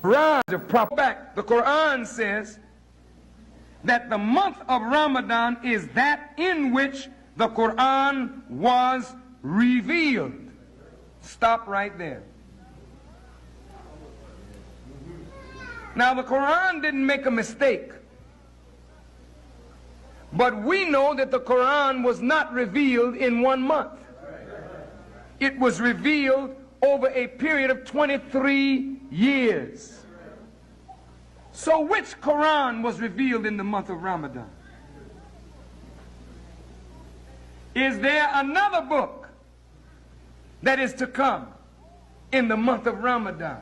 Raja, back. The Quran says that the month of Ramadan is that in which the Quran was revealed. Stop right there. Now, the Quran didn't make a mistake. But we know that the Quran was not revealed in 1 month. It was revealed over a period of 23 years. So which Quran was revealed in the month of Ramadan? Is there another book that is to come in the month of Ramadan?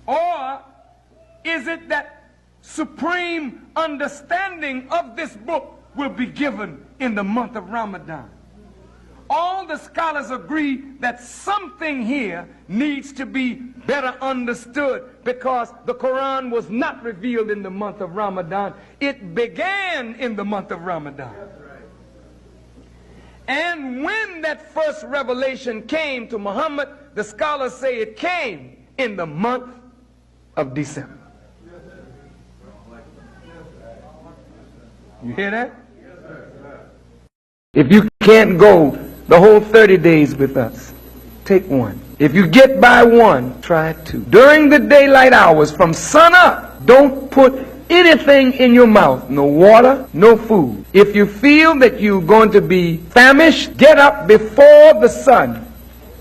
Or is it that supreme understanding of this book will be given in the month of Ramadan? All the scholars agree that something here needs to be better understood, because the Quran was not revealed in the month of Ramadan. It began in the month of Ramadan. And when that first revelation came to Muhammad, the scholars say it came in the month of December. You hear that? If you can't go the whole 30 days with us, take one. If you get by one, try two. During the daylight hours from sun up, don't put anything in your mouth. No water, no food. If you feel that you're going to be famished, get up before the sun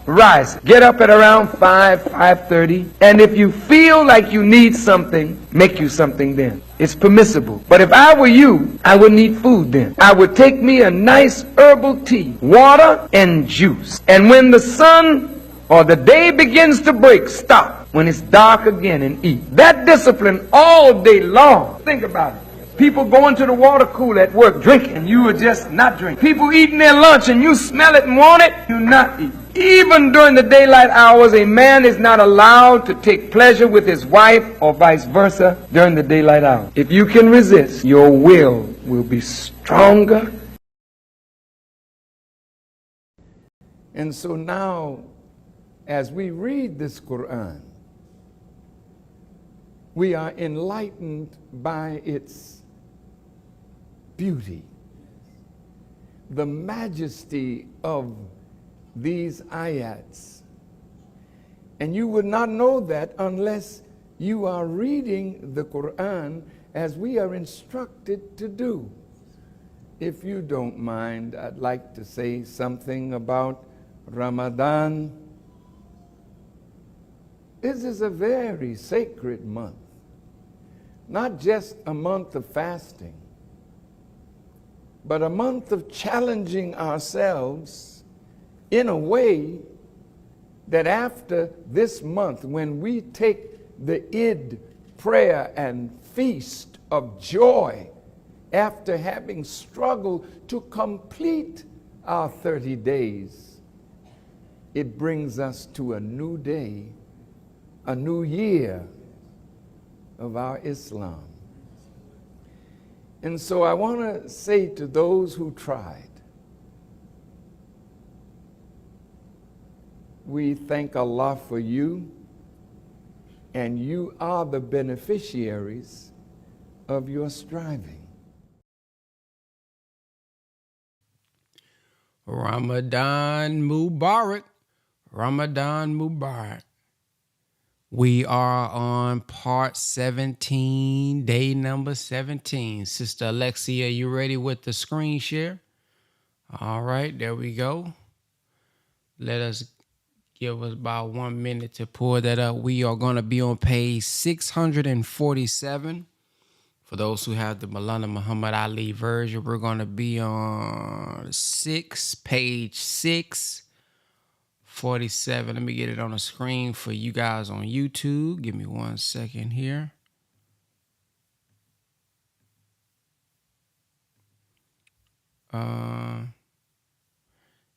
rises. Get up at around 5:30. And if you feel like you need something, make you something then. It's permissible. But if I were you, I would need food then. I would take me a nice herbal tea, water, and juice. And when the sun or the day begins to break, stop. When it's dark again, and eat. That discipline all day long. Think about it. People going to the water cooler at work drinking, and you are just not drinking. People eating their lunch and you smell it and want it, you not eat. Even during the daylight hours, a man is not allowed to take pleasure with his wife or vice versa during the daylight hours. If you can resist, your will be stronger. And so now, as we read this Quran, we are enlightened by its beauty, the majesty of these ayats. And you would not know that unless you are reading the Quran as we are instructed to do. If you don't mind, I'd like to say something about Ramadan. This is a very sacred month. Not just a month of fasting, but a month of challenging ourselves in a way that after this month, when we take the Eid prayer and feast of joy, after having struggled to complete our 30 days, it brings us to a new day, a new year of our Islam. And so I want to say to those who tried, we thank Allah for you, and you are the beneficiaries of your striving. Ramadan Mubarak. Ramadan Mubarak. We are on part 17, day number 17. Sister Alexia, you ready with the screen share? All right, there we go. Let us give us about 1 minute to pull that up. We are going to be on page 647. For those who have the Maulana Muhammad Ali version, we're going to be on page 647. Let me get it on the screen for you guys on YouTube. Give me 1 second here.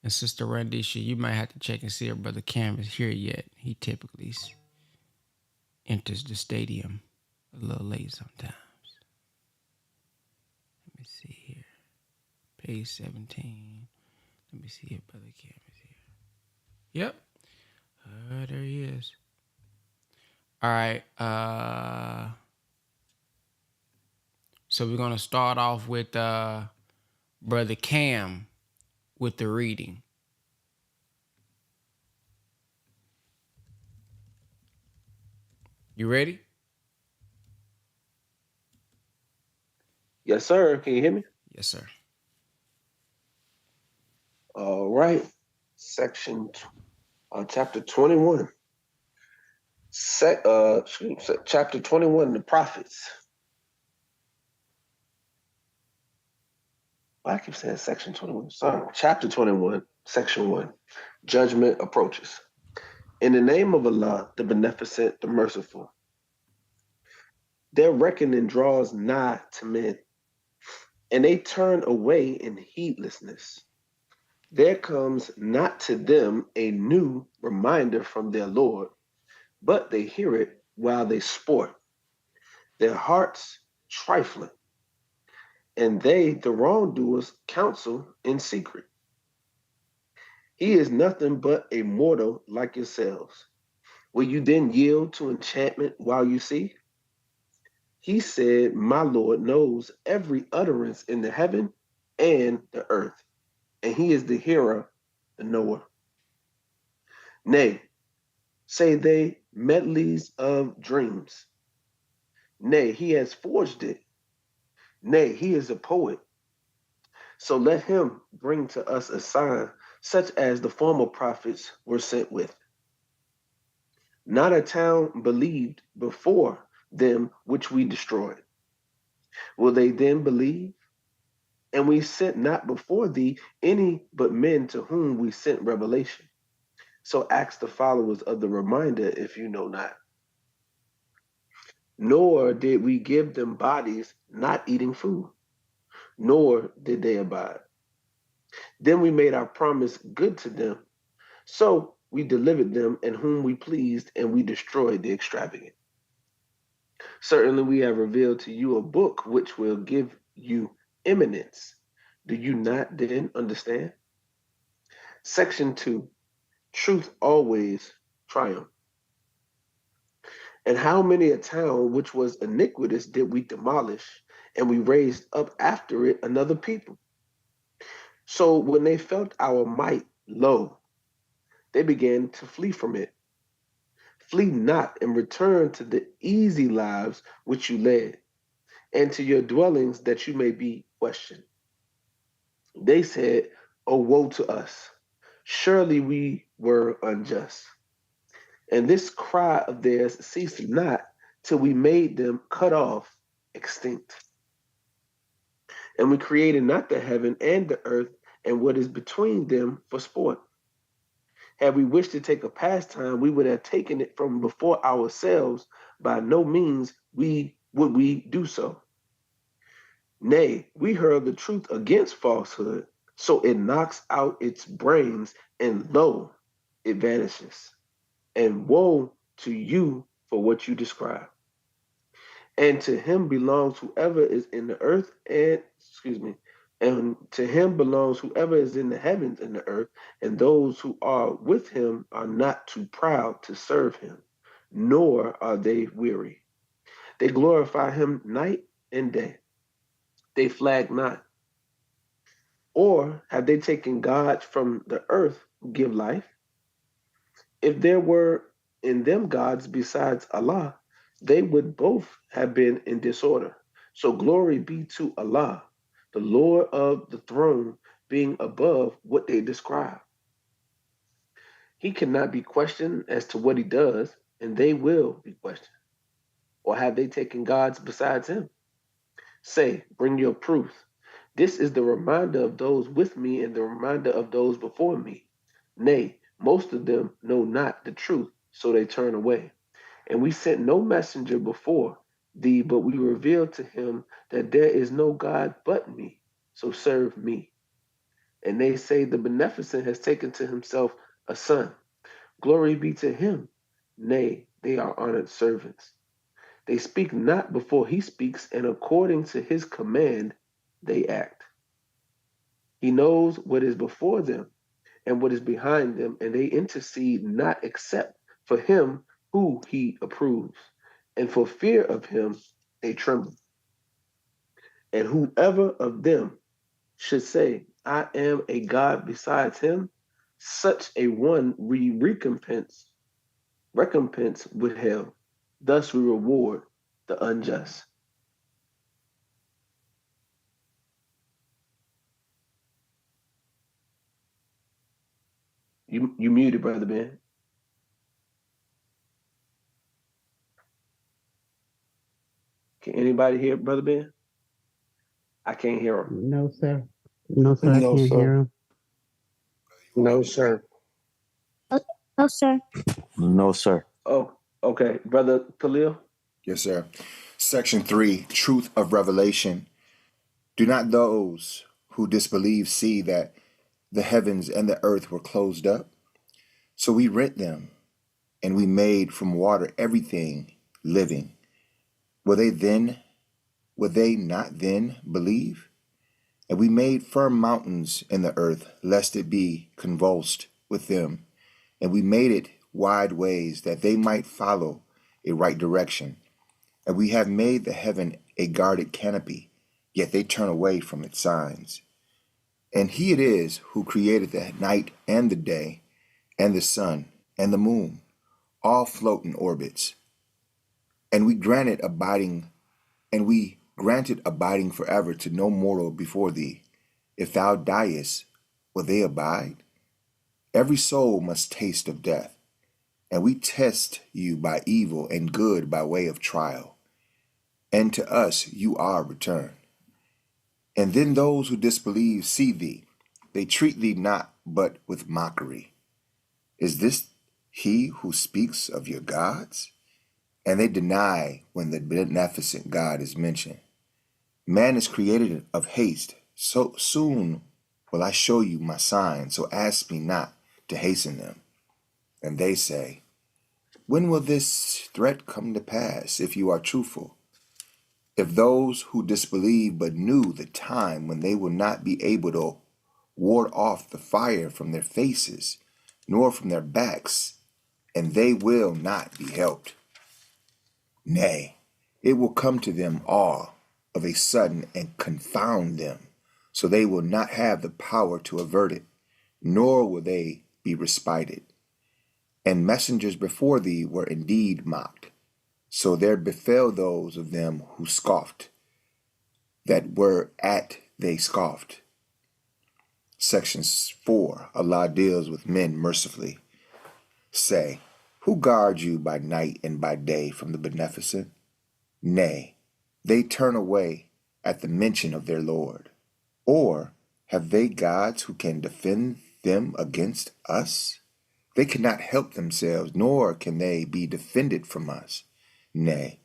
And Sister Randisha, you might have to check and see if Brother Cam is here yet. He typically enters the stadium a little late sometimes. Let me see here. Page 17. Let me see if Brother Cam is here. Yep. There he is. All right. So we're gonna start off with Brother Cam with the reading. You ready? Yes, sir. Can you hear me? Yes, sir. All right. Chapter 21. Chapter 21, the prophets. Why I keep saying section 21? Sorry. Chapter 21, section 1. Judgment approaches. In the name of Allah, the beneficent, the merciful. Their reckoning draws nigh to men, and they turn away in heedlessness. There comes not to them a new reminder from their Lord, but they hear it while they sport, their hearts trifling, and they, the wrongdoers, counsel in secret. He is nothing but a mortal like yourselves. Will you then yield to enchantment while you see? He said, my Lord knows every utterance in the heaven and the earth, and he is the hearer, the knower. Nay, say they, medleys of dreams. Nay, he has forged it. Nay, he is a poet. So let him bring to us a sign such as the former prophets were sent with. Not a town believed before them which we destroyed. Will they then believe? And we sent not before thee any but men to whom we sent revelation. So ask the followers of the reminder if you know not. Nor did we give them bodies not eating food, nor did they abide. Then we made our promise good to them. So we delivered them and whom we pleased, and we destroyed the extravagant. Certainly we have revealed to you a book which will give you eminence. Do you not then understand? Section 2. Truth always triumph. And how many a town which was iniquitous did we demolish, and we raised up after it another people. So when they felt our might, lo, they began to flee from it. Flee not and return to the easy lives which you led, and to your dwellings that you may be questioned. They said, oh, woe to us! Surely we were unjust. And this cry of theirs ceased not till we made them cut off, extinct. And we created not the heaven and the earth and what is between them for sport. Had we wished to take a pastime, we would have taken it from before ourselves. By no means would we do so. Nay, we hurl the truth against falsehood, so it knocks out its brains, and lo, it vanishes. And woe to you for what you describe. And to him belongs whoever is in the earth and to him belongs whoever is in the heavens and the earth, and those who are with him are not too proud to serve him, nor are they weary. They glorify him night and day. They flag not. Or have they taken gods from the earth who give life? If there were in them gods besides Allah, they would both have been in disorder. So glory be to Allah, the Lord of the throne, being above what they describe. He cannot be questioned as to what he does, and they will be questioned. Or have they taken gods besides him? Say, bring your proofs. This is the reminder of those with me and the reminder of those before me. Nay, most of them know not the truth, so they turn away. And we sent no messenger before thee, but we revealed to him that there is no God but me, so serve me. And they say the beneficent has taken to himself a son. Glory be to him. Nay, they are honored servants. They speak not before he speaks, and according to his command they act. He knows what is before them and what is behind them, and they intercede not except for him who he approves, and for fear of him they tremble. And whoever of them should say, I am a God besides him, such a one we recompense with hell. Thus we reward the unjust. You muted, brother Ben. Can anybody hear brother Ben? I can't hear him. No, sir. No, sir. I No, can't sir. hear him. No, sir. No, sir. No, sir. Oh, okay, brother Khalil. Yes, sir. Section 3, Truth of Revelation. Do not those who disbelieve see that the heavens and the earth were closed up? So we rent them, and we made from water everything living. Will they not then believe? And we made firm mountains in the earth, lest it be convulsed with them. And we made it wide ways, that they might follow a right direction. And we have made the heaven a guarded canopy, yet they turn away from its signs. And he it is who created the night and the day, and the sun and the moon, all float in orbits. And we granted abiding forever to no mortal before thee. If thou diest, will they abide? Every soul must taste of death, and we test you by evil and good by way of trial. And to us you are returned. And then those who disbelieve see thee. They treat thee not but with mockery. Is this he who speaks of your gods? And they deny when the beneficent God is mentioned. Man is created of haste, so soon will I show you my signs, so ask me not to hasten them. And they say, when will this threat come to pass, if you are truthful? If those who disbelieve but knew the time when they will not be able to ward off the fire from their faces, nor from their backs, and they will not be helped. Nay, it will come to them all of a sudden and confound them, so they will not have the power to avert it, nor will they be respited. And messengers before thee were indeed mocked. So there befell those of them who scoffed, that were at they scoffed. Section 4, Allah deals with men mercifully. Say, who guards you by night and by day from the beneficent? Nay, they turn away at the mention of their Lord. Or have they gods who can defend them against us? They cannot help themselves, nor can they be defended from us. Nay,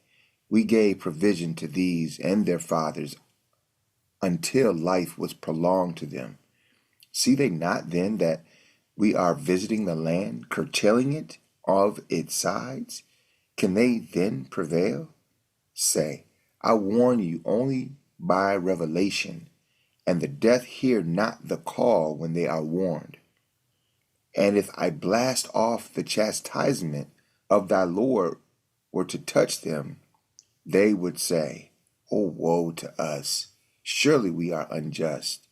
we gave provision to these and their fathers until life was prolonged to them. See they not then that we are visiting the land, curtailing it of its sides? Can they then prevail? Say, I warn you only by revelation, and the deaf hear not the call when they are warned. And if I blast off the chastisement of thy Lord were to touch them, they would say, oh, woe to us! Surely we are unjust.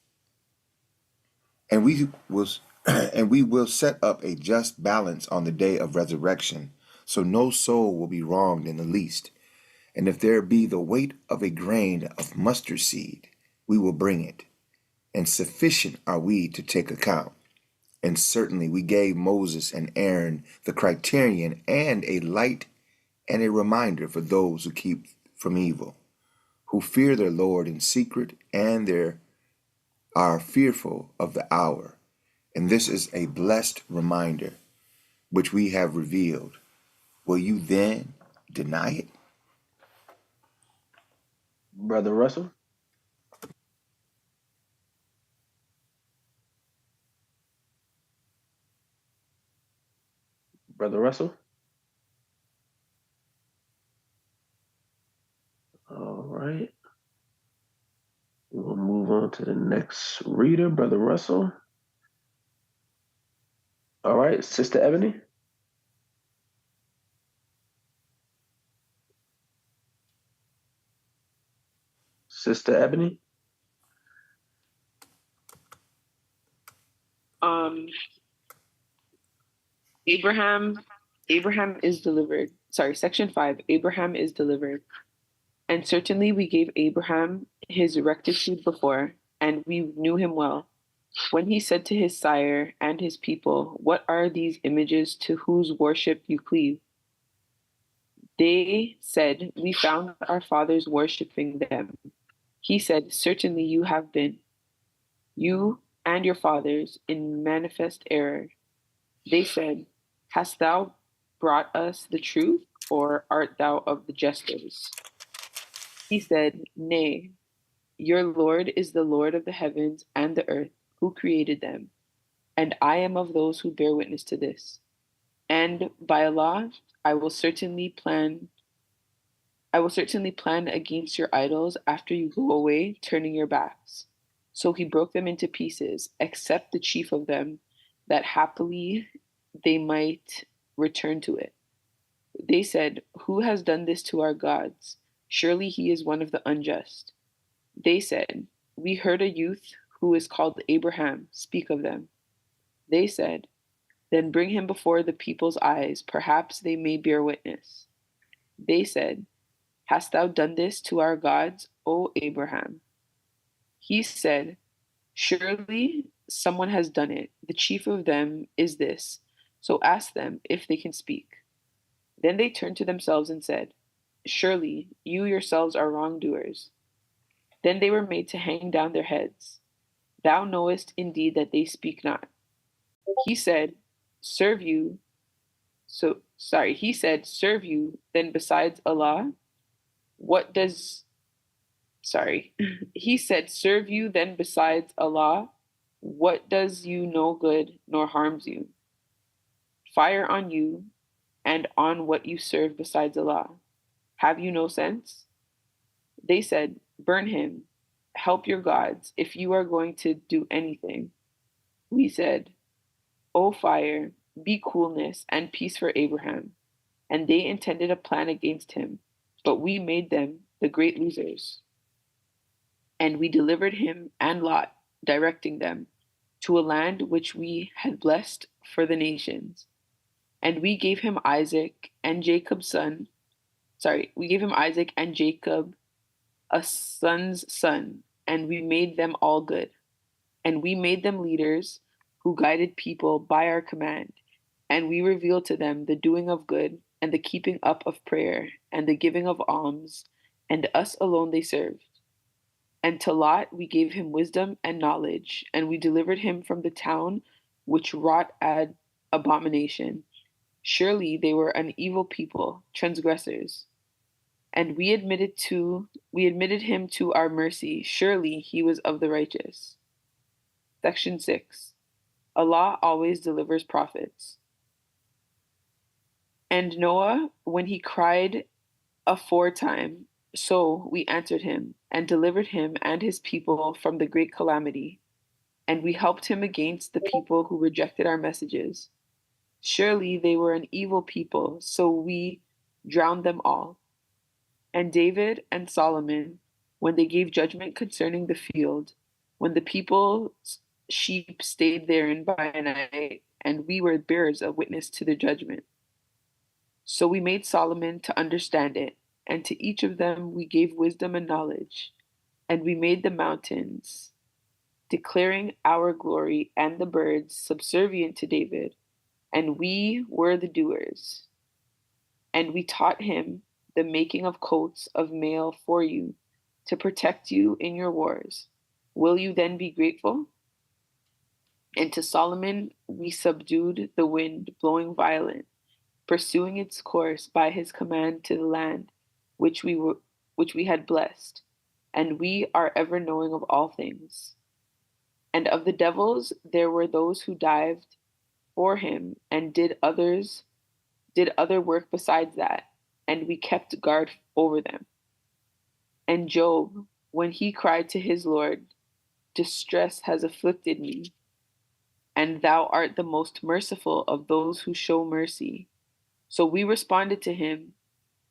And we will and we will set up a just balance on the day of resurrection, so no soul will be wronged in the least. And if there be the weight of a grain of mustard seed, we will bring it. And sufficient are we to take account. And certainly we gave Moses and Aaron the criterion and a light and a reminder for those who keep from evil, who fear their Lord in secret, and are fearful of the hour. And this is a blessed reminder, which we have revealed. Will you then deny it? Brother Russell. Brother Russell. All right. We'll move on to the next reader, Brother Russell. All right, Sister Ebony. Sister Ebony? Um, Abraham is delivered. Sorry, section 5. Abraham is delivered. And certainly we gave Abraham his rectitude before, and we knew him well. When he said to his sire and his people, "What are these images to whose worship you cleave?" They said, "We found our fathers worshiping them." He said, "Certainly you have been, you and your fathers, in manifest error." They said, "Hast thou brought us the truth, or art thou of the jesters?" He said, "Nay, your Lord is the Lord of the heavens and the earth, who created them, and I am of those who bear witness to this. And by Allah, I will certainly plan against your idols after you go away, turning your backs." So he broke them into pieces, except the chief of them, that happily they might return to it. They said, "Who has done this to our gods? Surely he is one of the unjust." They said, "We heard a youth who is called Abraham speak of them." They said, "Then bring him before the people's eyes, perhaps they may bear witness." They said, "Hast thou done this to our gods, O Abraham?" He said, "Surely someone has done it. The chief of them is this. So ask them if they can speak." Then they turned to themselves and said, "Surely you yourselves are wrongdoers." Then they were made to hang down their heads. "Thou knowest indeed that they speak not." He said, "Serve you. He said, "Serve you, then besides Allah, what does he said, "Serve you, then besides Allah, what does you no good nor harms you? Fire on you and on what you serve besides Allah. Have you no sense?" They said, "Burn him. Help your gods if you are going to do anything." We said, "O fire, be coolness and peace for Abraham." And they intended a plan against him, but we made them the great losers. And we delivered him and Lot, directing them to a land which we had blessed for the nations. And we gave him Isaac and Jacob, a son's son, and we made them all good. And we made them leaders who guided people by our command. And we revealed to them the doing of good and the keeping up of prayer and the giving of alms, and us alone they served. And to Lot we gave him wisdom and knowledge, and we delivered him from the town which wrought abomination. Surely they were an evil people, transgressors. And we admitted him to our mercy. Surely he was of the righteous. Section 6. Allah always delivers prophets. And Noah, when he cried aforetime, so we answered him, and delivered him and his people from the great calamity. And we helped him against the people who rejected our messages. Surely they were an evil people, so we drowned them all. And David and Solomon, when they gave judgment concerning the field, when the people's sheep stayed therein by night, and we were bearers of witness to the judgment. So we made Solomon to understand it, and to each of them we gave wisdom and knowledge. And we made the mountains, declaring our glory, and the birds subservient to David, and we were the doers. And we taught him the making of coats of mail for you, to protect you in your wars. Will you then be grateful? And to Solomon we subdued the wind blowing violent, pursuing its course by his command to the land which we had blessed, and we are ever knowing of all things. And of the devils there were those who dived for him and did other work besides that, and we kept guard over them. And Job, when he cried to his Lord, distress has afflicted me, and thou art the most merciful of those who show mercy. So we responded to him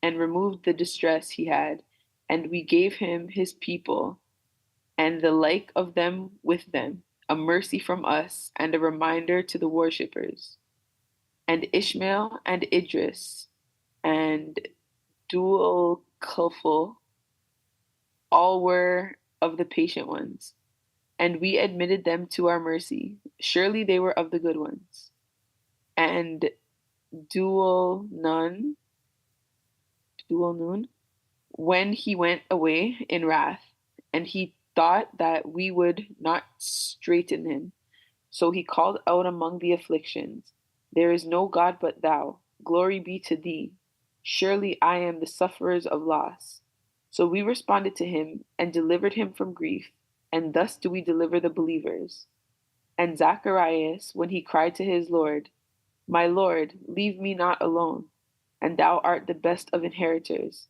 and removed the distress he had, and we gave him his people, and the like of them with them, a mercy from us, and a reminder to the worshippers. And Ishmael and Idris and Dual Kulful, all were of the patient ones, and we admitted them to our mercy. Surely they were of the good ones. And Dual Nun, when he went away in wrath, and he thought that we would not straighten him. So he called out among the afflictions, there is no God but thou. Glory be to thee. Surely I am the sufferers of loss. So we responded to him and delivered him from grief, and thus do we deliver the believers. And Zacharias, when he cried to his Lord, my Lord, leave me not alone, and thou art the best of inheritors.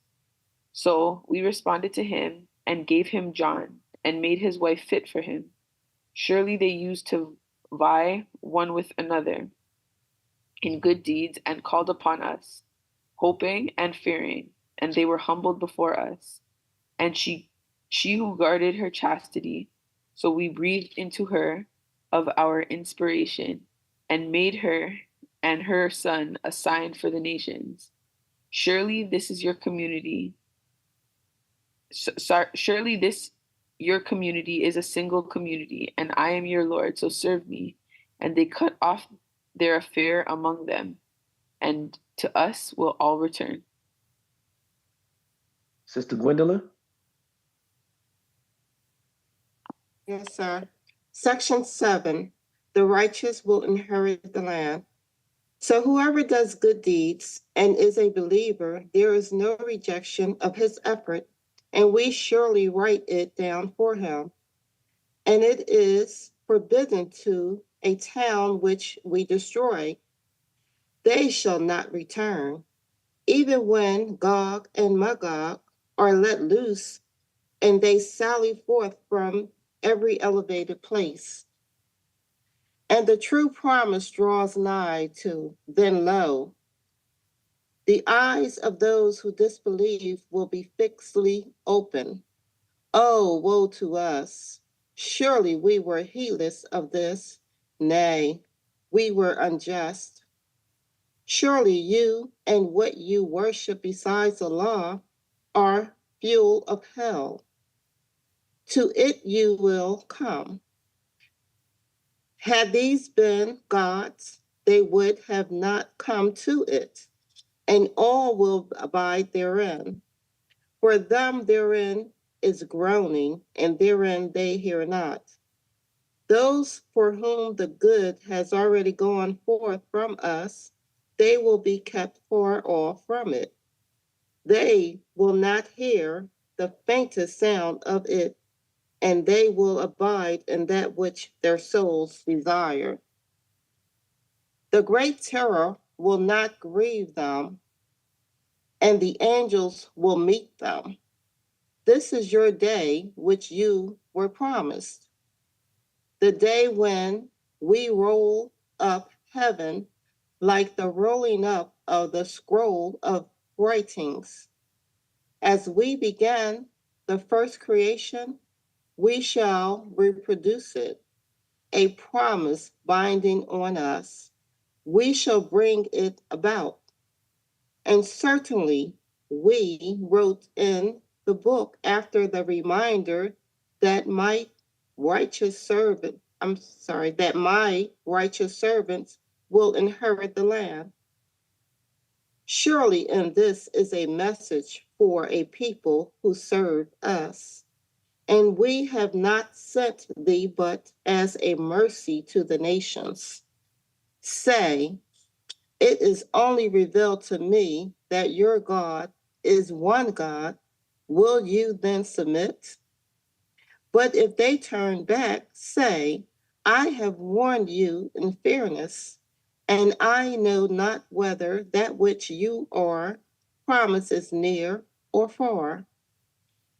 So we responded to him and gave him John, and made his wife fit for him. Surely they used to vie one with another in good deeds, and called upon us, hoping and fearing, and they were humbled before us. And she who guarded her chastity, so we breathed into her of our inspiration, and made her and her son a sign for the nations. Surely this is your community. Surely this your community is a single community, and I am your Lord, so serve me. And they cut off their affair among them, and to us will all return. Sister Gwendolyn? Yes, sir. Section 7, the righteous will inherit the land. So whoever does good deeds and is a believer, there is no rejection of his effort, and we surely write it down for him. And it is forbidden to a town which we destroy. They shall not return, even when Gog and Magog are let loose, and they sally forth from every elevated place. And the true promise draws nigh to, then lo, the eyes of those who disbelieve will be fixedly open. Oh, woe to us! Surely we were heedless of this. Nay, we were unjust. Surely you and what you worship besides the law are fuel of hell. To it you will come. Had these been gods, they would have not come to it, and all will abide therein. For them therein is groaning, and therein they hear not. Those for whom the good has already gone forth from us, they will be kept far off from it. They will not hear the faintest sound of it, and they will abide in that which their souls desire. The great terror will not grieve them, and the angels will meet them. This is your day which you were promised, the day when we roll up heaven like the rolling up of the scroll of writings. As we began the first creation, we shall reproduce it, a promise binding on us. We shall bring it about. And certainly we wrote in the book after the reminder that that my righteous servants will inherit the land. Surely in this is a message for a people who serve us. And we have not sent thee but as a mercy to the nations. Say, it is only revealed to me that your God is one God. Will you then submit? But if they turn back, say, I have warned you in fairness, and I know not whether that which you are promised is near or far.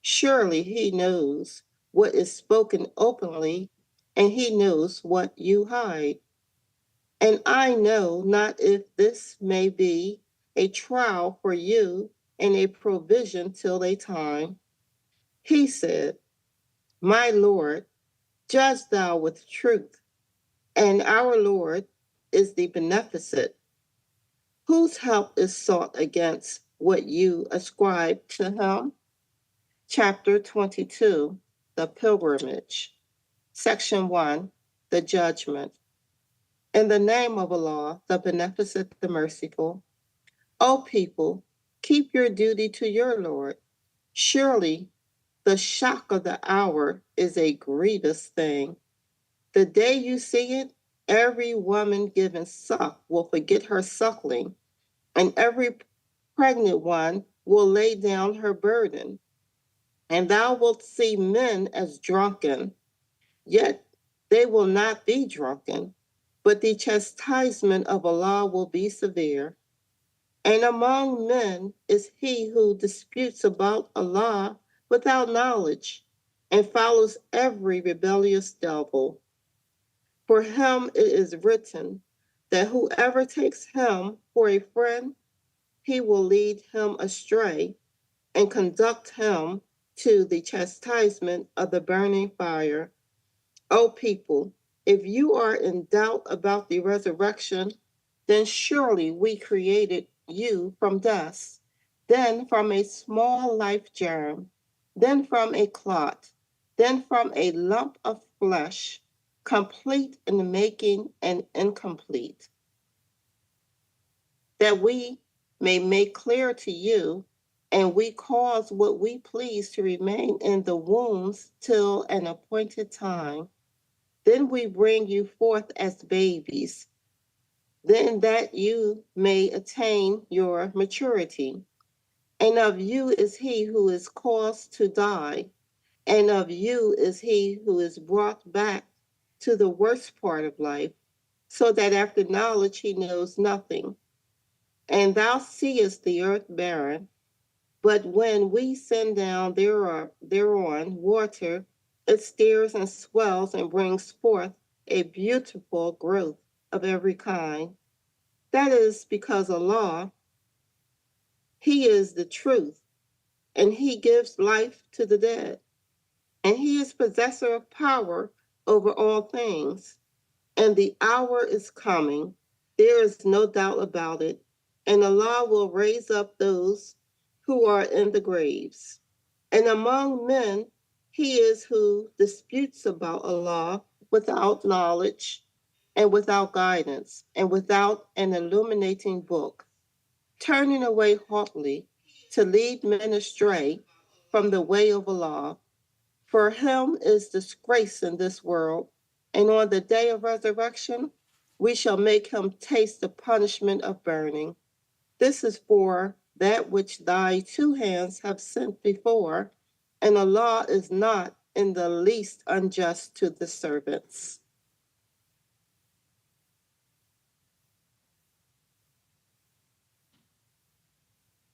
Surely he knows what is spoken openly, and he knows what you hide. And I know not if this may be a trial for you and a provision till a time, He said, My Lord, judge thou with truth, and our Lord is the beneficent, whose help is sought against what you ascribe to him. Chapter 22, the pilgrimage. Section 1, the judgment. In the name of Allah, the beneficent, the merciful, O people, keep your duty to your Lord. Surely the shock of the hour is a grievous thing. The day you see it, every woman giving suck will forget her suckling, and every pregnant one will lay down her burden. And thou wilt see men as drunken, yet they will not be drunken, but the chastisement of Allah will be severe. And among men is he who disputes about Allah without knowledge and follows every rebellious devil. For him it is written that whoever takes him for a friend, he will lead him astray and conduct him to the chastisement of the burning fire. O people, if you are in doubt about the resurrection, then surely we created you from dust, then from a small life germ, then from a clot, then from a lump of flesh, complete in the making and incomplete, that we may make clear to you, and we cause what we please to remain in the wombs till an appointed time. Then we bring you forth as babies, then that you may attain your maturity. And of you is he who is caused to die, and of you is he who is brought back to the worst part of life, so that after knowledge he knows nothing. And thou seest the earth barren, but when we send down thereon water, it stirs and swells and brings forth a beautiful growth of every kind. That is because Allah, He is the truth, and He gives life to the dead, and He is possessor of power over all things. And the hour is coming, there is no doubt about it, and Allah will raise up those who are in the graves. And among men, he is who disputes about Allah without knowledge and without guidance and without an illuminating book, turning away haughtily to lead men astray from the way of Allah. For him is disgrace in this world, and on the day of resurrection, we shall make him taste the punishment of burning. This is for that which thy two hands have sent before, and Allah is not in the least unjust to the servants.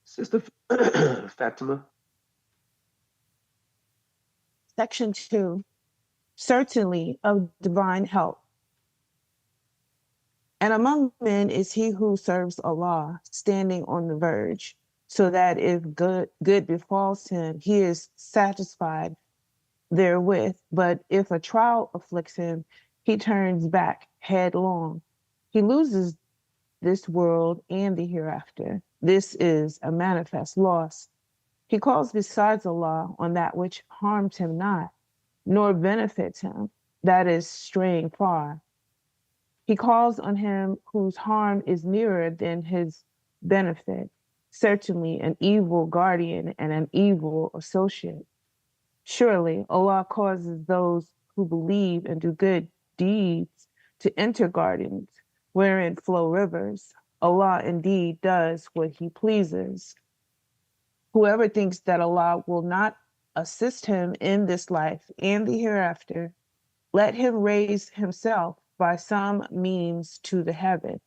Sister Fatima. Section 2, certainly of divine help. And among men is he who serves Allah, standing on the verge, so that if good befalls him, he is satisfied therewith. But if a trial afflicts him, he turns back headlong. He loses this world and the hereafter. This is a manifest loss. He calls besides Allah on that which harms him not, nor benefits him, that is straying far. He calls on him whose harm is nearer than his benefit, certainly an evil guardian and an evil associate. Surely Allah causes those who believe and do good deeds to enter gardens wherein flow rivers. Allah indeed does what he pleases. Whoever thinks that Allah will not assist him in this life and the hereafter, let him raise himself by some means to the heaven.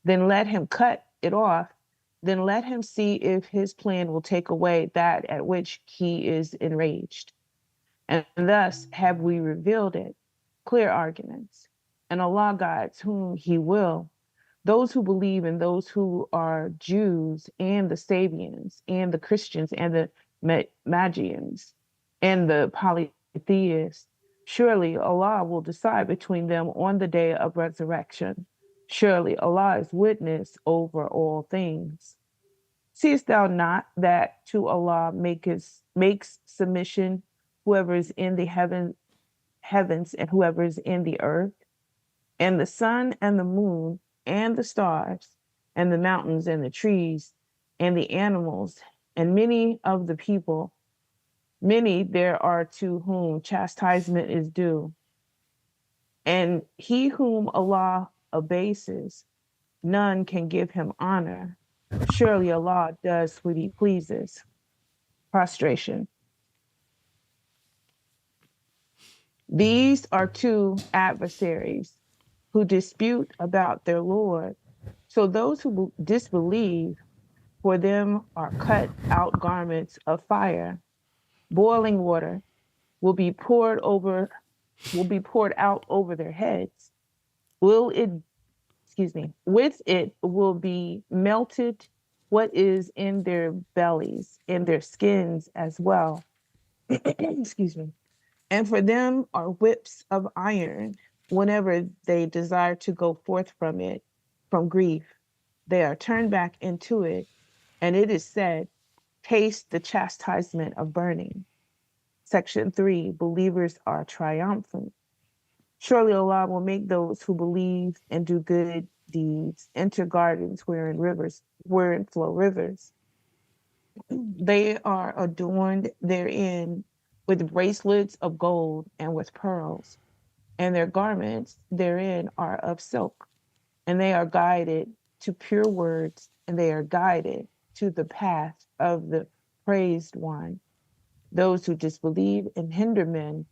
Then let him cut it off. Then let him see if his plan will take away that at which he is enraged. And thus have we revealed it, clear arguments. And Allah guides whom he will, those who believe and those who are Jews and the Sabians and the Christians and the Magians. and the polytheists. Surely Allah will decide between them on the day of resurrection. Surely Allah is witness over all things. Seest thou not that to Allah makes submission whoever is in the heavens and whoever is in the earth, and the sun and the moon and the stars, and the mountains and the trees, and the animals, and many of the people, many there are to whom chastisement is due. And he whom Allah abases, none can give him honor. Surely Allah does what he pleases. Prostration. These are two adversaries who dispute about their Lord. So those who disbelieve, for them are cut out garments of fire. Boiling water will be poured out over their heads. With it will be melted what is in their bellies, in their skins as well. Excuse me. And for them are whips of iron whenever they desire to go forth from it, from grief. They are turned back into it, and it is said, taste the chastisement of burning. Section 3, believers are triumphant. Surely Allah will make those who believe and do good deeds enter gardens wherein flow rivers. They are adorned therein with bracelets of gold and with pearls, and their garments therein are of silk, and they are guided to pure words, and they are guided to the path of the praised one. Those who disbelieve and hinder men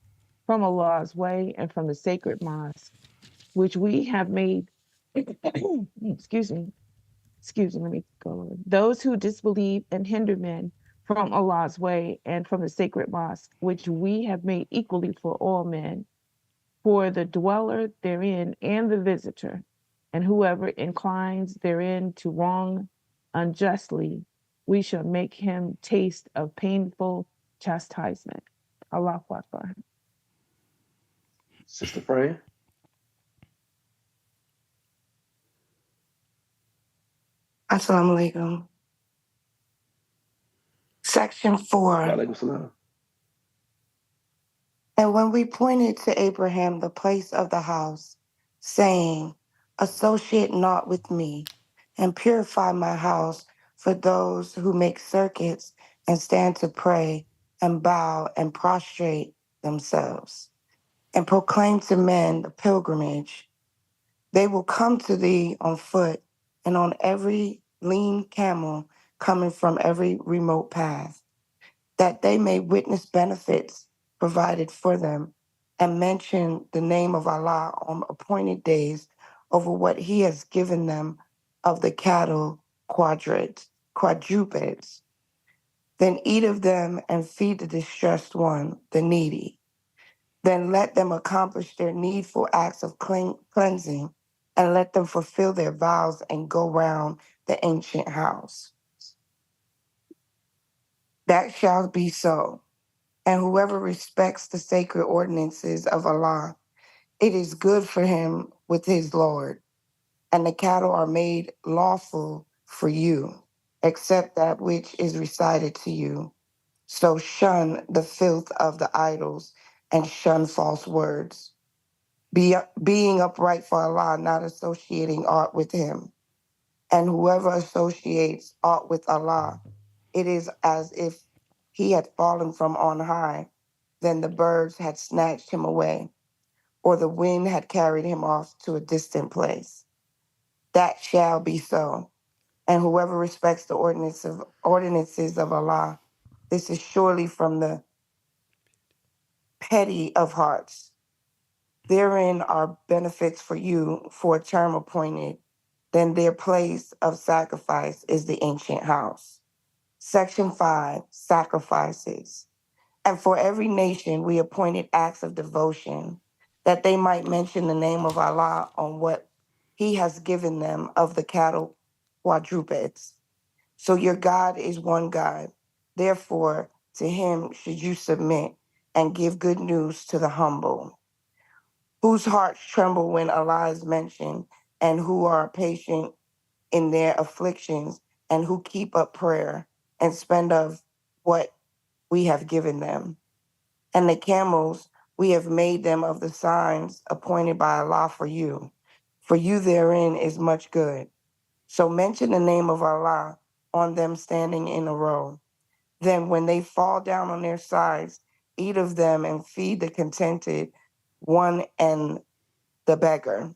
from Allah's way and from the sacred mosque, which we have made, excuse me, let me go. Those who disbelieve and hinder men from Allah's way and from the sacred mosque, which we have made equally for all men, for the dweller therein and the visitor, and whoever inclines therein to wrong unjustly, we shall make him taste of painful chastisement. Allahu Akbar. Sister Fran. Assalamu alaikum. Section 4. Walaikum salam. And when we pointed to Abraham the place of the house, saying, associate not with me, and purify my house for those who make circuits and stand to pray and bow and prostrate themselves, and proclaim to men the pilgrimage, they will come to thee on foot and on every lean camel coming from every remote path, that they may witness benefits provided for them and mention the name of Allah on appointed days over what he has given them of the cattle quadrupeds. Then eat of them and feed the distressed one, the needy. Then let them accomplish their needful acts of cleansing, and let them fulfill their vows and go round the ancient house. That shall be so. And whoever respects the sacred ordinances of Allah, it is good for him with his Lord. And the cattle are made lawful for you, except that which is recited to you. So shun the filth of the idols and shun false words. Being upright for Allah, not associating aught with him. And whoever associates aught with Allah, it is as if he had fallen from on high, then the birds had snatched him away, or the wind had carried him off to a distant place. That shall be so. And whoever respects the ordinances of Allah, this is surely from the petty of hearts. Therein are benefits for you for a term appointed. Then their place of sacrifice is the ancient house. Section 5, sacrifices. And for every nation we appointed acts of devotion, that they might mention the name of Allah on what he has given them of the cattle quadrupeds. So your God is one God. Therefore, to him should you submit, and give good news to the humble, whose hearts tremble when Allah is mentioned, and who are patient in their afflictions, and who keep up prayer and spend of what we have given them. And the camels, we have made them of the signs appointed by Allah for you. For you therein is much good. So mention the name of Allah on them standing in a row. Then when they fall down on their sides, eat of them and feed the contented one and the beggar.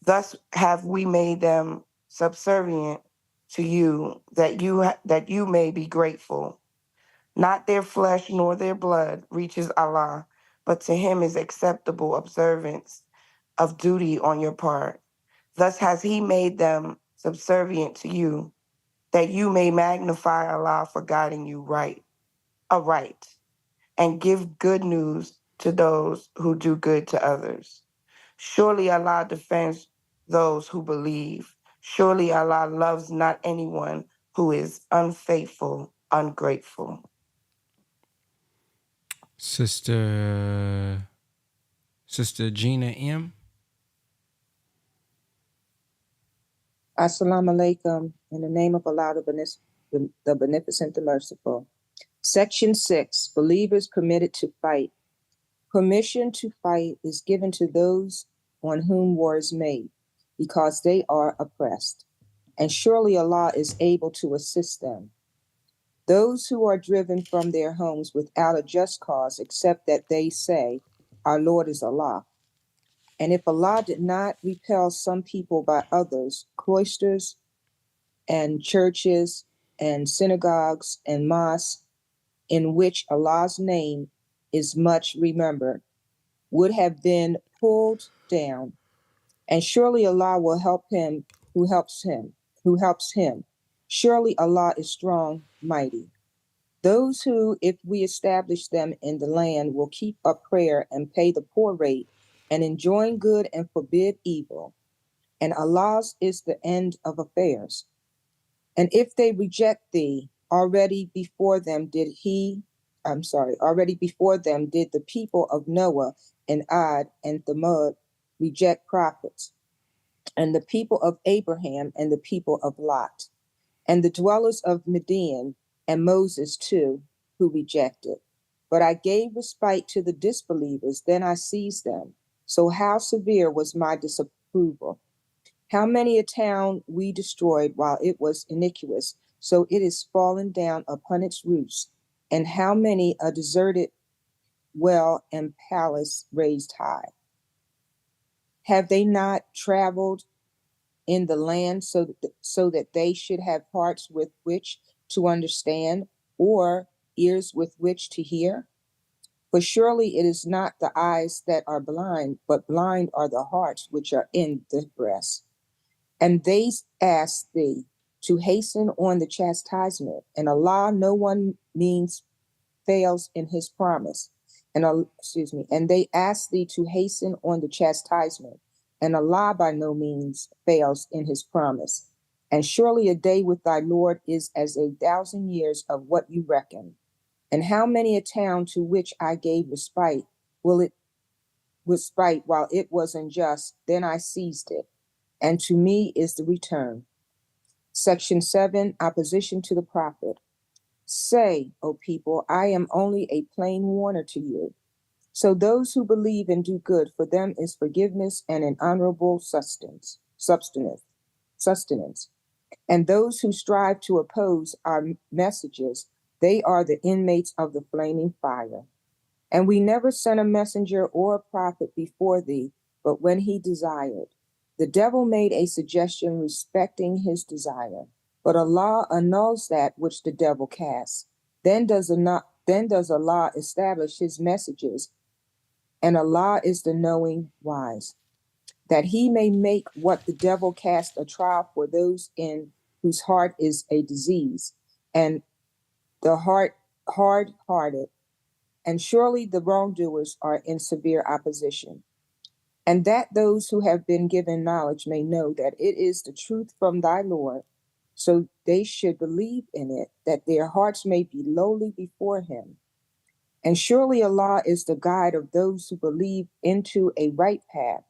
Thus have we made them subservient to you, that you may be grateful. Not their flesh nor their blood reaches Allah, but to him is acceptable observance of duty on your part. Thus has he made them subservient to you, that you may magnify Allah for guiding you aright, and give good news to those who do good to others. Surely Allah defends those who believe. Surely Allah loves not anyone who is unfaithful, ungrateful. Sister Gina M. Assalamu alaikum. In the name of Allah, the Beneficent, the Merciful. Section 6, Believers permitted to fight. Permission to fight is given to those on whom war is made, because they are oppressed. And surely Allah is able to assist them. Those who are driven from their homes without a just cause, except that they say, our Lord is Allah. And if Allah did not repel some people by others, cloisters and churches and synagogues and mosques in which Allah's name is much remembered, would have been pulled down. And surely Allah will help him who helps him. Surely Allah is strong, mighty. Those who, if we establish them in the land, will keep up prayer and pay the poor rate and enjoin good and forbid evil. And Allah's is the end of affairs. And if they reject thee, already before them did the people of Noah and Ad and Thamud reject prophets, and the people of Abraham and the people of Lot, and the dwellers of Midian and Moses too, who rejected. But I gave respite to the disbelievers, then I seized them. So how severe was my disapproval? How many a town we destroyed while it was iniquitous, so it is fallen down upon its roots, and how many a deserted well and palace raised high. Have they not traveled in the land so that they should have hearts with which to understand, or ears with which to hear? For surely it is not the eyes that are blind, but blind are the hearts which are in the breast. And they ask thee to hasten on the chastisement, and Allah no one means fails in his promise. And they ask thee to hasten on the chastisement, and Allah by no means fails in his promise. And surely a day with thy Lord is as 1,000 years of what you reckon. And how many a town to which I gave respite while it was unjust, then I seized it, and to me is the return. Section 7, Opposition to the Prophet. Say, O people, I am only a plain warner to you. So those who believe and do good, for them is forgiveness and an honorable sustenance. And those who strive to oppose our messages, they are the inmates of the flaming fire. And we never sent a messenger or a prophet before thee, but when he desired. The devil made a suggestion respecting his desire, but Allah annuls that which the devil casts. Then does Allah establish his messages, and Allah is the knowing wise, that he may make what the devil cast a trial for those in whose heart is a disease, and the heart hard-hearted, and surely the wrongdoers are in severe opposition. And that those who have been given knowledge may know that it is the truth from thy Lord, so they should believe in it, that their hearts may be lowly before him, And surely Allah is the guide of those who believe into a right path,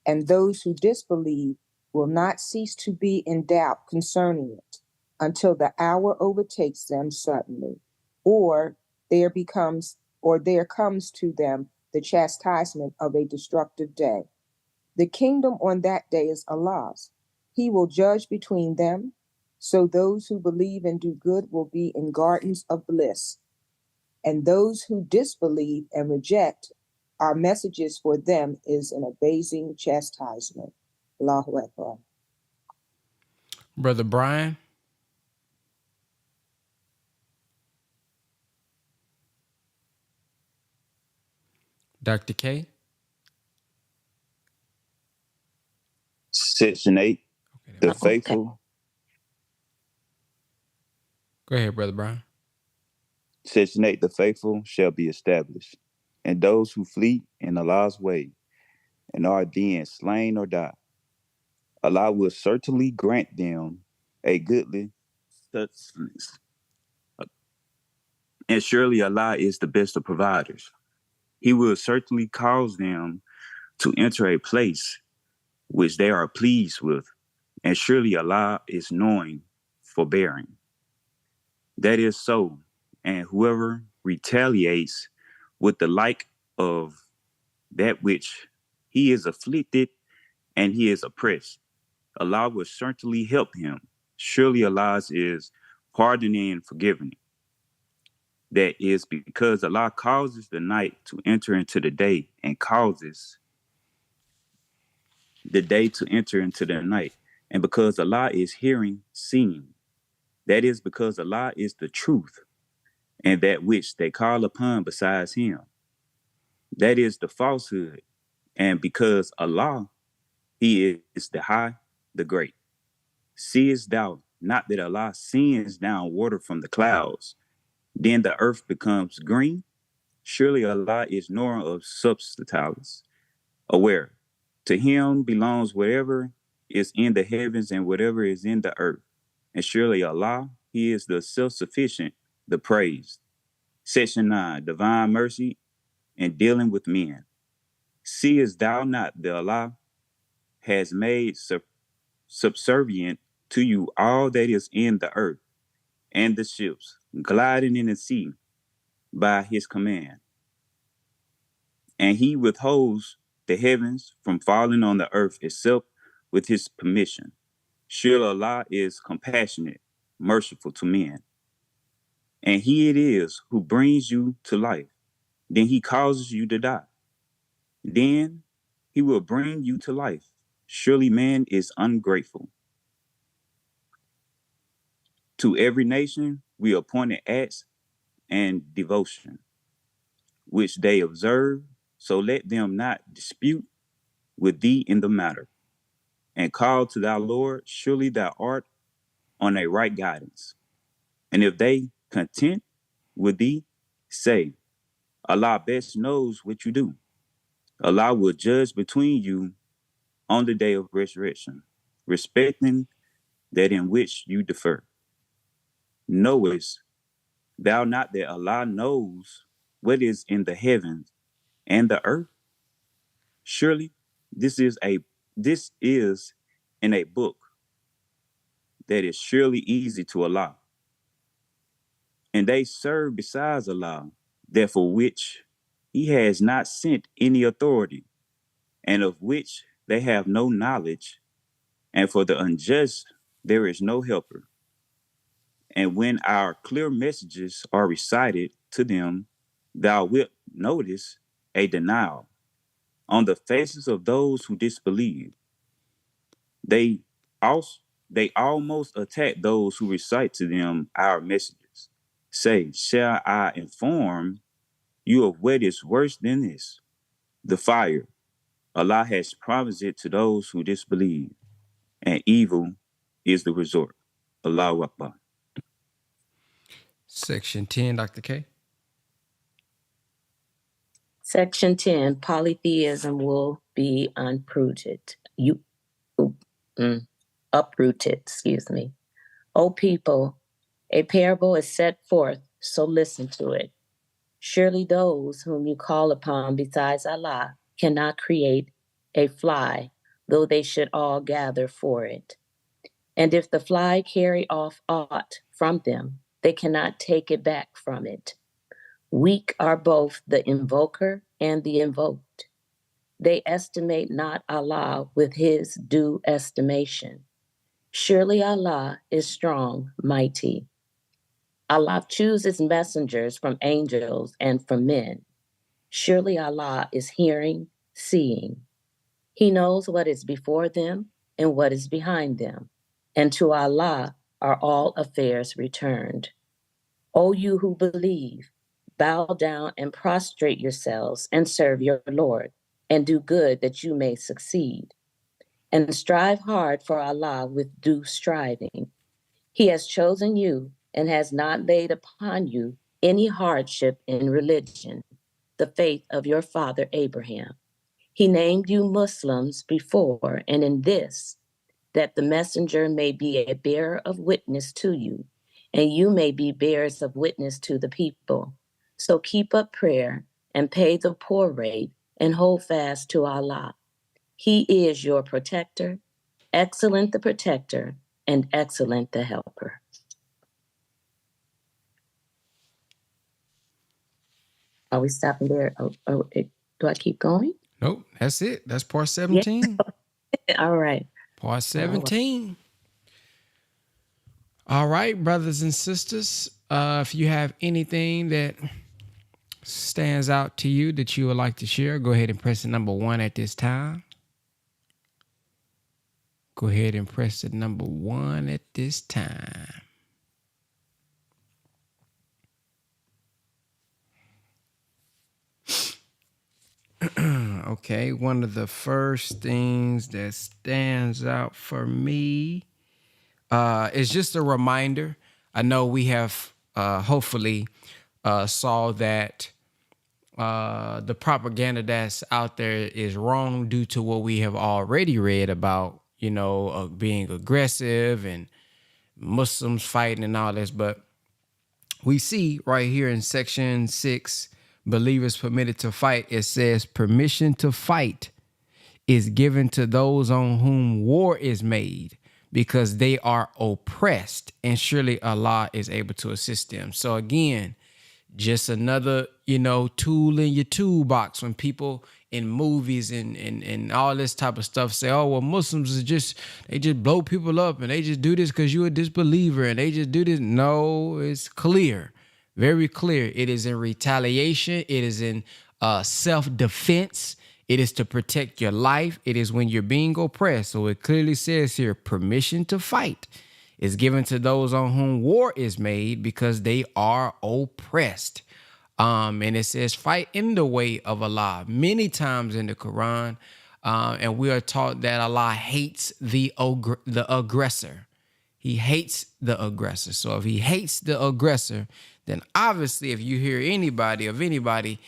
and those who disbelieve will not cease to be in doubt concerning it until the hour overtakes them suddenly, or there comes to them the chastisement of a destructive day. The kingdom on that day is Allah's. He will judge between them, so those who believe and do good will be in gardens of bliss, and those who disbelieve and reject our messages for them is an abasing chastisement. Allahu Akbar. Brother Brian. Dr. K. Section 8, the faithful. Go ahead, Brother Brian. Section 8, the faithful shall be established, and those who flee in Allah's way and are then slain or die, Allah will certainly grant them a goodly sustenance. And surely Allah is the best of providers. He will certainly cause them to enter a place which they are pleased with, and surely Allah is knowing, forbearing. That is so, and whoever retaliates with the like of that which he is afflicted and he is oppressed, Allah will certainly help him. Surely Allah is pardoning and forgiving. That is because Allah causes the night to enter into the day and causes the day to enter into the night. And because Allah is hearing, seeing. That is because Allah is the truth and that which they call upon besides him. That is the falsehood. And because Allah, he is the high, the great. Seest thou not that Allah sends down water from the clouds, then the earth becomes green? Surely Allah is knower of substantialities, aware. To him belongs whatever is in the heavens and whatever is in the earth. And surely Allah, he is the self-sufficient, the praised. Section 9, divine mercy and dealing with men. Seest thou not that Allah has made subservient to you all that is in the earth and the ships gliding in the sea by his command? And he withholds the heavens from falling on the earth except with his permission. Surely Allah is compassionate, merciful to men. And he it is who brings you to life. Then he causes you to die. Then he will bring you to life. Surely man is ungrateful. To every nation we appointed acts and devotion, which they observe, so let them not dispute with thee in the matter. And call to thy Lord, surely thou art on a right guidance. And if they content with thee, say, Allah best knows what you do. Allah will judge between you on the day of resurrection, respecting that in which you differ. Knowest thou not that Allah knows what is in the heavens and the earth? Surely this is in a book that is surely easy to Allah. And they serve besides Allah, that for which he has not sent any authority, and of which they have no knowledge, and for the unjust there is no helper. And when our clear messages are recited to them, thou wilt notice a denial on the faces of those who disbelieve. They almost attack those who recite to them our messages. Say, shall I inform you of what is worse than this? The fire. Allah has promised it to those who disbelieve, and evil is the resort. Allahu Akbar. Section 10, Dr. K. Section 10, polytheism will be uprooted. Uprooted, excuse me. O people, a parable is set forth, so listen to it. Surely those whom you call upon besides Allah cannot create a fly, though they should all gather for it. And if the fly carry off aught from them, they cannot take it back from it. Weak are both the invoker and the invoked. They estimate not Allah with his due estimation. Surely Allah is strong, mighty. Allah chooses messengers from angels and from men. Surely Allah is hearing, seeing. He knows what is before them and what is behind them. And to Allah are all affairs returned. O you who believe, bow down and prostrate yourselves and serve your Lord, and do good that you may succeed. And strive hard for Allah with due striving. He has chosen you and has not laid upon you any hardship in religion, the faith of your father Abraham. He named you Muslims before, and in this, that the messenger may be a bearer of witness to you, and you may be bearers of witness to the people. So keep up prayer and pay the poor rate and hold fast to Allah. He is your protector, excellent the protector, and excellent the helper. Are we stopping there? Do I keep going? Nope, that's it. That's part 17. Yeah. All right. Part 17. All right, brothers and sisters. If you have anything that stands out to you that you would like to share, go ahead and press the number 1 at this time. Go ahead and press the number 1 at this time. Okay, one of the first things that stands out for me is just a reminder. I know we have hopefully saw that the propaganda that's out there is wrong due to what we have already read about, being aggressive and Muslims fighting and all this. But we see right here in section 6, believers permitted to fight. It says permission to fight is given to those on whom war is made because they are oppressed, and surely Allah is able to assist them. So again, just another, tool in your toolbox when people in movies and all this type of stuff say, oh, well, Muslims they just blow people up and they just do this because you're a disbeliever and they just do this. No, it's clear, very clear. It is in retaliation. It is in self-defense. It is to protect your life. It is when you're being oppressed. So it clearly says here, permission to fight is given to those on whom war is made because they are oppressed. And it says fight in the way of Allah many times in the Quran. And we are taught that Allah hates the aggressor. He hates the aggressor. So if he hates the aggressor, then obviously if you hear anybody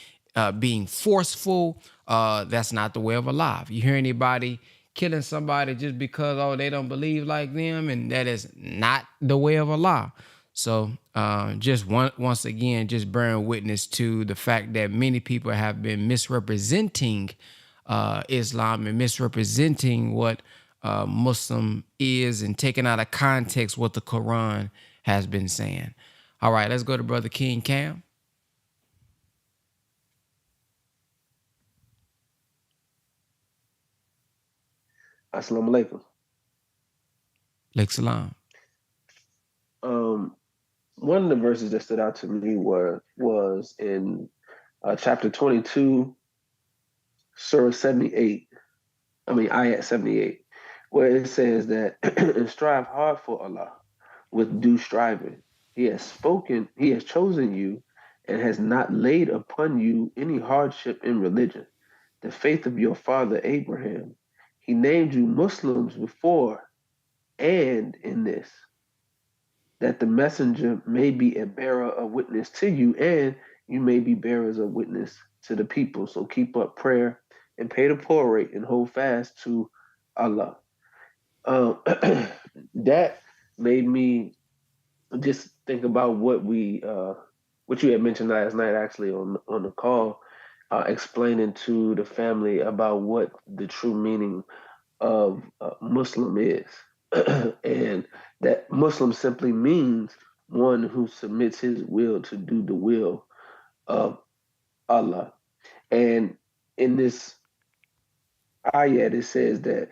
being forceful, that's not the way of Allah. If you hear anybody killing somebody just because, they don't believe like them, and that is not the way of Allah. So once again, just bearing witness to the fact that many people have been misrepresenting Islam and misrepresenting what Muslim is and taking out of context what the Quran has been saying. All right, let's go to Brother King Cam. Assalamu alaikum. Lake Salam. One of the verses that stood out to me was in chapter 22, Surah 78. Ayat 78, where it says that and strive hard for Allah with due striving. He has chosen you and has not laid upon you any hardship in religion, the faith of your father Abraham. He named you Muslims before and in this, that the messenger may be a bearer of witness to you, and you may be bearers of witness to the people. So keep up prayer and pay the poor rate and hold fast to Allah. That made me just think about what we what you had mentioned last night, actually on the call, explaining to the family about what the true meaning of Muslim is, and that Muslim simply means one who submits his will to do the will of Allah. And in this ayat, it says that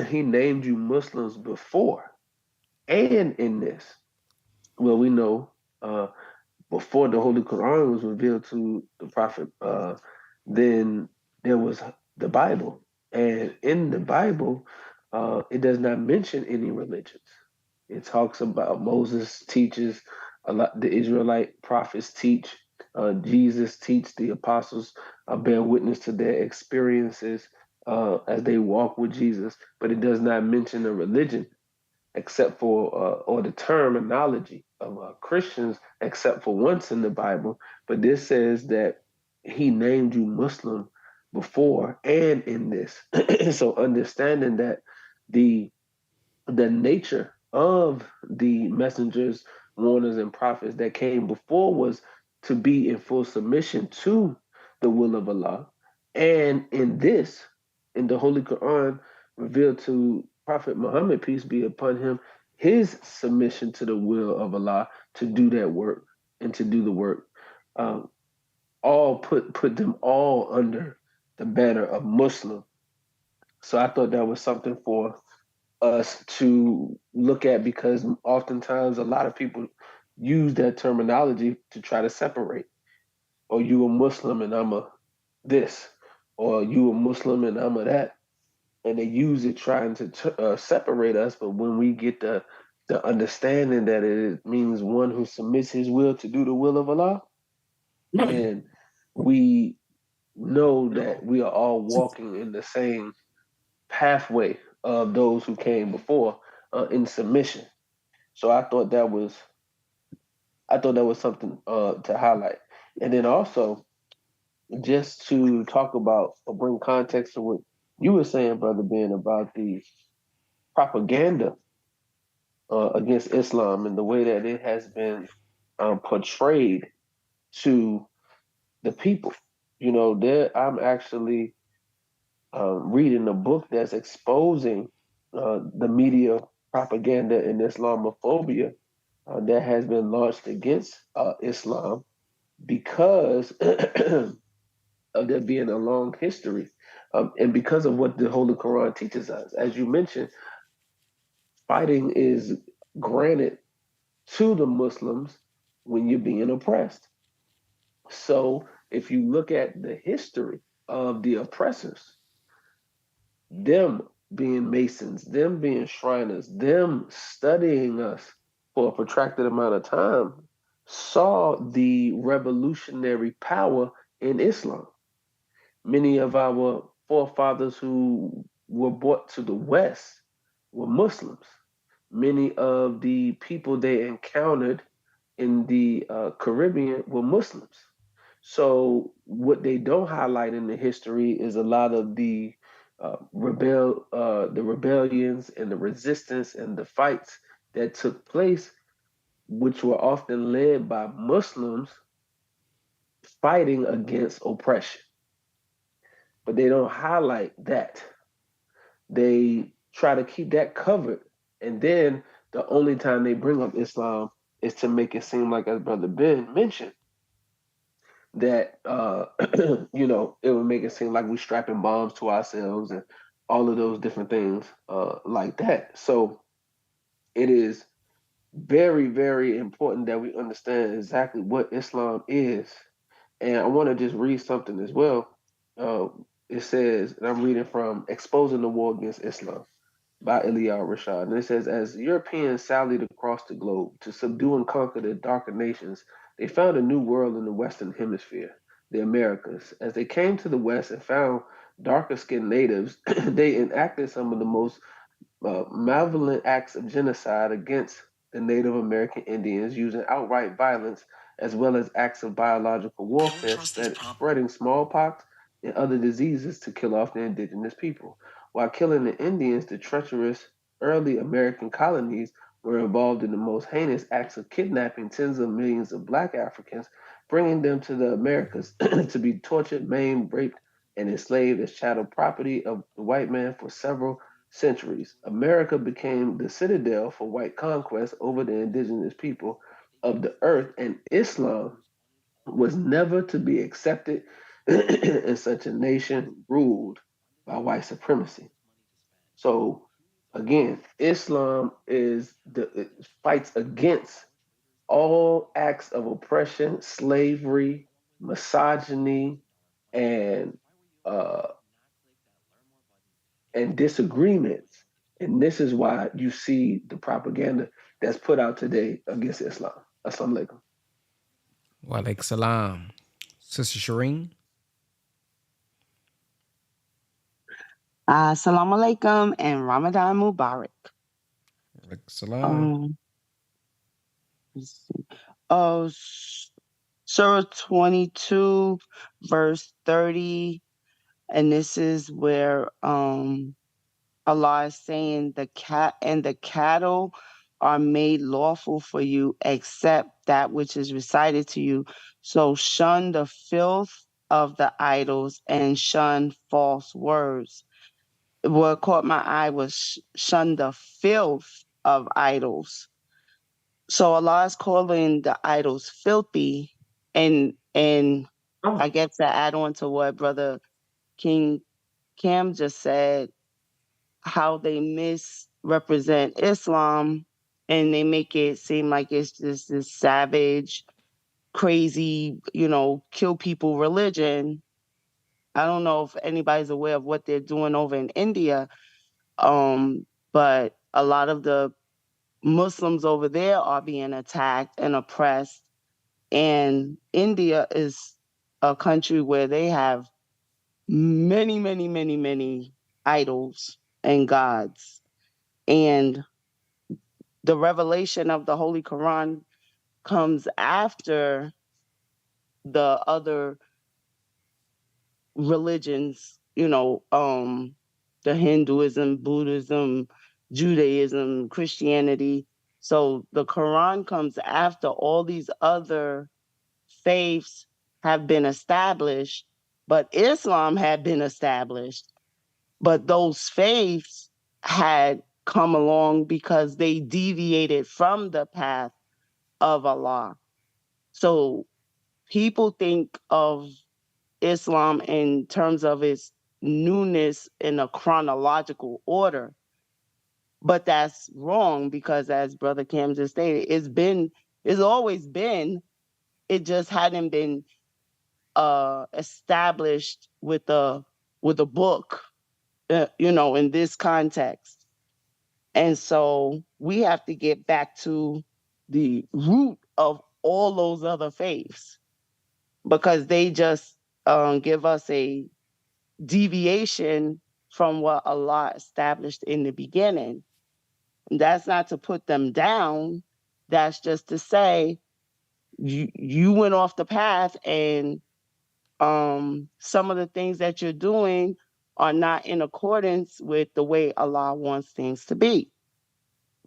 He named you Muslims before and in this. Well, we know uh, before the Holy Quran was revealed to the Prophet, then there was the Bible. And in the Bible, it does not mention any religions. It talks about Moses teaches a lot, the Israelite prophets teach, Jesus teach, the apostles bear witness to their experiences as they walk with Jesus, but it does not mention a religion except for, or the terminology of Christians, except for once in the Bible. But this says that He named you Muslim before and in this. So understanding that the the nature of the messengers, warners, and prophets that came before was to be in full submission to the will of Allah. And in this, in the Holy Quran, revealed to Prophet Muhammad, peace be upon him, his submission to the will of Allah to do that work and to do the work. Um, all put them all under the banner of Muslim. So I thought that was something for us to look at, because oftentimes a lot of people use that terminology to try to separate. Or you a Muslim and I'm a this, or you a Muslim and I'm a that, and they use it trying to separate us. But when we get the understanding that it means one who submits his will to do the will of Allah, then we know that we are all walking in the same pathway of those who came before, in submission. So I thought that was something to highlight, and then also just to talk about or bring context to what you were saying, Brother Ben, about the propaganda against Islam and the way that it has been portrayed to the people. You know, I'm actually reading a book that's exposing the media propaganda and Islamophobia that has been launched against Islam, because of there being a long history, and because of what the Holy Quran teaches us. As you mentioned, fighting is granted to the Muslims when you're being oppressed. So if you look at the history of the oppressors, them being Masons, them being Shriners, them studying us for a protracted amount of time, saw the revolutionary power in Islam. Many of our forefathers who were brought to the West were Muslims. Many of the people they encountered in the Caribbean were Muslims. So what they don't highlight in the history is a lot of the the rebellions and the resistance and the fights that took place, which were often led by Muslims fighting against oppression. But they don't highlight that. They try to keep that covered. And then the only time they bring up Islam is to make it seem like, as Brother Ben mentioned, that it would make it seem like we're strapping bombs to ourselves and all of those different things like that. So it is very, very important that we understand exactly what Islam is. And I want to just read something as well. Uh, it says, and I'm reading from Exposing the War Against Islam by Elia Rashad. And it says, as Europeans sallied across the globe to subdue and conquer the darker nations, they found a new world in the Western Hemisphere, the Americas. As they came to the West and found darker skinned natives, they enacted some of the most malevolent acts of genocide against the Native American Indians, using outright violence as well as acts of biological warfare, spreading smallpox and other diseases to kill off the indigenous people. While killing the Indians, the treacherous early American colonies were involved in the most heinous acts of kidnapping tens of millions of black Africans, bringing them to the Americas to be tortured, maimed, raped, and enslaved as chattel property of the white man for several centuries. America became the citadel for white conquest over the indigenous people of the earth, and Islam was never to be accepted in such a nation ruled by white supremacy. So again, Islam it fights against all acts of oppression, slavery, misogyny, and uh, and disagreements. And this is why you see the propaganda that's put out today against Islam. Assalamu alaikum. Wa alaikum salam. Sister Shireen. Assalamu alaikum and Ramadan Mubarak. Wa alaikum salam. Let's see. Oh, Surah 22, verse 30. And this is where Allah is saying the cattle are made lawful for you except that which is recited to you. So shun the filth of the idols and shun false words. What caught my eye was shun the filth of idols. So Allah is calling the idols filthy, and I guess to add on to what Brother King Cam just said, how they misrepresent Islam and they make it seem like it's just this savage, crazy, kill people religion. I don't know if anybody's aware of what they're doing over in India, but a lot of the Muslims over there are being attacked and oppressed. And India is a country where they have many, many, many, many idols and gods. And the revelation of the Holy Quran comes after the other religions, the Hinduism, Buddhism, Judaism, Christianity. So the Quran comes after all these other faiths have been established, but Islam had been established. But those faiths had come along because they deviated from the path of Allah. So people think of Islam in terms of its newness in a chronological order, but that's wrong because, as Brother Cam just stated, it's always been, it just hadn't been established with a book, in this context. And so we have to get back to the root of all those other faiths because they just give us a deviation from what Allah established in the beginning. And that's not to put them down. That's just to say you went off the path, and some of the things that you're doing are not in accordance with the way Allah wants things to be.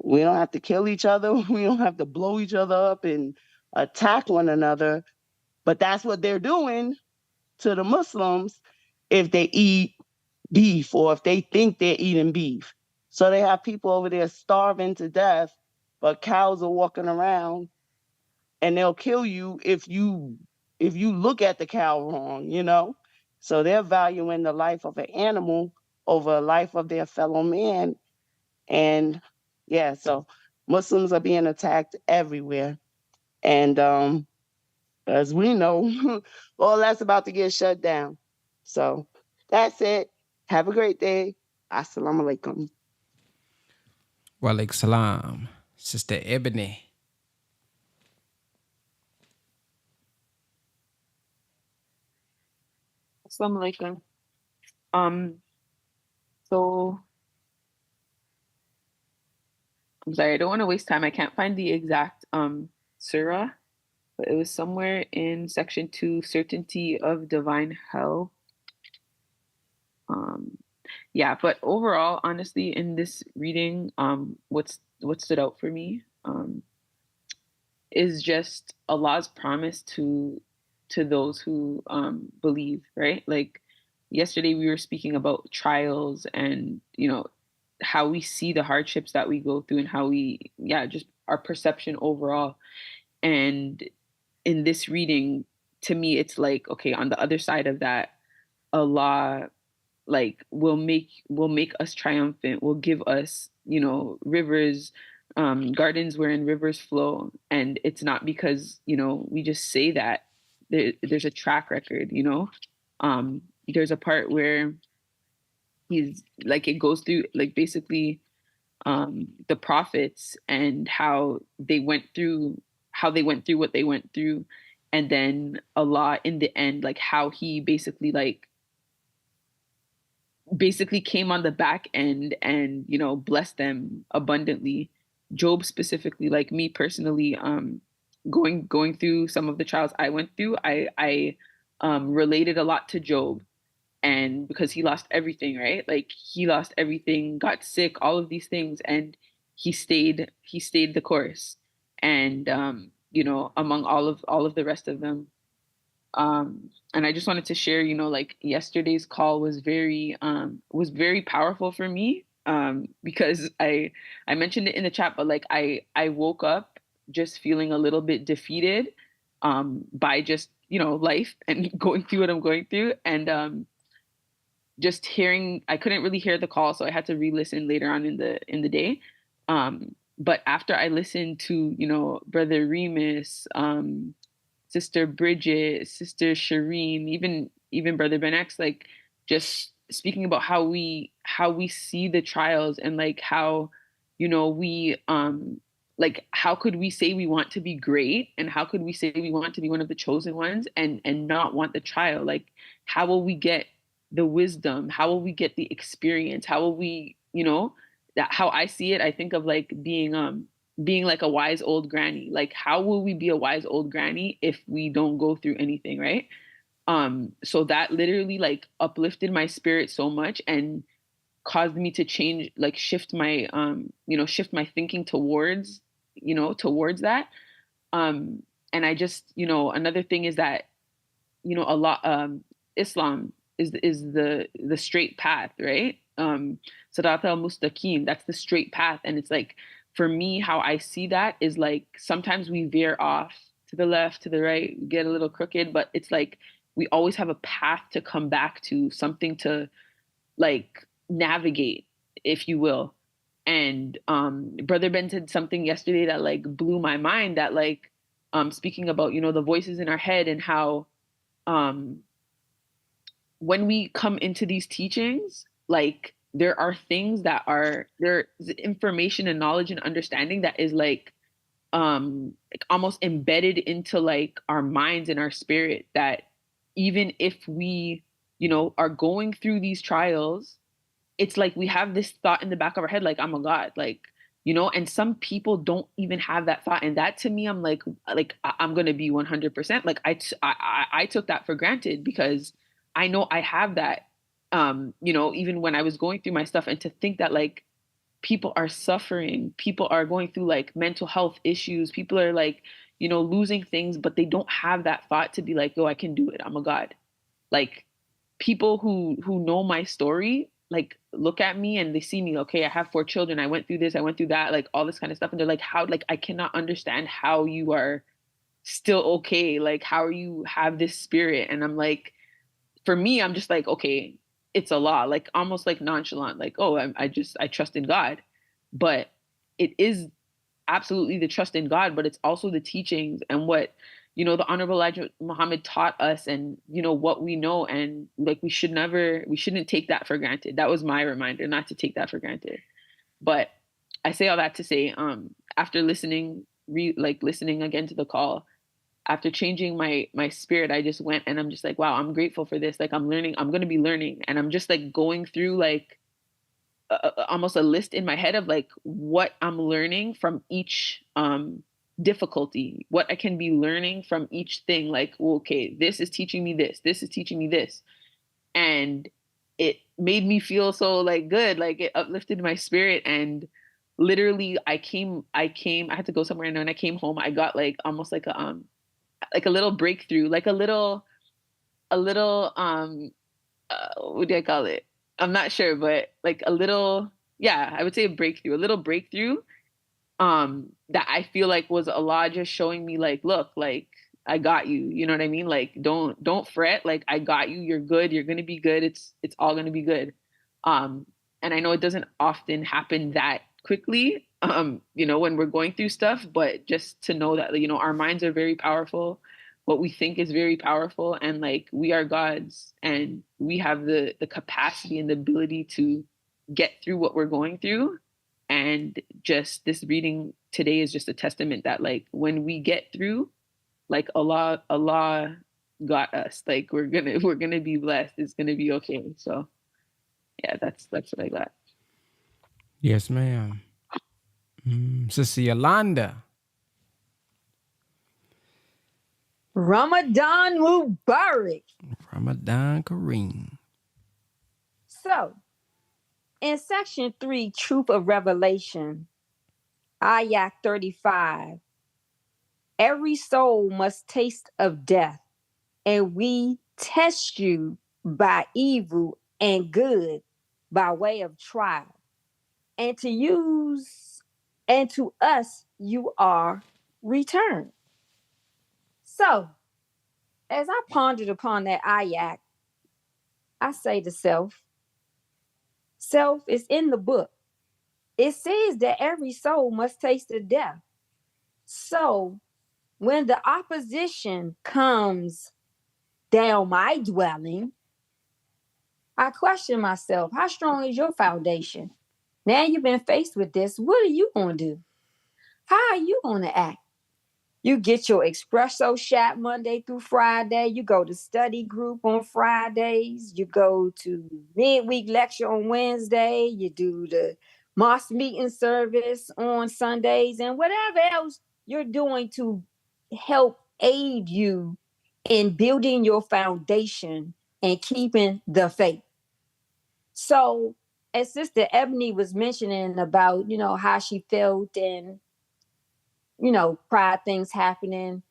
We don't have to kill each other. We don't have to blow each other up and attack one another. But that's what they're doing to the Muslims if they eat beef or if they think they're eating beef. So they have people over there starving to death, but cows are walking around, and they'll kill you if you look at the cow wrong. So they're valuing the life of an animal over the life of their fellow man. And yeah, so Muslims are being attacked everywhere. And as we know, all that's about to get shut down. So that's it. Have a great day. Assalamu alaikum. Wa alaikum salam. Sister Ebony. Assalamu alaikum. So I'm sorry, I don't want to waste time. I can't find the exact surah, but it was somewhere in section 2, certainty of divine hell. Yeah, but overall, honestly, in this reading, what's what stood out for me is just Allah's promise to those who believe, right? Like yesterday we were speaking about trials and, you know, how we see the hardships that we go through and how we, yeah, just our perception overall. And in this reading, to me, it's like, okay, on the other side of that, Allah like will make us triumphant, will give us, you know, rivers, gardens wherein rivers flow. And it's not because, you know, we just say that. There's a track record, you know. There's a part where he's like, it goes through like basically the prophets and how they went through what they went through, and then Allah in the end, like how he basically came on the back end and, you know, blessed them abundantly. Job specifically, like me personally, going through some of the trials I went through, I related a lot to Job. And because he lost everything, right? Like he lost everything, got sick, all of these things, and he stayed the course. And you know, among all of the rest of them. And I just wanted to share, you know, like yesterday's call was very powerful for me. Because I mentioned it in the chat, but like I woke up just feeling a little bit defeated by just, you know, life and going through what I'm going through. And just hearing, I couldn't really hear the call, so I had to re-listen later on in the day. But after I listened to, you know, Brother Remus, Sister Bridget, Sister Shireen, even Brother Ben X, like just speaking about how we see the trials and like how, you know, we like how could we say we want to be great and how could we say we want to be one of the chosen ones and not want the trial? Like how will we get the wisdom? How will we get the experience? How will we, you know, that how I see it, I think of like being like a wise old granny. Like how will we be a wise old granny if we don't go through anything, right? So that literally like uplifted my spirit so much and caused me to change, like shift my you know, shift my thinking towards, you know, towards that. And I just, you know, another thing is that, you know, a lot Islam is the straight path, right? Sirat al-Mustaqim, that's the straight path. And it's like, for me, how I see that is like sometimes we veer off to the left, to the right, get a little crooked, but it's like we always have a path to come back to, something to like navigate, if you will. And Brother Ben said something yesterday that like blew my mind, that like speaking about, you know, the voices in our head and how um when we come into these teachings, like there are things that are there's information and knowledge and understanding that is like almost embedded into like our minds and our spirit, that even if we, you know, are going through these trials, it's like we have this thought in the back of our head, like, I'm a God, like, you know, and some people don't even have that thought. And that to me, I'm like I'm going to be 100%. Like I took that for granted because I know I have that, you know, even when I was going through my stuff, and to think that like people are suffering, people are going through like mental health issues, people are like, you know, losing things, but they don't have that thought to be like, yo, I can do it, I'm a God. Like people who know my story, like look at me and they see me, okay, I have 4 children, I went through this, I went through that, like all this kind of stuff, and they're like, how, like I cannot understand how you are still okay, like how you have this spirit. And I'm like, for me, I'm just like, okay, it's a law, like almost like nonchalant, like, oh, I trust in God. But it is absolutely the trust in God, but it's also the teachings and what, you know, the Honorable Elijah Muhammad taught us, and, you know, what we know. And like, we shouldn't take that for granted. That was my reminder, not to take that for granted. But I say all that to say, after listening, listening again to the call, after changing my spirit, I just went and I'm just like, wow, I'm grateful for this. Like I'm learning, I'm going to be learning. And I'm just like going through like almost a list in my head of like what I'm learning from each difficulty, what I can be learning from each thing. Like, well, okay, this is teaching me this, this is teaching me this. And it made me feel so like good, like it uplifted my spirit. And literally I had to go somewhere, and when I came home, I got like almost like a little breakthrough, like a little what do I call it? I'm not sure, but like a little, yeah, I would say a little breakthrough, that I feel like was Allah just showing me like, look, like I got you. You know what I mean? Like don't fret. Like I got you. You're good. You're gonna be good. It's all gonna be good. And I know it doesn't often happen that quickly, when we're going through stuff, but just to know that, our minds are very powerful. What we think is very powerful, and like we are gods, and we have the capacity and the ability to get through what we're going through. And just this reading today is just a testament that like when we get through, like Allah got us. Like we're gonna be blessed. It's gonna be okay. So yeah, that's what I got. Yes, ma'am. Sister Yolanda. Ramadan Mubarak. Ramadan Kareem. So, in section 3, Truth of Revelation, Ayah 35, every soul must taste of death, and we test you by evil and good by way of trial. And to us you are returned. So, as I pondered upon that ayat, I say to self is in the book. It says that every soul must taste of death. So, when the opposition comes down my dwelling, I question myself, how strong is your foundation? Now you've been faced with this. What are you going to do? How are you going to act? You get your espresso shot Monday through Friday. You go to study group on Fridays. You go to midweek lecture on Wednesday. You do the mosque meeting service on Sundays, and whatever else you're doing to help aid you in building your foundation and keeping the faith. So, as Sister Ebony was mentioning about, how she felt and, prior things happening,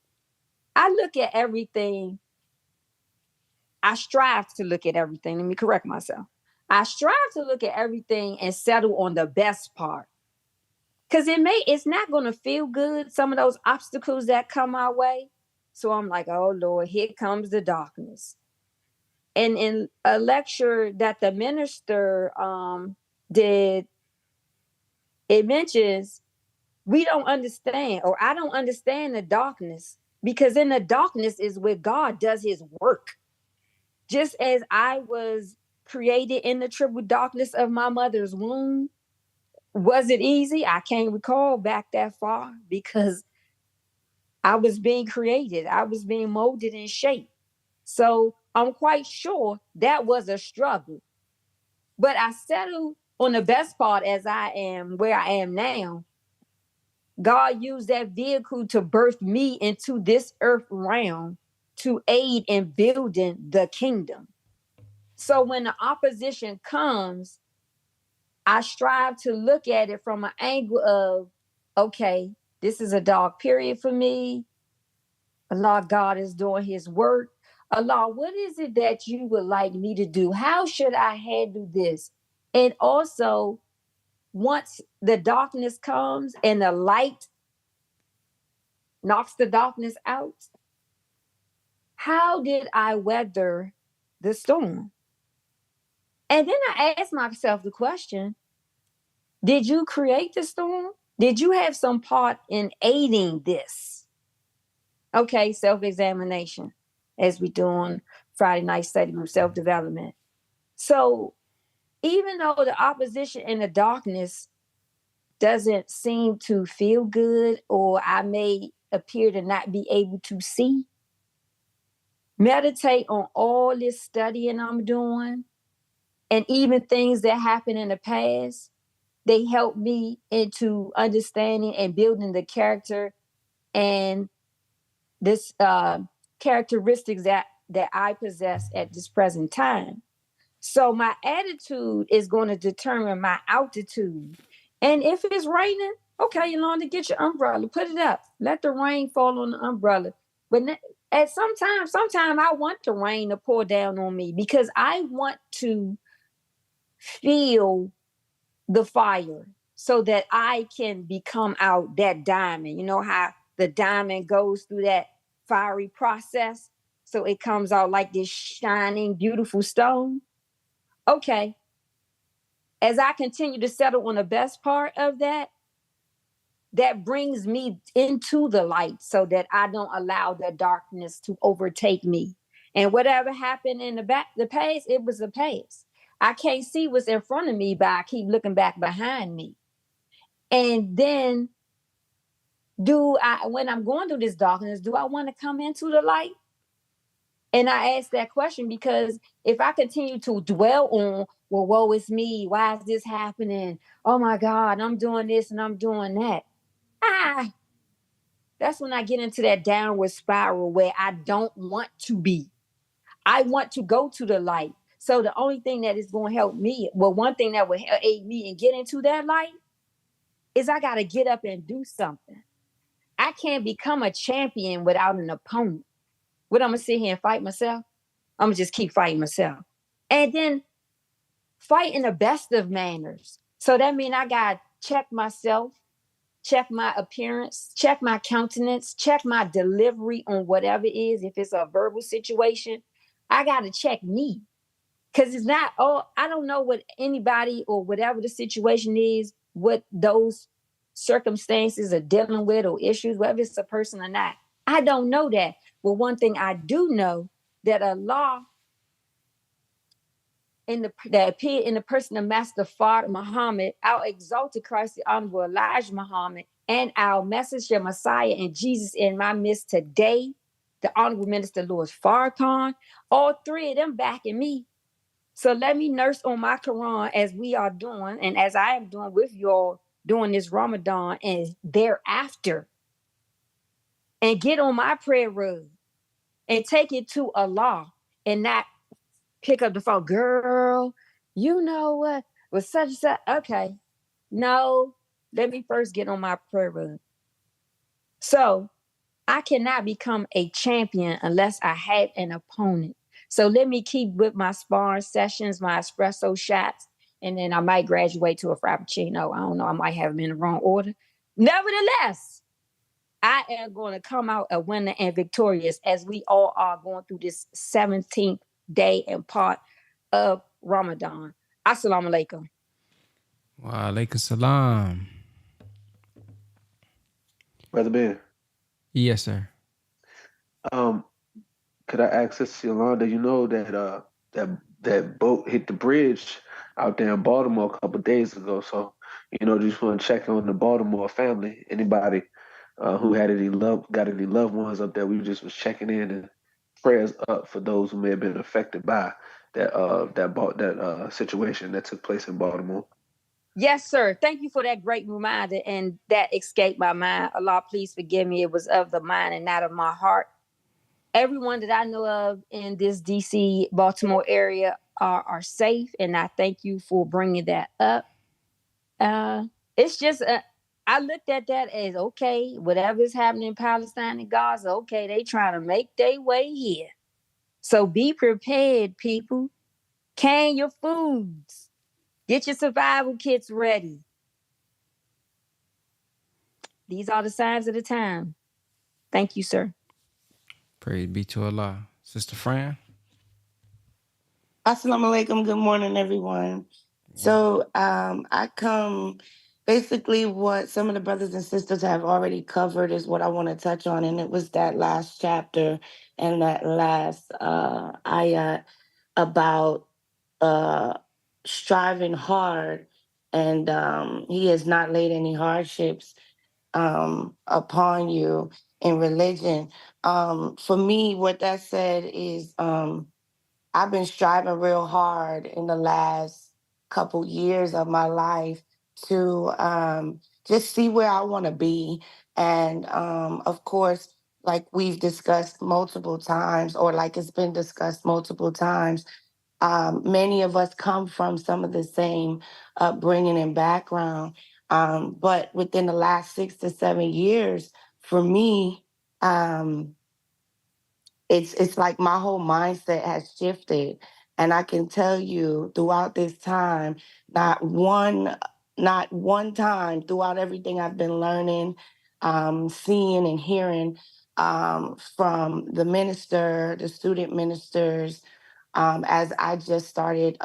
I look at everything. I strive to look at everything. Let me correct myself. I strive to look at everything and settle on the best part. Because it's not going to feel good, some of those obstacles that come our way. So I'm like, oh Lord, here comes the darkness. And in a lecture that the minister did, it mentions we don't understand, or I don't understand the darkness, because in the darkness is where God does his work. Just as I was created in the triple darkness of my mother's womb, was it easy? I can't recall back that far, because I was being created. I was being molded and shaped. So I'm quite sure that was a struggle. But I settled on the best part as I am where I am now. God used that vehicle to birth me into this earth realm to aid in building the kingdom. So when the opposition comes, I strive to look at it from an angle of, okay, this is a dark period for me. Allah, God is doing his work. Allah, what is it that you would like me to do? How should I handle this? And also, once the darkness comes and the light knocks the darkness out, how did I weather the storm? And then I asked myself the question, did you create the storm? Did you have some part in aiding this? Okay, self-examination, as we do on Friday night study group, self-development. So even though the opposition and the darkness doesn't seem to feel good, or I may appear to not be able to see, meditate on all this studying I'm doing, and even things that happened in the past. They help me into understanding and building the character and this characteristics that I possess at this present time. So my attitude is going to determine my altitude And if it's raining, okay, Yolanda, get your umbrella, put it up. Let the rain fall on the umbrella. But at sometime I want the rain to pour down on me because I want to feel the fire so that I can become out that diamond. You know how the diamond goes through that fiery process? So it comes out like this shining, beautiful stone. Okay. As I continue to settle on the best part of that, that brings me into the light so that I don't allow the darkness to overtake me. And whatever happened in the past, it was the past. I can't see what's in front of me, but I keep looking back behind me. And then when I'm going through this darkness, do I want to come into the light? And I ask that question because if I continue to dwell on, well, woe is me, why is this happening? Oh my God, I'm doing this and I'm doing that. That's when I get into that downward spiral where I don't want to be. I want to go to the light. So the only thing that is going to help me, well, one thing that will aid me and get into that light is I got to get up and do something. I can't become a champion without an opponent. What, I'm going to sit here and fight myself? I'm going to just keep fighting myself. And then fight in the best of manners. So that means I got to check myself, check my appearance, check my countenance, check my delivery on whatever it is. If it's a verbal situation, I got to check me. Because it's not, I don't know what anybody or whatever the situation is, what those circumstances are dealing with or issues, whether it's a person or not. I don't know that. But one thing I do know, that Allah that appeared in the person of Master Fard Muhammad, our exalted Christ, the Honorable Elijah Muhammad, and our messenger Messiah and Jesus in my midst today, the Honorable Minister Louis Farrakhan, all three of them backing me. So let me nurse on my Quran as we are doing, and as I am doing with y'all during this Ramadan and thereafter, and get on my prayer rug and take it to Allah and not pick up the phone, girl, you know what, with such and such. Okay, no, let me first get on my prayer rug. So I cannot become a champion unless I have an opponent. So let me keep with my sparring sessions, my espresso shots, and then I might graduate to a frappuccino. I don't know, I might have them in the wrong order. Nevertheless, I am going to come out a winner and victorious as we all are going through this 17th day and part of Ramadan. Assalamu alaikum. Wa alaikum salam. Brother Ben. Yes, sir. Could I ask Sister Yolanda, you know that that boat hit the bridge out there in Baltimore a couple of days ago. So, just want to check on the Baltimore family. Anybody who had got any loved ones up there, we just was checking in, and prayers up for those who may have been affected by that situation that took place in Baltimore. Yes, sir. Thank you for that great reminder, and that escaped my mind. Allah, please forgive me. It was of the mind and not of my heart. Everyone that I know of in this DC, Baltimore area are safe, and I thank you for bringing that up. It's just, I looked at that as, okay, whatever is happening in Palestine and Gaza, okay, they trying to make their way here. So be prepared, people. Can your foods. Get your survival kits ready. These are the signs of the time. Thank you, sir. Praise be to Allah. Sister Fran? Assalamu alaikum. Good morning, everyone. So I come, basically what some of the brothers and sisters have already covered is what I want to touch on. And it was that last chapter and that last ayat about striving hard. And he has not laid any hardships upon you in religion. For me, what that said is I've been striving real hard in the last couple years of my life to just see where I want to be. And of course, like we've discussed multiple times, or like it's been discussed multiple times, many of us come from some of the same upbringing and background. But within the last 6 to 7 years, for me, it's like my whole mindset has shifted. And I can tell you throughout this time, not one not one time throughout everything I've been learning, seeing and hearing, from the minister, the student ministers, as I just started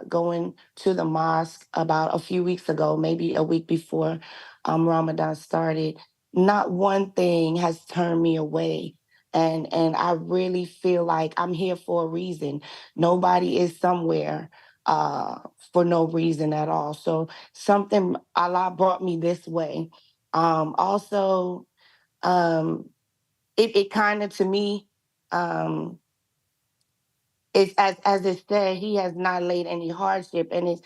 going to the mosque about a few weeks ago, maybe a week before Ramadan started. Not one thing has turned me away. And I really feel like I'm here for a reason. Nobody is somewhere for no reason at all. So something Allah brought me this way. Also, it kind of, to me, it's as it said, he has not laid any hardship, and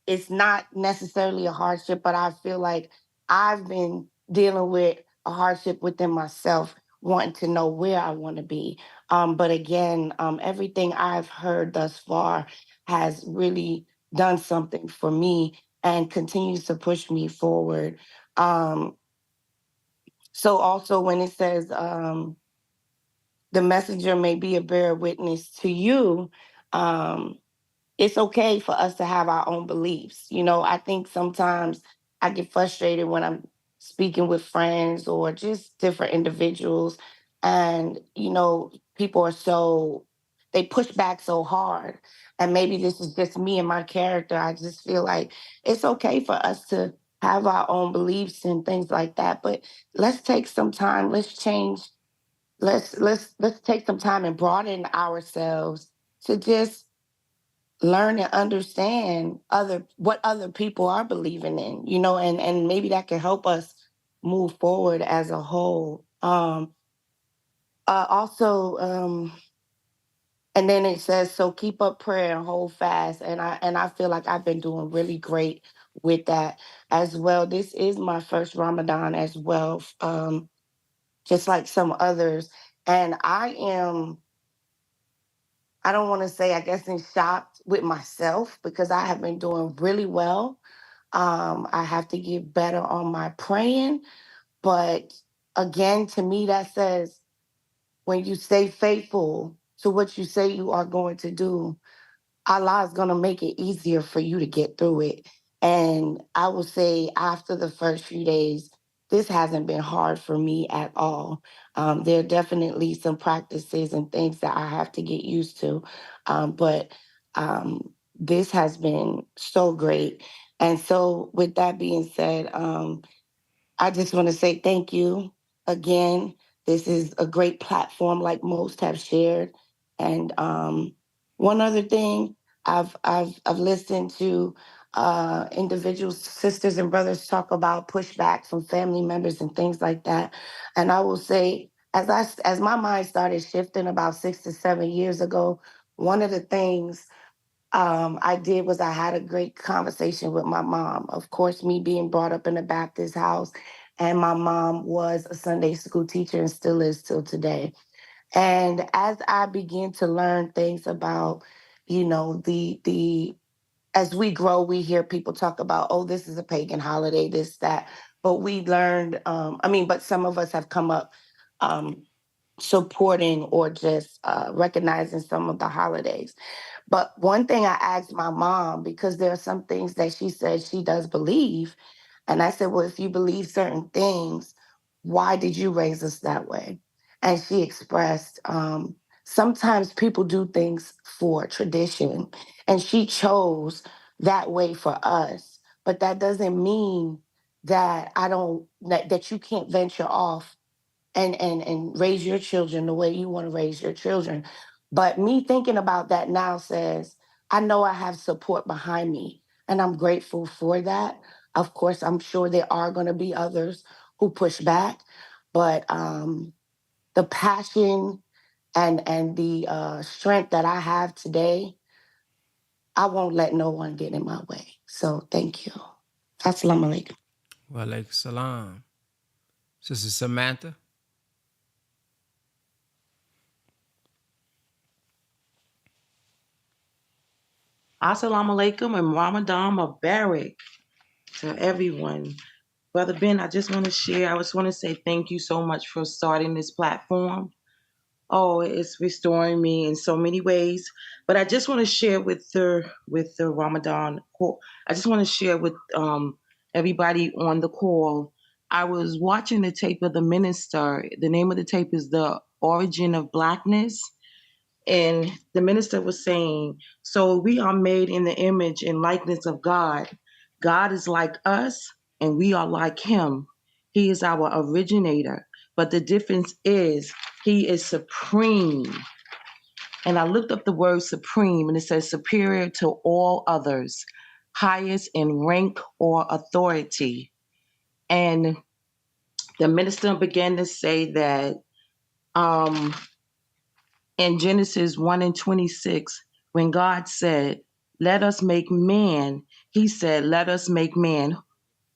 it's not necessarily a hardship, but I feel like I've been dealing with a hardship within myself, wanting to know where I want to be. But again, everything I've heard thus far has really done something for me and continues to push me forward. Um, so also when it says, the messenger may be a bearer witness to you. Um, it's okay for us to have our own beliefs. You know, I think sometimes I get frustrated when I'm speaking with friends or just different individuals, and people are they push back so hard. And maybe this is just me and my character. I just feel like it's okay for us to have our own beliefs and things like that, but let's take some time. Let's change. Let's take some time and broaden ourselves to just learn and understand what other people are believing in, and maybe that can help us move forward as a whole. Also, and then it says, so keep up prayer and hold fast. And I feel like I've been doing really great with that as well. This is my first Ramadan as well, just like some others. And I don't want to say, I guess, in shock with myself, because I have been doing really well. I have to get better on my praying. But again, to me, that says when you stay faithful to what you say you are going to do, Allah is going to make it easier for you to get through it. And I will say, after the first few days, this hasn't been hard for me at all. There are definitely some practices and things that I have to get used to. But this has been so great. And so, with that being said, I just want to say thank you again. This is a great platform, like most have shared. And one other thing, I've listened to individual sisters and brothers talk about pushback from family members and things like that. And I will say, as my mind started shifting about 6 to 7 years ago, one of the things I did was I had a great conversation with my mom. Of course, me being brought up in a Baptist house, and my mom was a Sunday school teacher and still is till today. And as I began to learn things about, the as we grow, we hear people talk about, oh, this is a pagan holiday, this, that. But we learned, but some of us have come up supporting or just recognizing some of the holidays. But one thing I asked my mom, because there are some things that she said she does believe. And I said, well, if you believe certain things, why did you raise us that way? And she expressed, sometimes people do things for tradition. And she chose that way for us. But that doesn't mean that that you can't venture off and raise your children the way you want to raise your children. But me thinking about that now says, I know I have support behind me, and I'm grateful for that. Of course, I'm sure there are going to be others who push back, but the passion and the strength that I have today, I won't let no one get in my way. So thank you. Assalamu alaikum. Wa alaikum salam. Sister Samantha. Assalamu alaikum and Ramadan Mubarak. to everyone. Brother Ben, I just want to share. I just want to say thank you so much for starting this platform. Oh, it's restoring me in so many ways. But I just want to share with the Ramadan call. I just want to share with everybody on the call. I was watching the tape of the minister. The name of the tape is The Origin of Blackness. And the minister was saying, so we are made in the image and likeness of God. God is like us and we are like him. He is our originator. But the difference is he is supreme. And I looked up the word supreme and it says superior to all others, highest in rank or authority. And the minister began to say that in Genesis 1 and 26, when God said, let us make man, he said, let us make man.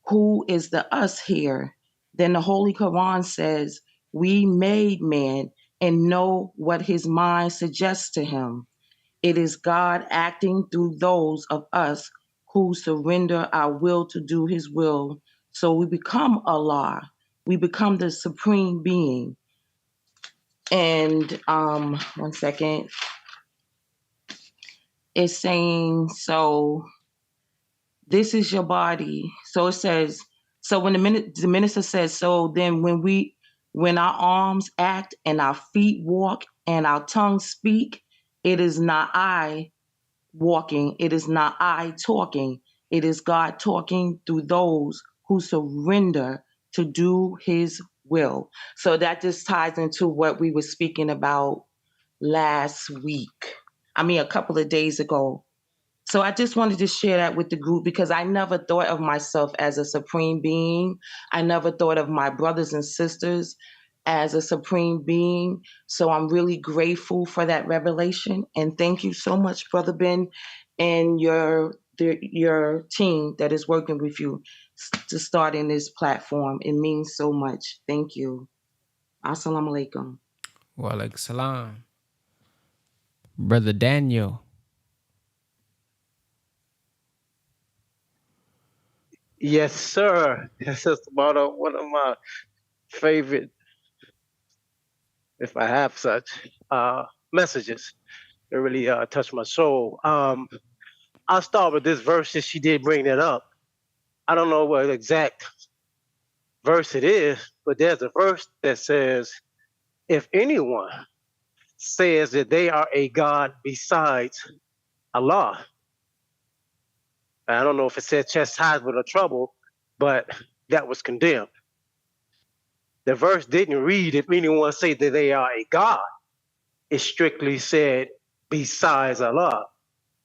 Who is the us here? Then the Holy Quran says, we made man and know what his mind suggests to him. It is God acting through those of us who surrender our will to do his will. So we become Allah. We become the supreme being. And one second. It's saying, so this is your body. So it says, so when the minister says, so then when our arms act and our feet walk and our tongues speak, it is not I walking. It is not I talking. It is God talking through those who surrender to do his will. So that just ties into what we were speaking about last week. A couple of days ago. So I just wanted to share that with the group because I never thought of myself as a supreme being. I never thought of my brothers and sisters as a supreme being. So I'm really grateful for that revelation. And thank you so much, Brother Ben, and your team that is working with you to start in this platform. It means so much. Thank you. Assalamu alaikum. Wa alaikum salam. Brother Daniel. Yes, sir. This is one of my favorite, if I have such, messages. It really touched my soul. I'll start with this verse since she did bring that up. I don't know what exact verse it is, but there's a verse that says, if anyone says that they are a God besides Allah, I don't know if it said chastisement or trouble, but that was condemned. The verse didn't read, if anyone say that they are a God. It strictly said, besides Allah.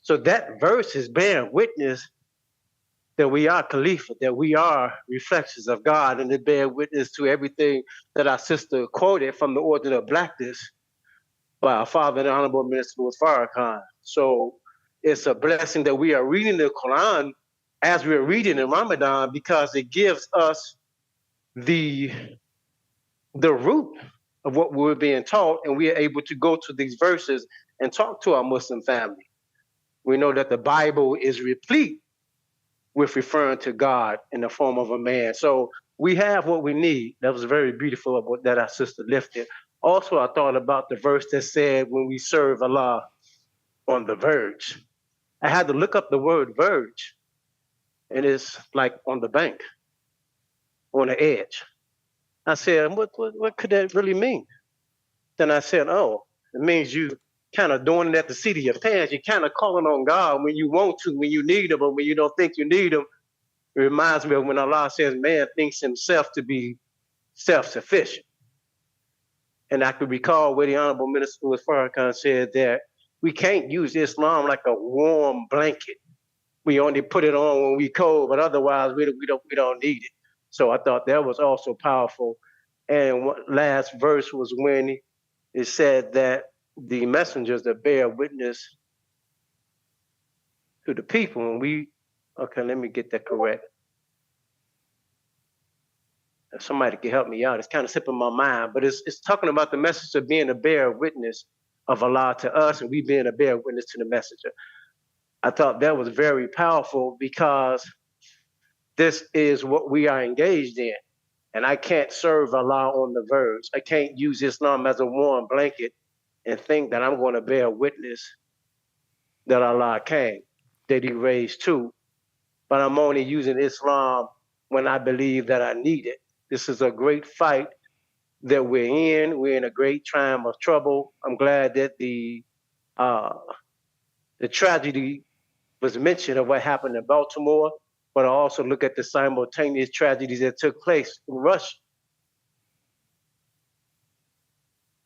So that verse is bearing witness that we are Khalifa, that we are reflections of God, and it bear witness to everything that our sister quoted from the Order of Blackness by our father, the Honorable Minister Louis Farrakhan. So it's a blessing that we are reading the Quran as we're reading in Ramadan because it gives us the root of what we're being taught, and we are able to go to these verses and talk to our Muslim family. We know that the Bible is replete with referring to God in the form of a man. So we have what we need. That was very beautiful of that our sister lifted. Also, I thought about the verse that said, when we serve Allah on the verge. I had to look up the word verge, and it's like on the bank, on the edge. I said, what could that really mean? Then I said, oh, it means you kind of doing it at the seat of your pants. You're kind of calling on God when you want to, when you need him, or when you don't think you need him. It reminds me of when Allah says man thinks himself to be self-sufficient. And I could recall where the Honorable Minister Louis Farrakhan said that we can't use Islam like a warm blanket. We only put it on when we cold, but otherwise we don't need it. So I thought that was also powerful. And one last verse was when it said that the messengers that bear witness to the people, and okay, let me get that correct. If somebody can help me out. It's kind of slipping my mind, but it's talking about the message of being a bearer witness of Allah to us, and we being a bearer witness to the messenger. I thought that was very powerful because this is what we are engaged in. And I can't serve Allah on the verge. I can't use Islam as a warm blanket and think that I'm going to bear witness that Allah came, that He raised too. But I'm only using Islam when I believe that I need it. This is a great fight that we're in. We're in a great time of trouble. I'm glad that the tragedy was mentioned of what happened in Baltimore, but I also look at the simultaneous tragedies that took place in Russia.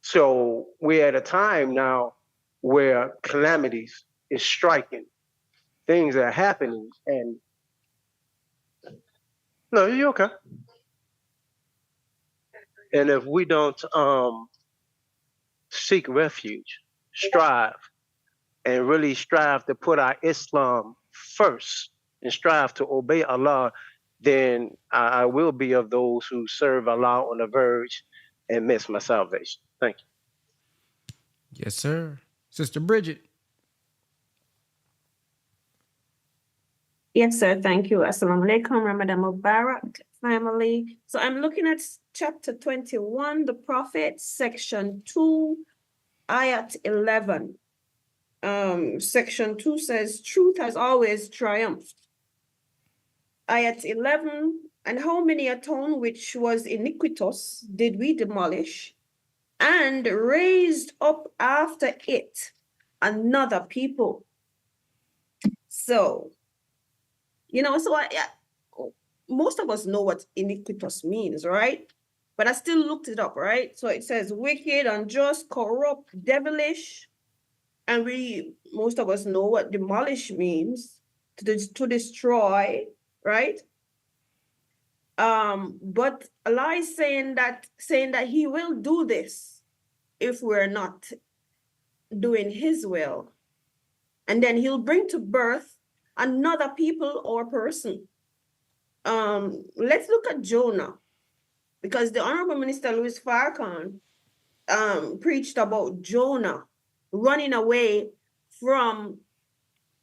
So we're at a time now where calamities is striking, things are happening, and no, you're okay. And if we don't seek refuge, strive, and really strive to put our Islam first and strive to obey Allah, then I will be of those who serve Allah on the verge and miss my salvation. Thank you. Yes, sir. Sister Bridget. Yes, sir. Thank you. Assalamu alaikum, Ramadan Mubarak, family. So I'm looking at chapter 21, the Prophet, section 2, ayat 11. Section 2 says, truth has always triumphed. Ayat 11, and how many a town which was iniquitous did we demolish, and raised up after it another people. So, most of us know what iniquitous means, right? But I still looked it up, right? So it says wicked, unjust, corrupt, devilish. And most of us know what demolish means, to destroy, right? But Allah is saying that He will do this if we're not doing His will. And then He'll bring to birth another people or person. Let's look at Jonah, because the Honorable Minister Louis Farrakhan preached about Jonah running away from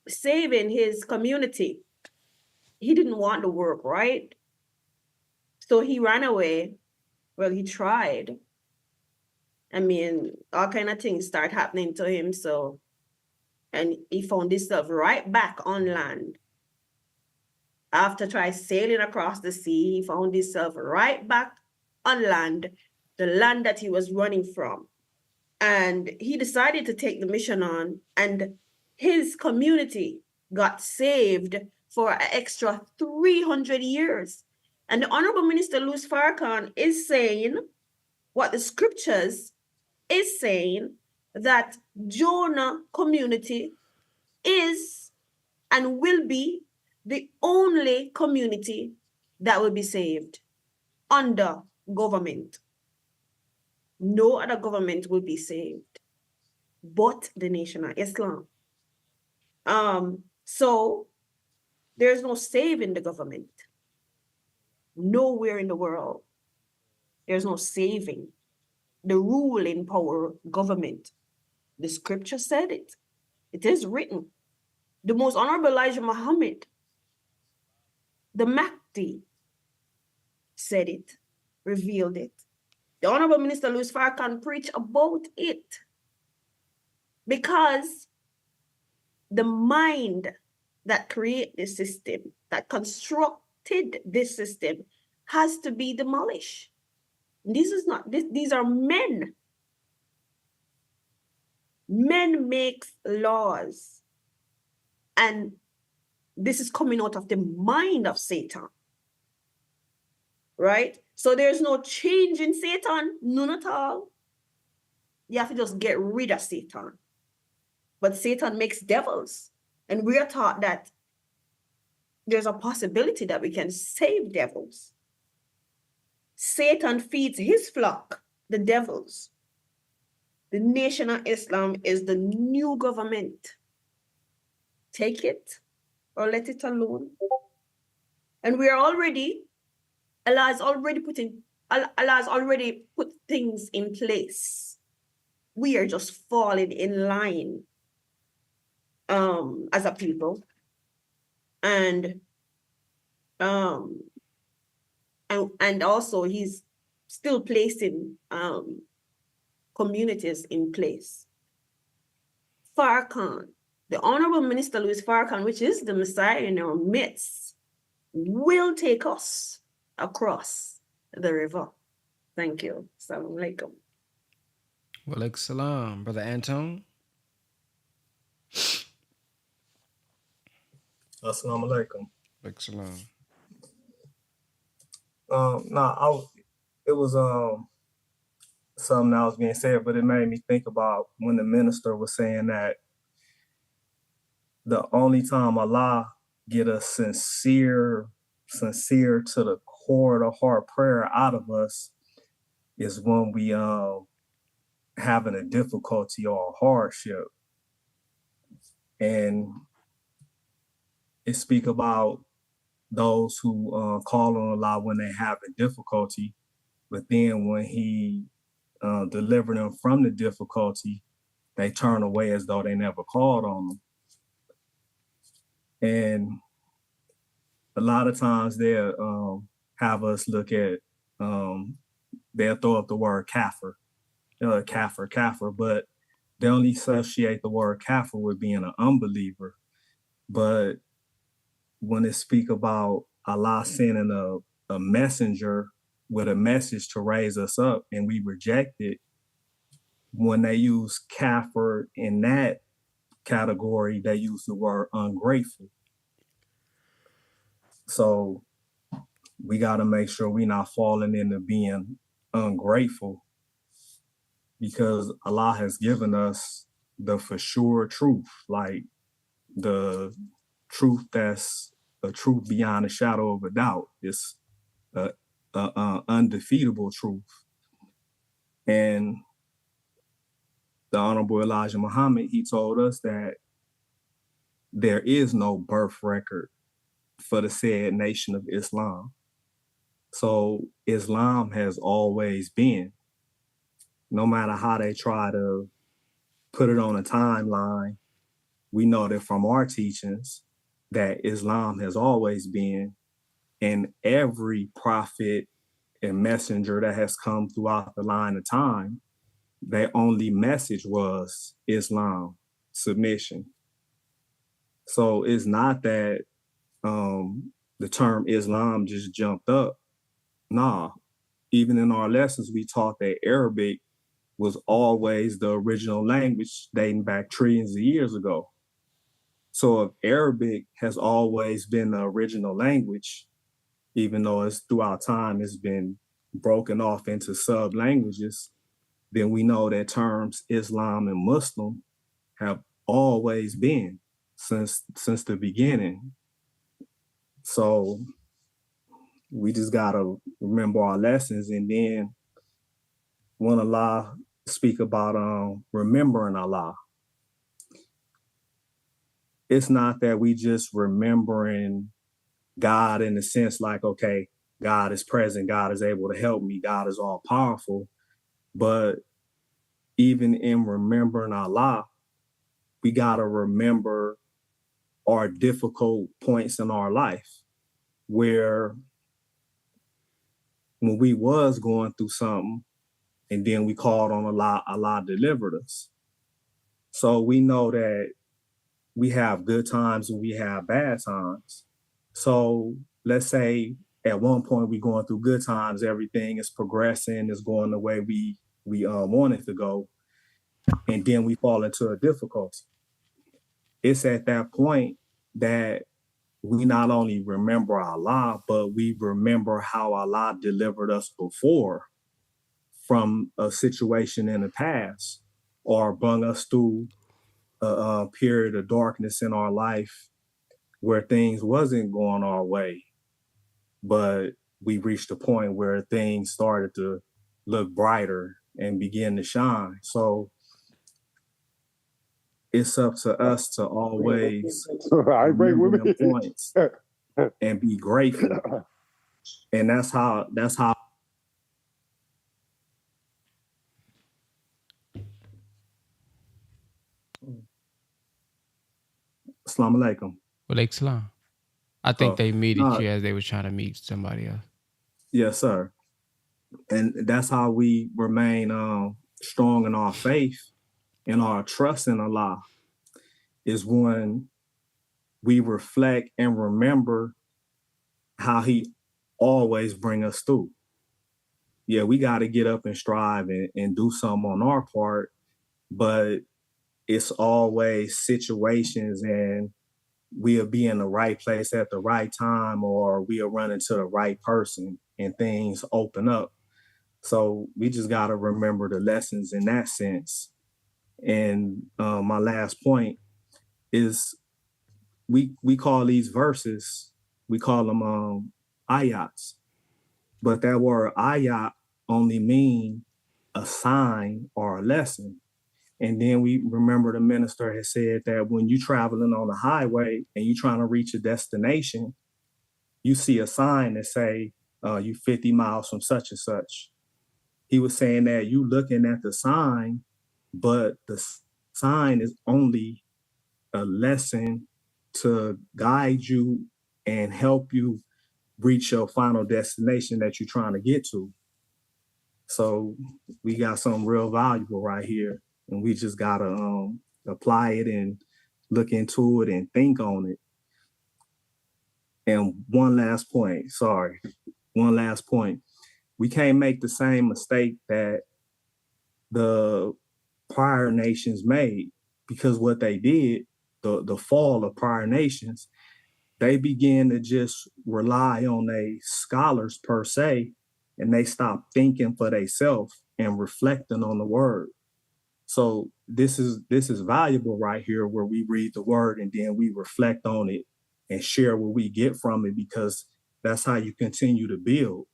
saving his community. He didn't want the work, right? So he ran away. Well, he tried. I mean, all kind of things start happening to him. So, and he found himself right back on land. After trying sailing across the sea, he found himself right back on land, the land that he was running from. And he decided to take the mission on, and his community got saved for an extra 300 years. And the Honorable Minister Louis Farrakhan is saying what the scriptures is saying, that Jonah community is and will be the only community that will be saved under government. No other government will be saved but the Nation of Islam. So there's no saving the government. Nowhere in the world. There's no saving the ruling power government. The scripture said it. It is written. The most honorable Elijah Muhammad, the Mahdi, said it, revealed it. The Honorable Minister Louis Farrakhan preached about it, because the mind that created this system, that constructed this system, has to be demolished. These are men. Men make laws. And this is coming out of the mind of Satan. Right? So there's no change in Satan, none at all. You have to just get rid of Satan. But Satan makes devils. And we are taught that there's a possibility that we can save devils. Satan feeds his flock, the devils. The Nation of Islam is the new government. Take it or let it alone. And we are already, Allah has already put things in place. We are just falling in line as a people. And And also he's still placing communities in place. Farrakhan, the Honorable Minister Louis Farrakhan, which is the Messiah in our midst, will take us across the river. Thank you. Assalamu alaikum. Wa alaikum salam, Brother Anton. Assalamu alaikum. Alaikum salam. It was something that was being said, but it made me think about when the minister was saying that the only time Allah get a sincere to the core of the heart prayer out of us is when we having a difficulty or a hardship. And it speak about those who call on Allah when they have a difficulty, but then when he deliver them from the difficulty, they turn away as though they never called on them. And a lot of times they'll have us look at, they'll throw up the word kafir, but they only associate the word kafir with being an unbeliever. But when it speak about Allah sending a messenger with a message to raise us up and we reject it, when they use kafir in that category, they use the word ungrateful. So we got to make sure we're not falling into being ungrateful, because Allah has given us the for sure truth, like the truth that's a truth beyond a shadow of a doubt. It's a undefeatable truth. And the Honorable Elijah Muhammad, he told us that there is no birth record for the said nation of Islam. So Islam has always been, no matter how they try to put it on a timeline, we know that from our teachings that Islam has always been, and every prophet and messenger that has come throughout the line of time, their only message was Islam, submission. So it's not that the term Islam just jumped up. Nah, even in our lessons, we taught that Arabic was always the original language dating back trillions of years ago. So if Arabic has always been the original language, even though it's throughout time it's been broken off into sub-languages, then we know that terms Islam and Muslim have always been since the beginning. So we just gotta remember our lessons, and then when Allah speak about remembering Allah, it's not that we just remembering God in the sense like, okay, God is present, God is able to help me, God is all powerful. But even in remembering Allah, we gotta remember our difficult points in our life where when we was going through something and then we called on Allah, Allah delivered us. So we know that we have good times and we have bad times. So let's say at one point we're going through good times, everything is progressing, is going the way we want it to go, and then we fall into a difficulty. It's at that point that we not only remember Allah, but we remember how Allah delivered us before from a situation in the past, or brought us through a period of darkness in our life where things wasn't going our way, but we reached a point where things started to look brighter and begin to shine. So it's up to us to always remember them points and be grateful. And that's how Assalamu alaikum. Wa alaikum salam. I think they muted No, you as they were trying to mute somebody else. yes, sir. And that's how we remain strong in our faith and our trust in Allah, is when we reflect and remember how He always bring us through. Yeah, we got to get up and strive and do something on our part, but it's always situations, and we'll be in the right place at the right time, or we'll run into the right person and things open up. So we just got to remember the lessons in that sense. And my last point is we call these verses, we call them ayats, but that word ayat only mean a sign or a lesson. And then we remember the minister has said that when you're traveling on the highway and you're trying to reach a destination, you see a sign that say you 50 miles from such and such. He was saying that you looking at the sign, but the sign is only a lesson to guide you and help you reach your final destination that you're trying to get to. So we got something real valuable right here, and we just gotta apply it and look into it and think on it. And one last point, we can't make the same mistake that the prior nations made, because what they did, the fall of prior nations, they began to just rely on a scholars per se, and they stopped thinking for themselves and reflecting on the word. So this is valuable right here, where we read the word and then we reflect on it and share what we get from it, because that's how you continue to build.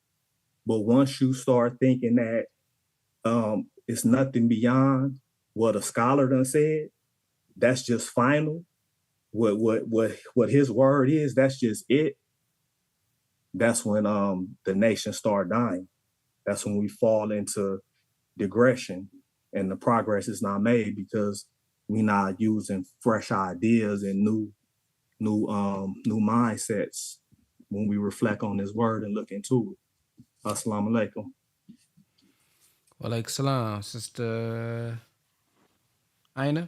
But once you start thinking that it's nothing beyond what a scholar done said, that's just final. What his word is, that's just it. That's when the nation start dying. That's when we fall into digression and the progress is not made, because we not using fresh ideas and new mindsets when we reflect on this word and look into it. Assalamu alaikum. Wa alaikum salam, Sister Aina.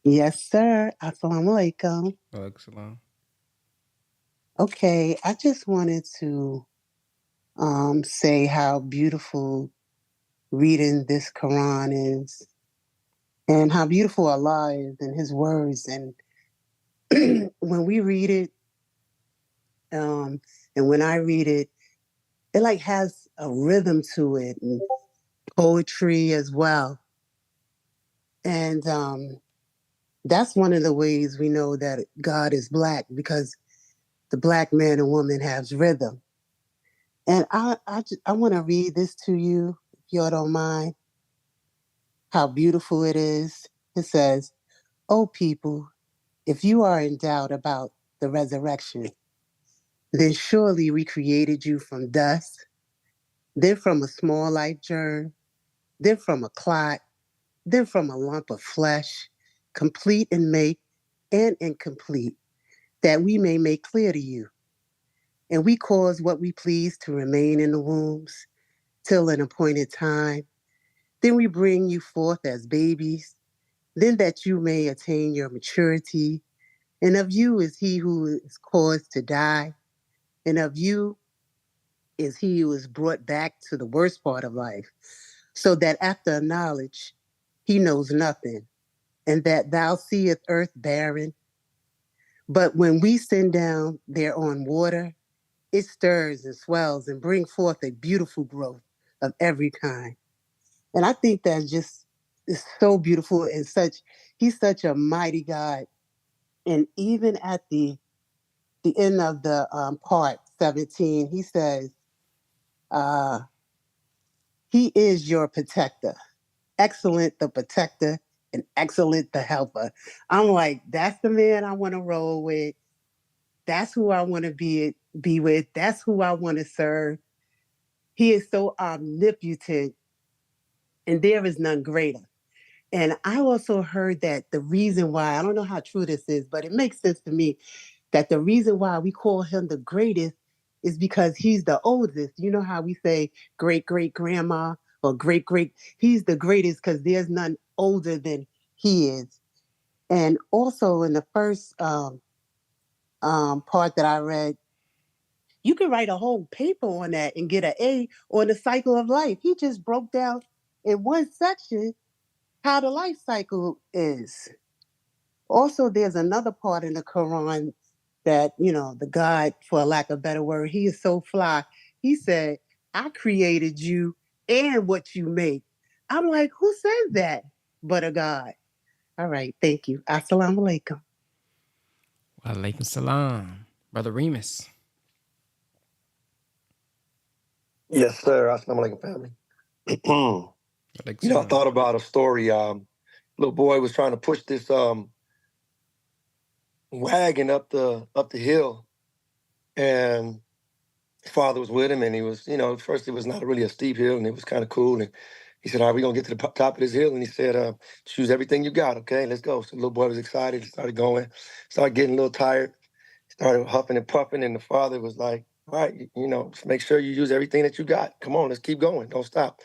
Yes, sir. Assalamu alaikum. Wa alaikum salam. Okay, I just wanted to say how beautiful reading this Quran is, and how beautiful Allah is and His words. And when we read it, and when I read it, it like has a rhythm to it and poetry as well. And that's one of the ways we know that God is Black, because the Black man and woman has rhythm. And I want to read this to you, if y'all don't mind, how beautiful it is. It says, "O people, if you are in doubt about the resurrection, then surely we created you from dust, then from a small life germ, then from a clot, then from a lump of flesh, complete and make and incomplete, that we may make clear to you. And we cause what we please to remain in the wombs till an appointed time. Then we bring you forth as babies, then that you may attain your maturity. And of you is he who is caused to die, and of you is he who is brought back to the worst part of life, so that after knowledge he knows nothing, and that thou seest earth barren. But when we send down thereon water, it stirs and swells and brings forth a beautiful growth of every kind." And I think that just is so beautiful, and he's such a mighty God. And even at the end of the part 17, he says, uh, he is your protector, excellent the protector and excellent the helper. I'm like, that's the man I want to roll with. That's who I want to be with. That's who I want to serve. He is so omnipotent, and there is none greater. And I also heard that the reason why, I don't know how true this is, but it makes sense to me. that the reason why we call him the greatest is because he's the oldest. You know how we say great great grandma or great great, he's the greatest because there's none older than he is. And also in the first part that I read, you could write a whole paper on that and get an A on the cycle of life. He just broke down in one section how the life cycle is. Also, there's another part in the Quran that, you know, the God, for lack of a better word, he is so fly. He said, I created you and what you make. I'm like, who says that but a God? All right, thank you. Assalamu alaikum. Alaikum salam. Brother Remus. Yes, sir. Assalamu alaikum, family. I thought about a story. Little boy was trying to push this wagon up the hill, and his father was with him, and he was, at first it was not really a steep hill, and it was kind of cool. And he said, "All right, we're gonna get to the top of this hill." And he said, "Choose everything you got, okay? Let's go." So the little boy was excited. He started going. Started getting a little tired. Started huffing and puffing, and the father was like, "All right, just make sure you use everything that you got. Come on, let's keep going. Don't stop."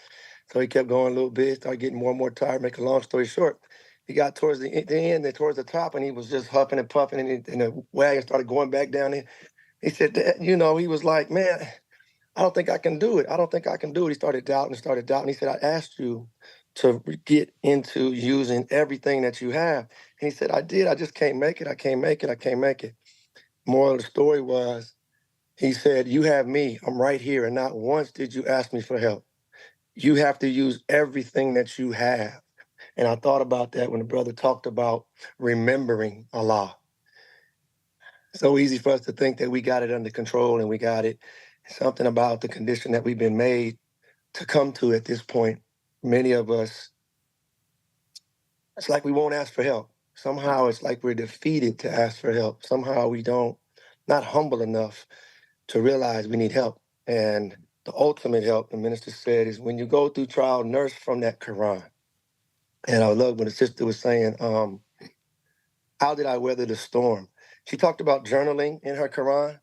So he kept going a little bit, started getting more and more tired. Make a long story short, he got towards the end, then towards the top, and he was just huffing and puffing, and the wagon started going back down there. He said, "Dad," he was like, "Man, I don't think I can do it. I don't think I can do it." He started doubting and started doubting. He said, "I asked you to get into using everything that you have." And he said, "I did. I just can't make it. I can't make it. I can't make it." Moral of the story was, he said, "You have me. I'm right here. And not once did you ask me for help. You have to use everything that you have." And I thought about that when the brother talked about remembering Allah. So easy for us to think that we got it under control and we got it. Something about the condition that we've been made to come to at this point. Many of us, it's like we won't ask for help. Somehow it's like we're defeated to ask for help. Somehow we not humble enough to realize we need help. And the ultimate help, the minister said, is when you go through trial, nurse from that Quran. And I love when the sister was saying, how did I weather the storm? She talked about journaling in her Quran,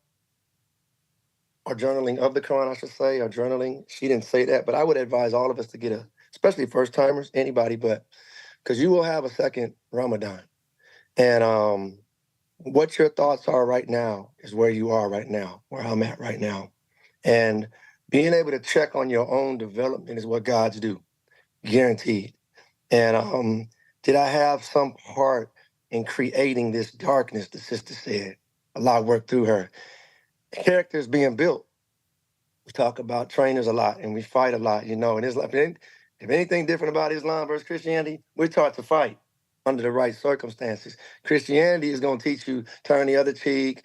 or journaling of the Quran, I should say, or journaling. She didn't say that, but I would advise all of us to get especially first timers, anybody, but because you will have a second Ramadan. And what your thoughts are right now is where you are right now, where I'm at right now. And being able to check on your own development is what God's do, guaranteed. And did I have some part in creating this darkness, the sister said? A lot worked through her. Character is being built. We talk about trainers a lot and we fight a lot, and it's like, if anything different about Islam versus Christianity, we're taught to fight under the right circumstances. Christianity is going to teach you turn the other cheek,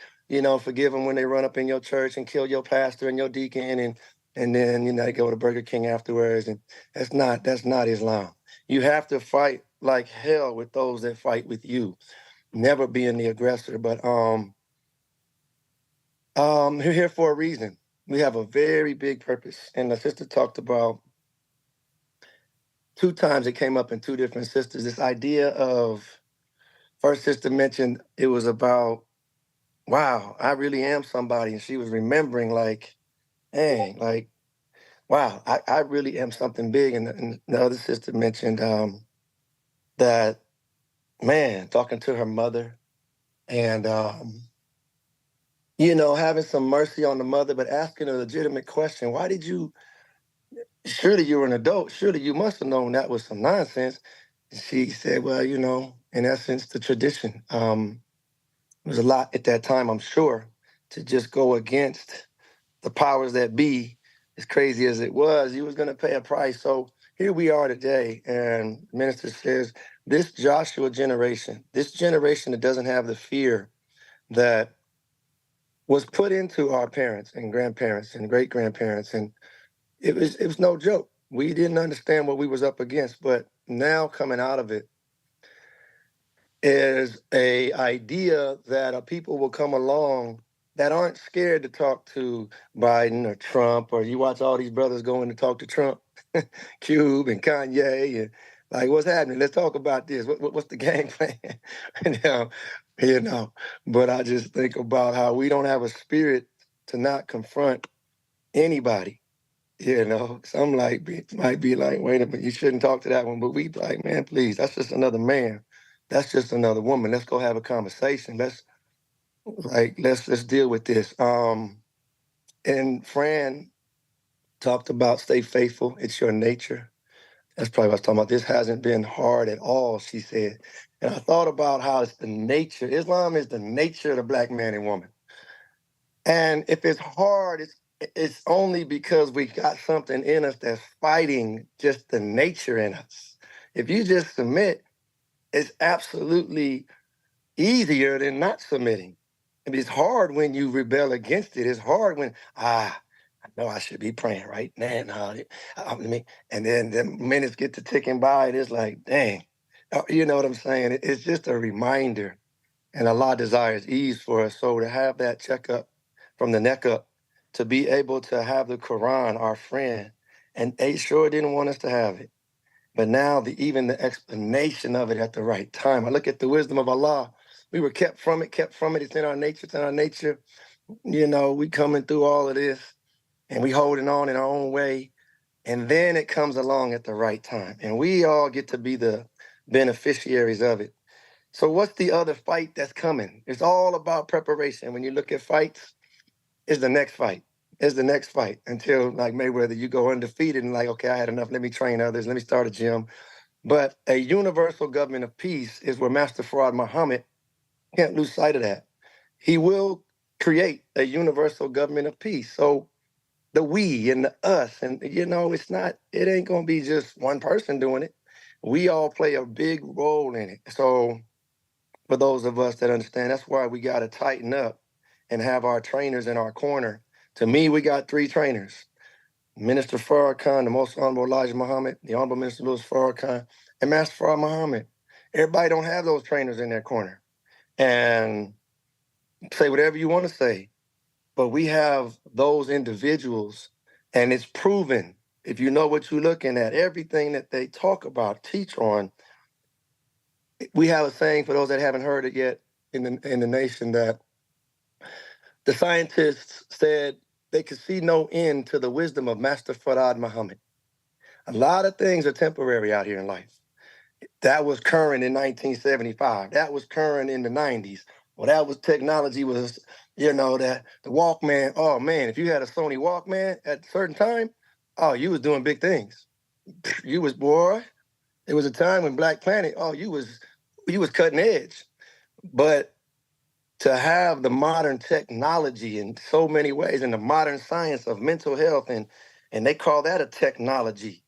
forgive them when they run up in your church and kill your pastor and your deacon, and then they go to Burger King afterwards. And that's not Islam. You have to fight like hell with those that fight with you, never being the aggressor. But we're here for a reason. We have a very big purpose. And the sister talked about 2 times it came up in 2 different sisters. This idea of, first sister mentioned it was about, wow, I really am somebody. And she was remembering like, dang, like, wow, I really am something big. And the other sister mentioned that, man, talking to her mother and, having some mercy on the mother, but asking a legitimate question. Why did you, surely you were an adult. Surely you must have known that was some nonsense. And she said, well, in essence, the tradition. It was a lot at that time, I'm sure, to just go against the powers that be. As crazy as it was, you was going to pay a price. So here we are today, and the minister says, this Joshua generation, this generation that doesn't have the fear that was put into our parents and grandparents and great-grandparents, and it was no joke. We didn't understand what we was up against, but now coming out of it is a idea that people will come along that aren't scared to talk to Biden or Trump, or you watch all these brothers going to talk to Trump, Cube and Kanye, and Like, what's happening? Let's talk about this. What's the game plan? you know, but I just think about how we don't have a spirit to not confront anybody. Some might be like, wait a minute, you shouldn't talk to that one. But we like, man, please, that's just another man. That's just another woman. Let's go have a conversation. Let's deal with this. And Fran talked about stay faithful. It's your nature. That's probably what I was talking about. This hasn't been hard at all, she said. And I thought about how it's the nature. Islam is the nature of the black man and woman. And if it's hard, it's only because we got something in us that's fighting just the nature in us. If you just submit, it's absolutely easier than not submitting. I mean, it's hard when you rebel against it. It's hard when, I know I should be praying right now. And then the minutes get to ticking by, and it's like, dang. You know what I'm saying? It's just a reminder. And Allah desires ease for us. So to have that checkup from the neck up, to be able to have the Quran, our friend, and they sure didn't want us to have it. But now even the explanation of it at the right time. I look at the wisdom of Allah. We were kept from it. It's in our nature. It's in our nature. We coming through all of this and we holding on in our own way. And then it comes along at the right time. And we all get to be the beneficiaries of it. So what's the other fight that's coming? It's all about preparation. When you look at fights, it's the next fight. It's the next fight until like Mayweather, you go undefeated and like, okay, I had enough. Let me train others. Let me start a gym. But a universal government of peace is where Master Farad Muhammad can't lose sight of that. He will create a universal government of peace. So the we and the us, and it ain't gonna be just one person doing it. We all play a big role in it. So for those of us that understand, that's why we gotta tighten up and have our trainers in our corner. To me, we got 3 trainers. Minister Farrakhan, the Most Honorable Elijah Muhammad, the Honorable Minister Louis Farrakhan, and Master Farad Muhammad. Everybody don't have those trainers in their corner. And say whatever you want to say, but we have those individuals, and it's proven, if you know what you're looking at, everything that they talk about, teach on. We have a saying, for those that haven't heard it yet in the nation, that the scientists said they could see no end to the wisdom of Master Farad Muhammad. A lot of things are temporary out here in life. That was current in 1975. That was current in the 90s. Well, that was technology was, that the Walkman. Oh man, if you had a Sony Walkman at a certain time, oh, you was doing big things. You was, boy. There was a time when Black Planet, oh, you was cutting edge. But to have the modern technology in so many ways, and the modern science of mental health, and they call that a technology.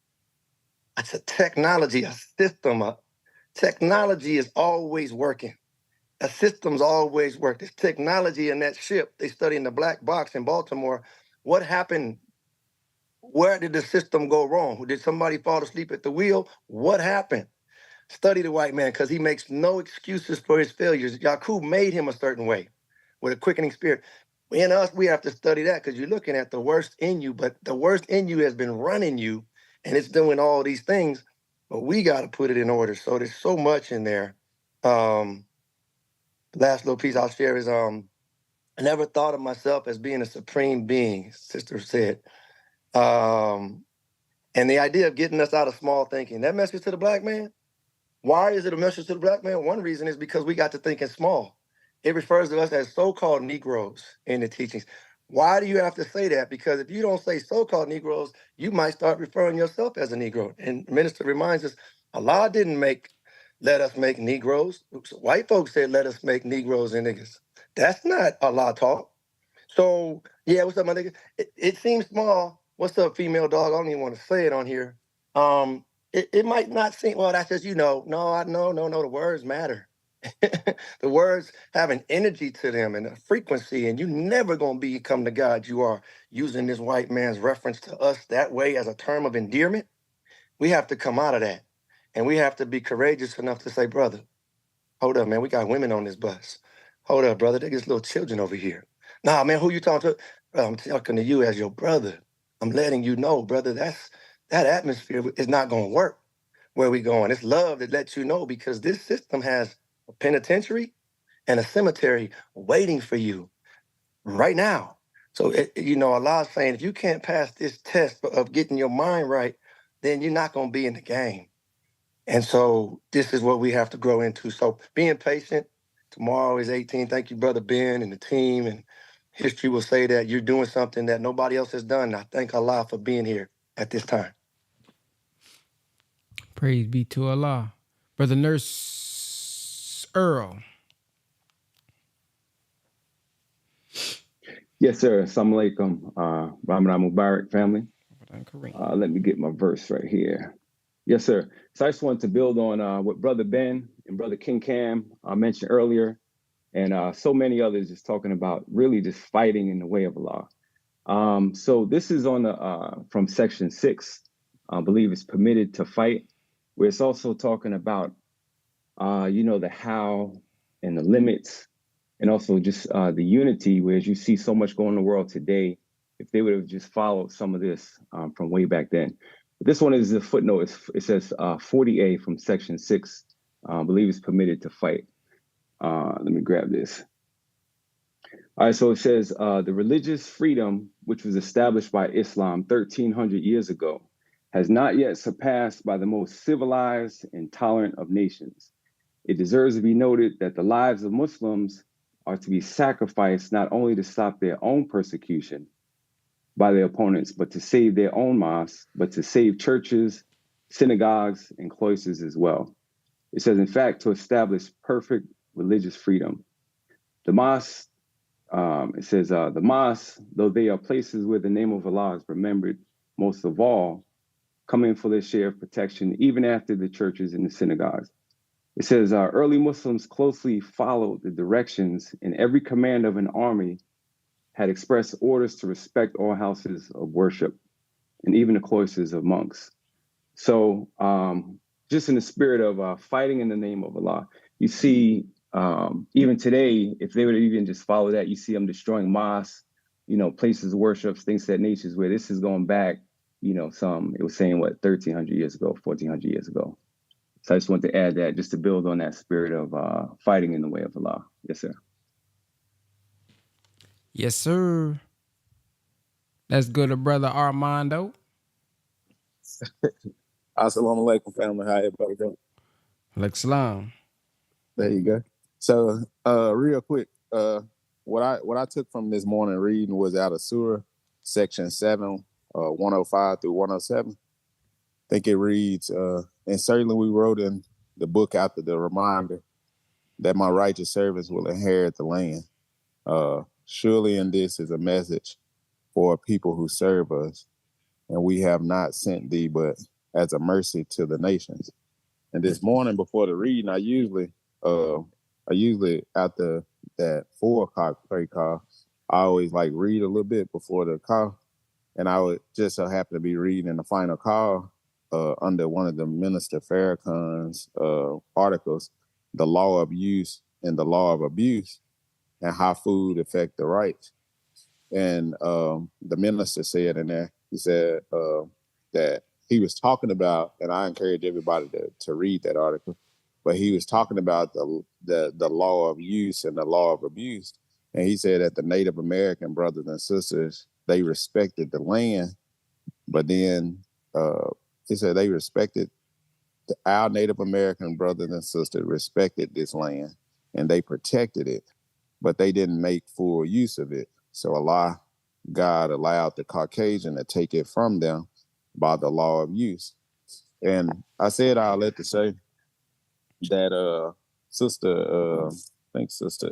It's a technology, a system. Technology is always working. A system's always worked. This technology in that ship, they study in the black box in Baltimore. What happened? Where did the system go wrong? Did somebody fall asleep at the wheel? What happened? Study the white man, because he makes no excuses for his failures. Yakub made him a certain way with a quickening spirit. In us, we have to study that, because you're looking at the worst in you, but the worst in you has been running you, and it's doing all these things, but we got to put it in order. So there's so much in there. Last little piece I'll share is I never thought of myself as being a supreme being, sister said. And the idea of getting us out of small thinking, that message to the black man. Why is it a message to the black man? One reason is because we got to thinking small. It refers to us as so-called Negroes in the teachings. Why do you have to say that? Because if you don't say so-called Negroes, you might start referring yourself as a Negro. And the minister reminds us, Allah didn't let us make Negroes. White folks said, let us make Negroes and niggas. That's not Allah talk. So, yeah, what's up, my nigga? It seems small. What's up, female dog? I don't even want to say it on here. It might not seem, well, that's just, no, the words matter. The words have an energy to them and a frequency, and you never going to become the God you are. Using this white man's reference to us that way as a term of endearment, we have to come out of that. And we have to be courageous enough to say, brother, hold up, man, we got women on this bus. Hold up, brother, there's little children over here. Nah, man, who you talking to? I'm talking to you as your brother. I'm letting you know, brother, that atmosphere is not going to work. where we going. It's love that lets you know, because this system has a penitentiary and a cemetery waiting for you right now. So, Allah's saying, if you can't pass this test of getting your mind right, then you're not going to be in the game. And so this is what we have to grow into. So being patient. Tomorrow is 18. Thank you, Brother Ben and the team. And history will say that you're doing something that nobody else has done. And I thank Allah for being here at this time. Praise be to Allah. Brother Nurse Earl. Yes, sir. Assalamu alaikum. Ramadan Mubarak, family. Let me get my verse right here. Yes, sir. So I just wanted to build on what Brother Ben and Brother King Cam mentioned earlier, and so many others just talking about really just fighting in the way of Allah. So this is on the from section 6. I believe it's permitted to fight, where it's also talking about, the how and the limits, and also just the unity, whereas you see so much going on in the world today, if they would have just followed some of this from way back then. But this one is a footnote. It says 40A from section 6, I believe it's permitted to fight. Let me grab this. All right, so it says, the religious freedom, which was established by Islam 1,300 years ago, has not yet surpassed by the most civilized and tolerant of nations. It deserves to be noted that the lives of Muslims are to be sacrificed not only to stop their own persecution by their opponents, but to save their own mosques, but to save churches, synagogues, and cloisters as well. It says, in fact, to establish perfect religious freedom. The mosques, it says, the mosques, though they are places where the name of Allah is remembered most of all, come in for their share of protection even after the churches and the synagogues. It says, early Muslims closely followed the directions, and every commander of an army had expressed orders to respect all houses of worship and even the cloisters of monks. So just in the spirit of fighting in the name of Allah, you see, even today, if they would even just follow that, you see them destroying mosques, places of worship, things of that nature, where this is going back, it was saying, 1,300 years ago, 1,400 years ago. So I just want to add that just to build on that spirit of fighting in the way of Allah. Yes, sir. Yes, sir. Let's go to Brother Armando. Assalamu alaikum, family. How everybody doing? Alaikum salam. There you go. So, real quick, what I took from this morning reading was out of Surah, section 7, 105 through 107. I think it reads, and certainly we wrote in the book after the reminder that my righteous servants will inherit the land. Surely in this is a message for people who serve us, and we have not sent thee but as a mercy to the nations. And this morning before the reading, I usually after that 4 o'clock prayer call, I always read a little bit before the call. And I would just so happen to be reading in the final call under one of the Minister Farrakhan's articles, The Law of Use and the Law of Abuse, and how food affect the rights. And the minister said in there, he said that he was talking about, and I encourage everybody to read that article, but he was talking about the law of use and the law of abuse. And he said that the Native American brothers and sisters, they respected the land, but then he said they respected, our Native American brothers and sisters respected this land and they protected it, but they didn't make full use of it. So God allowed the Caucasian to take it from them by the law of use. And I said all that to say that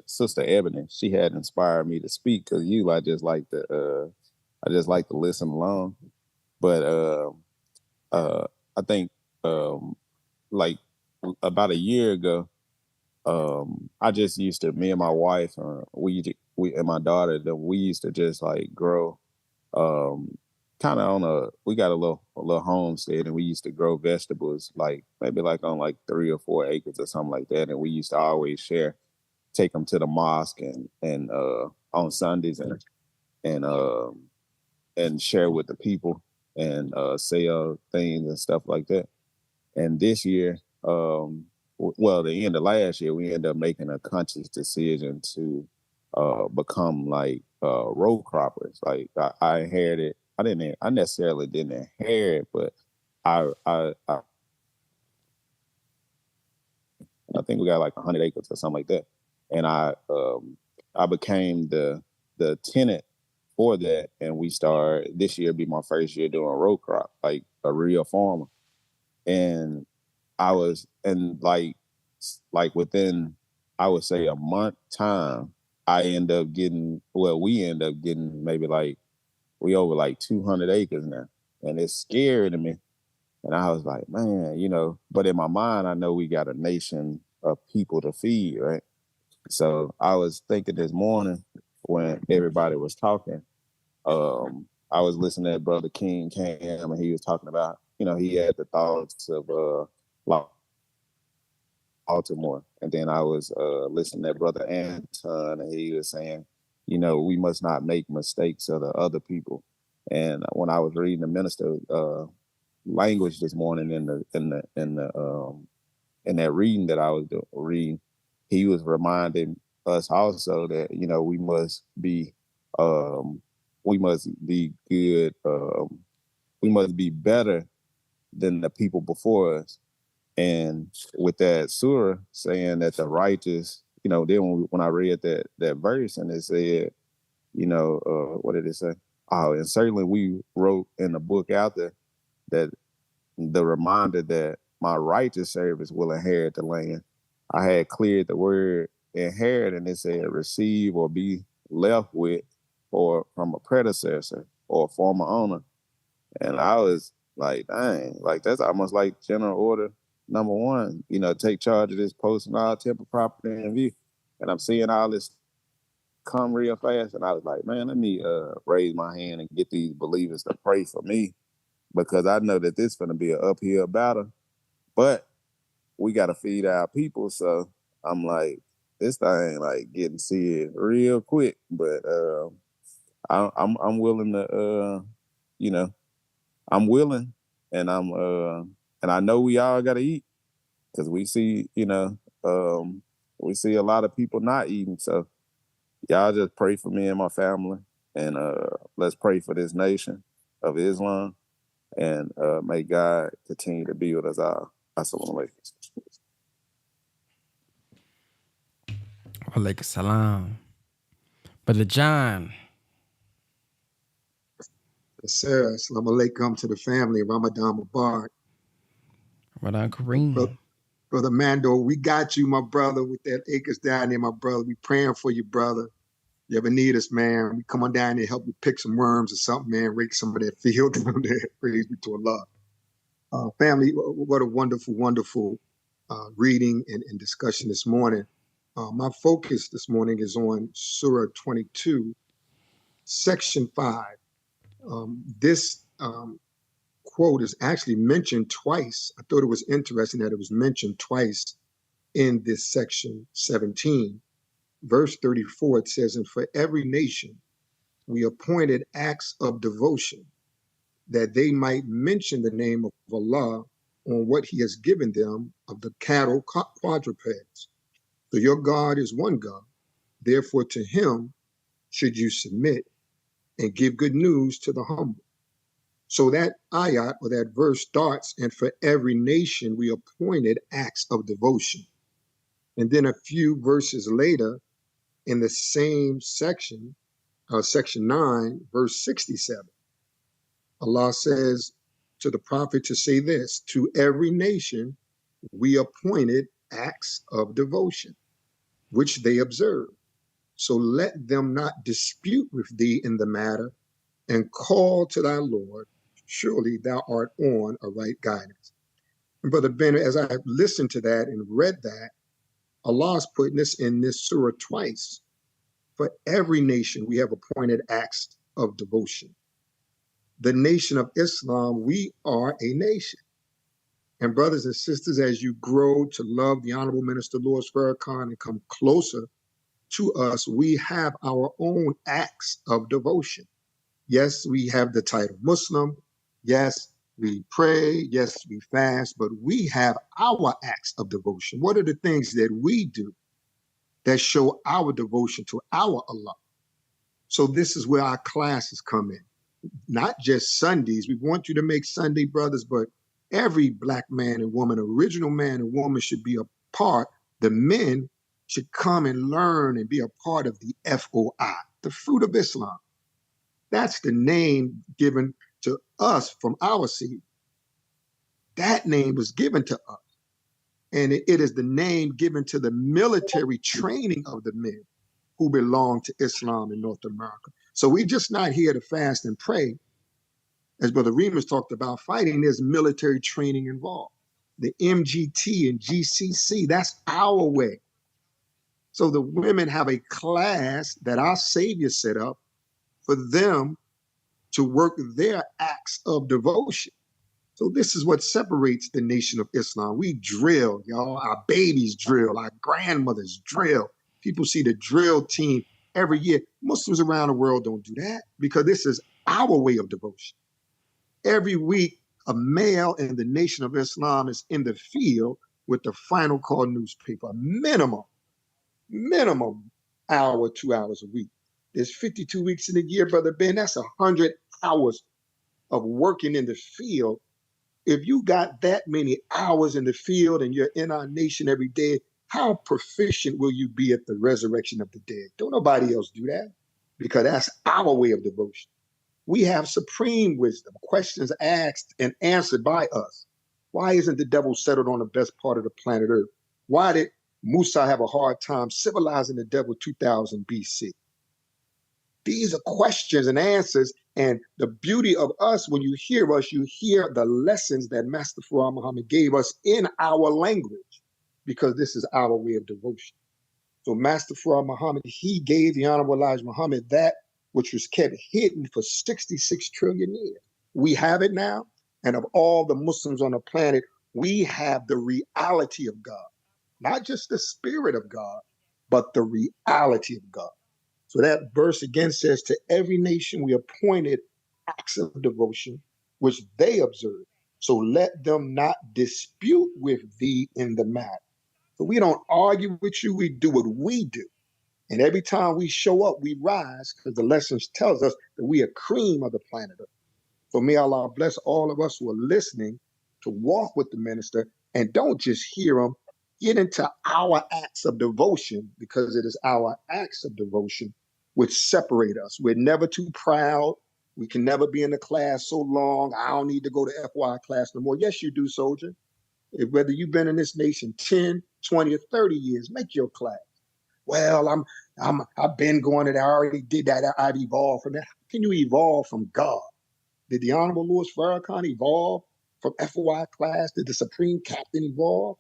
Sister Ebony, she had inspired me to speak, because I just like to listen along. But I think about a year ago, I just used to, me and my wife, we and my daughter, that we used to just grow, kind of we got a little homestead, and we used to grow vegetables, maybe on 3 or 4 acres or something like that. And we used to always take them to the mosque and on Sundays and share with the people and sell things and stuff like that. And this year, well, the end of last year, we ended up making a conscious decision to become like row croppers. Like I inherited, I necessarily didn't inherit, but I think we got like 100 acres or something like that. And I became the tenant for that. And we started, this year be my first year doing row crop, like a real farmer. And I was, and like within, I would say a month time, we end up getting maybe like, we over like 200 acres now. And it's scary to me. And I was like, man, but in my mind, I know we got a nation of people to feed, right? So I was thinking this morning when everybody was talking, I was listening to Brother King Cam, and he was talking about, he had the thoughts of Baltimore. And then I was listening to Brother Anton, and he was saying, we must not make mistakes of the other people. And when I was reading the minister language this morning in that reading that I was reading, he was reminding us also that we must be good, we must be better than the people before us. And with that surah saying that the righteous, then when I read that verse and it said, what did it say? Oh, and certainly we wrote in the book out there that the reminder that my righteous servants will inherit the land. I had cleared the word inherit, and it said receive or be left with, or from a predecessor or a former owner. And I was like, dang, like that's almost like general order number 1, take charge of this post and all temple property in view. And I'm seeing all this come real fast. And I was like, man, let me raise my hand and get these believers to pray for me, because I know that this is going to be an uphill battle, but we got to feed our people. So I'm like, this thing like getting serious real quick, but I'm willing to, I'm willing, and and I know we all got to eat, because we see, we see a lot of people not eating. So y'all just pray for me and my family, and let's pray for this nation of Islam. And may God continue to be with us all. Assalamu alaikum. Alaikum salam. Brother John. Yes, sir. Assalamu alaikum to the family. Ramadan Mubarak. Ramadan Kareem. Brother Mando, we got you, my brother, with that acres down there, my brother. We praying for you, brother. You ever need us, man, we come on down there, help you pick some worms or something, man, rake some of that field down there. Praise be to Allah. Family, what a wonderful, wonderful reading and discussion this morning. My focus this morning is on Surah 22, Section 5. This quote is actually mentioned twice. I thought it was interesting that it was mentioned twice in this section 17. Verse 34, it says, and for every nation we appointed acts of devotion, that they might mention the name of Allah on what he has given them of the cattle quadrupeds. So your God is one God, therefore to him should you submit and give good news to the humble. So that ayat or that verse starts, and for every nation we appointed acts of devotion. And then a few verses later in the same section, section 9, verse 67, Allah says to the prophet to say this, to every nation we appointed acts of devotion, which they observe. So let them not dispute with thee in the matter, and call to thy Lord. Surely thou art on a right guidance. And Brother Ben, as I listened to that and read that, Allah's putting this in this surah twice. For every nation, we have appointed acts of devotion. The nation of Islam, we are a nation. And brothers and sisters, as you grow to love the Honorable Minister Louis Farrakhan and come closer to us, we have our own acts of devotion. Yes, we have the title Muslim. Yes, We pray, yes, we fast, but we have our acts of devotion. What are the things that we do that show our devotion to our Allah? So this is where our classes come in. Not just Sundays. We want you to make Sunday brothers, but every black man and woman, original man and woman should be a part. The men should come and learn and be a part of the FOI, the fruit of Islam. That's the name given to us from our seed. That name was given to us. And it is the name given to the military training of the men who belong to Islam in North America. So we're just not here to fast and pray. As Brother Remus talked about fighting, there's military training involved. The MGT and GCC, that's our way. So the women have a class that our Savior set up for them to work their acts of devotion. So this is what separates the Nation of Islam. We drill, y'all. Our babies drill. Our grandmothers drill. People see the drill team every year. Muslims around the world don't do that because this is our way of devotion. Every week, a male in the Nation of Islam is in the field with the Final Call newspaper, minimum hour, 2 hours a week. There's 52 weeks in a year, Brother Ben. That's 100 hours of working in the field. If you got that many hours in the field and you're in our nation every day, how proficient will you be at the resurrection of the dead? Don't nobody else do that because that's our way of devotion. We have supreme wisdom, questions asked and answered by us. Why isn't the devil settled on the best part of the planet Earth? Why did Musa have a hard time civilizing the devil 2000 BC? These are questions and answers. And the beauty of us, when you hear us, you hear the lessons that Master Farah Muhammad gave us in our language, because this is our way of devotion. So Master Farah Muhammad, he gave the Honorable Elijah Muhammad that which was kept hidden for 66 trillion years. We have it now. And of all the Muslims on the planet, we have the reality of God, not just the spirit of God, but the reality of God. So that verse again says, to every nation we appointed acts of devotion, which they observe. So let them not dispute with thee in the matter. So we don't argue with you, we do what we do. And every time we show up, we rise, because the lessons tells us that we are cream of the planet Earth. So may Allah bless all of us who are listening to walk with the minister and don't just hear him, get into our acts of devotion, because it is our acts of devotion which separate us. We're never too proud. We can never be in the class so long. I don't need to go to FY class no more. Yes, you do, soldier. Whether you've been in this nation 10, 20, or 30 years, make your class. Well, I've been going it. I already did that. I've evolved from that. How can you evolve from God? Did the Honorable Louis Farrakhan evolve from FOI class? Did the Supreme Captain evolve?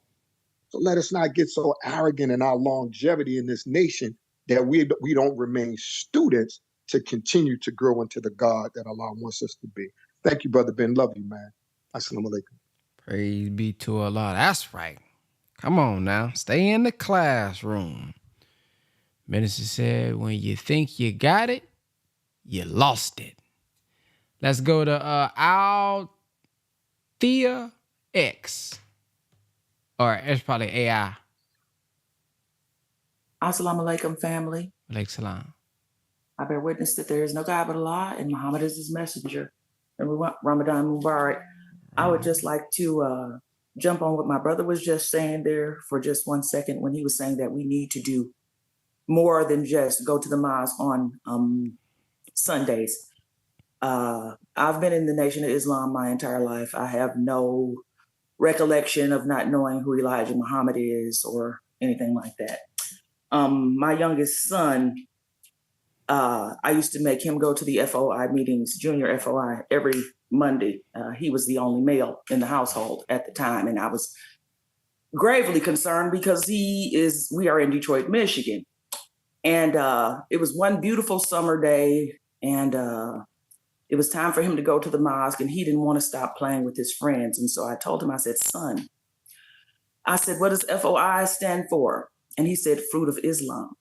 So let us not get so arrogant in our longevity in this nation that we don't remain students to continue to grow into the God that Allah wants us to be. Thank you, Brother Ben. Love you, man. Assalamu alaikum. Praise be to Allah. That's right. Come on now. Stay in the classroom. Minister said, when you think you got it, you lost it. Let's go to Althea X. Or it's probably AI. Assalamu alaikum, family. Alaikum salam. I bear witness that there is no God but Allah and Muhammad is his messenger. And we want Ramadan Mubarak. I would just like to jump on what my brother was just saying there for just 1 second, when he was saying that we need to do more than just go to the mosque on Sundays. I've been in the Nation of Islam my entire life. I have no recollection of not knowing who Elijah Muhammad is or anything like that. My youngest son, I used to make him go to the FOI meetings, junior FOI, every Monday. He was the only male in the household at the time, and I was gravely concerned because we are in Detroit, Michigan. And it was one beautiful summer day, and it was time for him to go to the mosque, and he didn't want to stop playing with his friends. And so I told him, I said, son, I said, what does FOI stand for? And he said, Fruit of Islam.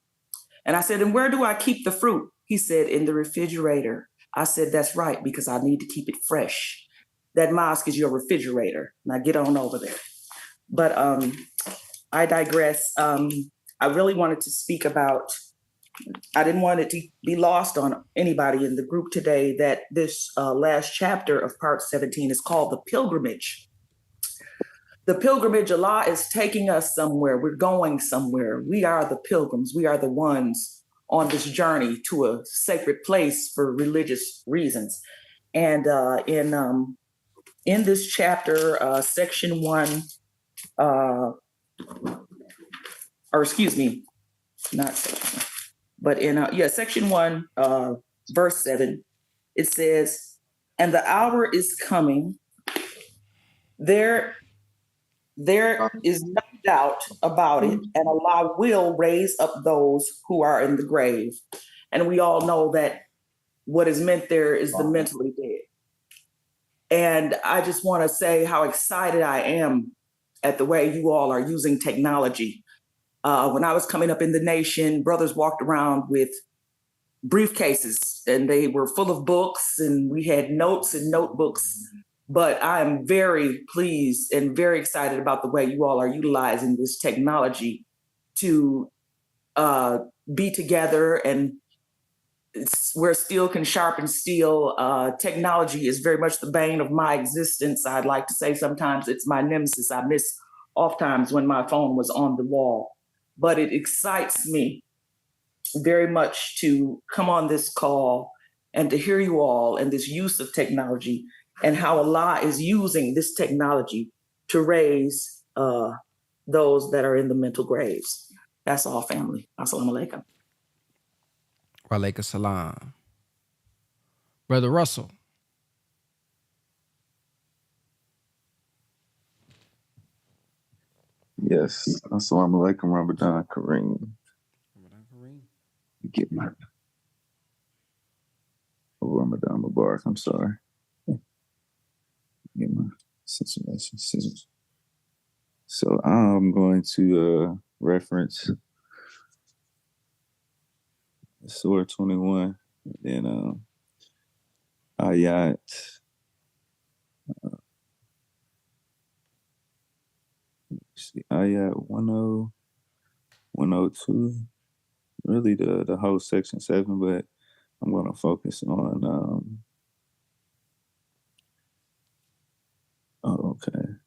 And I said, and where do I keep the fruit? He said, in the refrigerator. I said, that's right, because I need to keep it fresh. that mosque is your refrigerator. Now get on over there. But I digress. I really wanted to speak about, I didn't want it to be lost on anybody in the group today that this last chapter of part 17 is called The Pilgrimage. The pilgrimage, Allah is taking us somewhere. We're going somewhere. We are the pilgrims. We are the ones on this journey to a sacred place for religious reasons. And in this chapter, section 1, or excuse me, not section 1, but in section 1, verse 7, it says, "And the hour is coming. There is no doubt about it, and Allah will raise up those who are in the grave." And we all know that what is meant there is the mentally dead. And I just want to say how excited I am at the way you all are using technology. When I was coming up in the nation, brothers walked around with briefcases and they were full of books, and we had notes and notebooks. But I am very pleased and very excited about the way you all are utilizing this technology to be together, and where steel can sharpen steel. Technology is very much the bane of my existence. I'd like to say sometimes it's my nemesis. I miss off times when my phone was on the wall. But it excites me very much to come on this call and to hear you all and this use of technology and how Allah is using this technology to raise those that are in the mental graves. That's all, family. Assalamu alaikum. Wa alaikum salam. Brother Russell. Yes. Assalamu alaikum, Ramadan Kareem. Get my Ramadan Mubarak. I'm sorry. Get my situation. So I'm going to reference Surah 21, and then ayat ayat 10, 102. Really the whole section 7, but I'm going to focus on okay.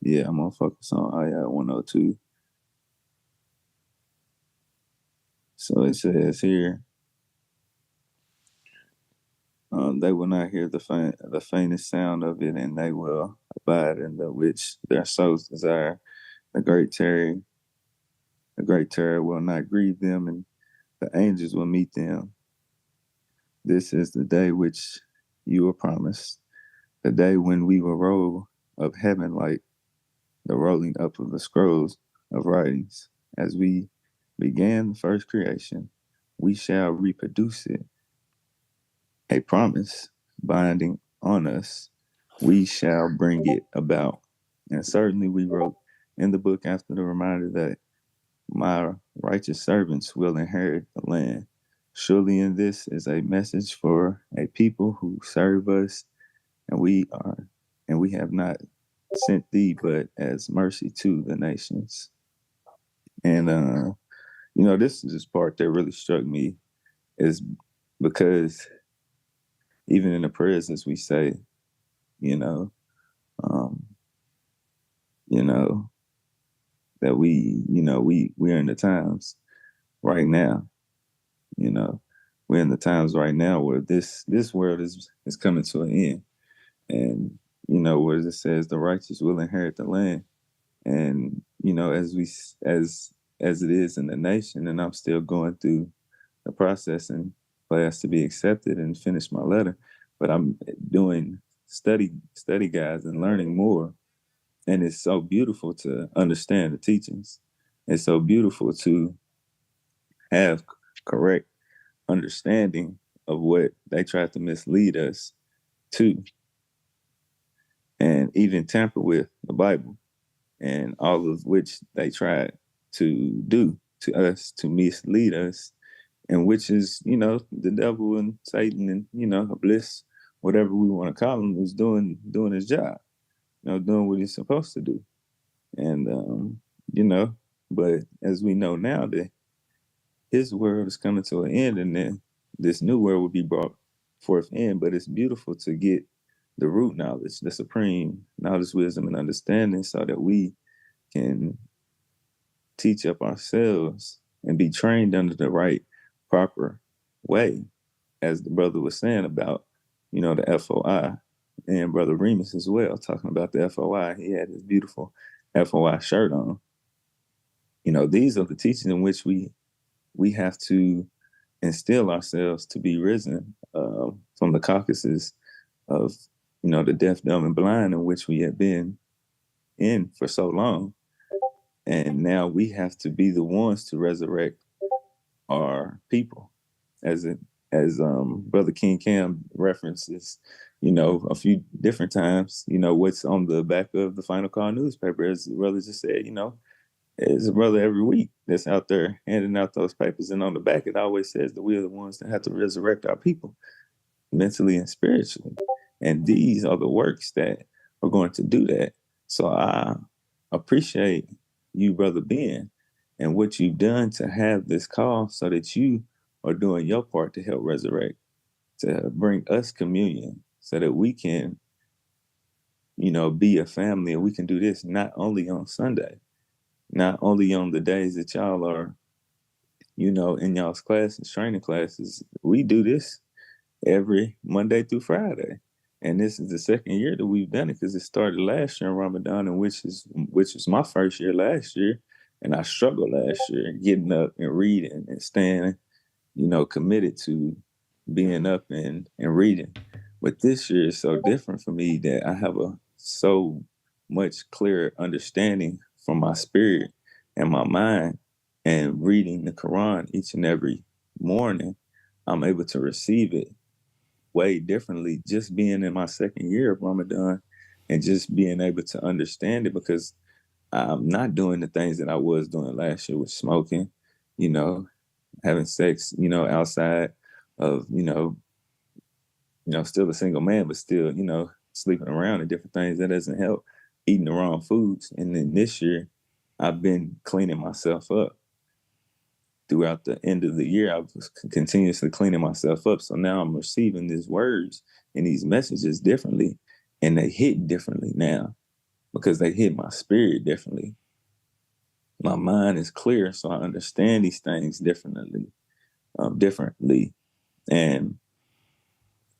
Yeah, I'm going to focus on ayat 102. So it says here, they will not hear the faintest sound of it, and they will abide in the which their souls desire. The great terror will not grieve them, and the angels will meet them. This is the day which you were promised, the day when we will roll up heaven like the rolling up of the scrolls of writings. As we began the first creation, we shall reproduce it. A promise binding on us, we shall bring it about. And certainly we wrote in the book after the reminder that my righteous servants will inherit the land. Surely in this is a message for a people who serve us, and we have not sent thee but as mercy to the nations. And this is this part that really struck me, is because even in the prayers as we say, that we're in the times right now. We're in the times right now where this world is coming to an end. And, where it says the righteous will inherit the land. And, as it is in the nation, and I'm still going through the process and class to be accepted and finish my letter, but I'm doing study guides and learning more. And it's so beautiful to understand the teachings. It's so beautiful to have correct understanding of what they tried to mislead us to, and even tamper with the Bible, and all of which they tried to do to us to mislead us, and which is, the devil and Satan and, Iblis whatever we want to call him, is doing his job, doing what he's supposed to do. And, but as we know now that his world is coming to an end, and then this new world will be brought forth in. But it's beautiful to get the root knowledge, the supreme knowledge, wisdom, and understanding, so that we can teach up ourselves and be trained under the right, proper way, as the brother was saying about, the FOI, and Brother Remus as well, talking about the FOI. He had his beautiful FOI shirt on. These are the teachings in which we have to instill ourselves to be risen from the carcasses of, the deaf, dumb, and blind in which we have been in for so long. And now we have to be the ones to resurrect our people, as Brother King Cam references, a few different times, what's on the back of the Final Call newspaper, as the brother just said, there's a brother every week that's out there handing out those papers. And on the back, it always says that we are the ones that have to resurrect our people mentally and spiritually. And these are the works that are going to do that. So I appreciate you, Brother Ben, and what you've done to have this call, so that you are doing your part to help resurrect, to bring us communion, so that we can, be a family, and we can do this not only on Sunday, not only on the days that y'all are, in y'all's classes, training classes. We do this every Monday through Friday. And this is the second year that we've done it, because it started last year in Ramadan, and which was my first year last year. And I struggled last year getting up and reading and staying, committed to being up and reading. But this year is so different for me that I have a so much clearer understanding from my spirit and my mind, and reading the Quran each and every morning. I'm able to receive it way differently, just being in my second year of Ramadan, and just being able to understand it, because I'm not doing the things that I was doing last year with smoking, having sex, outside of, still a single man, but still, sleeping around and different things. That doesn't help. Eating the wrong foods. And then this year, I've been cleaning myself up. Throughout the end of the year, I was continuously cleaning myself up. So now I'm receiving these words and these messages differently, and they hit differently now, because they hit my spirit differently. My mind is clear, so I understand these things differently. And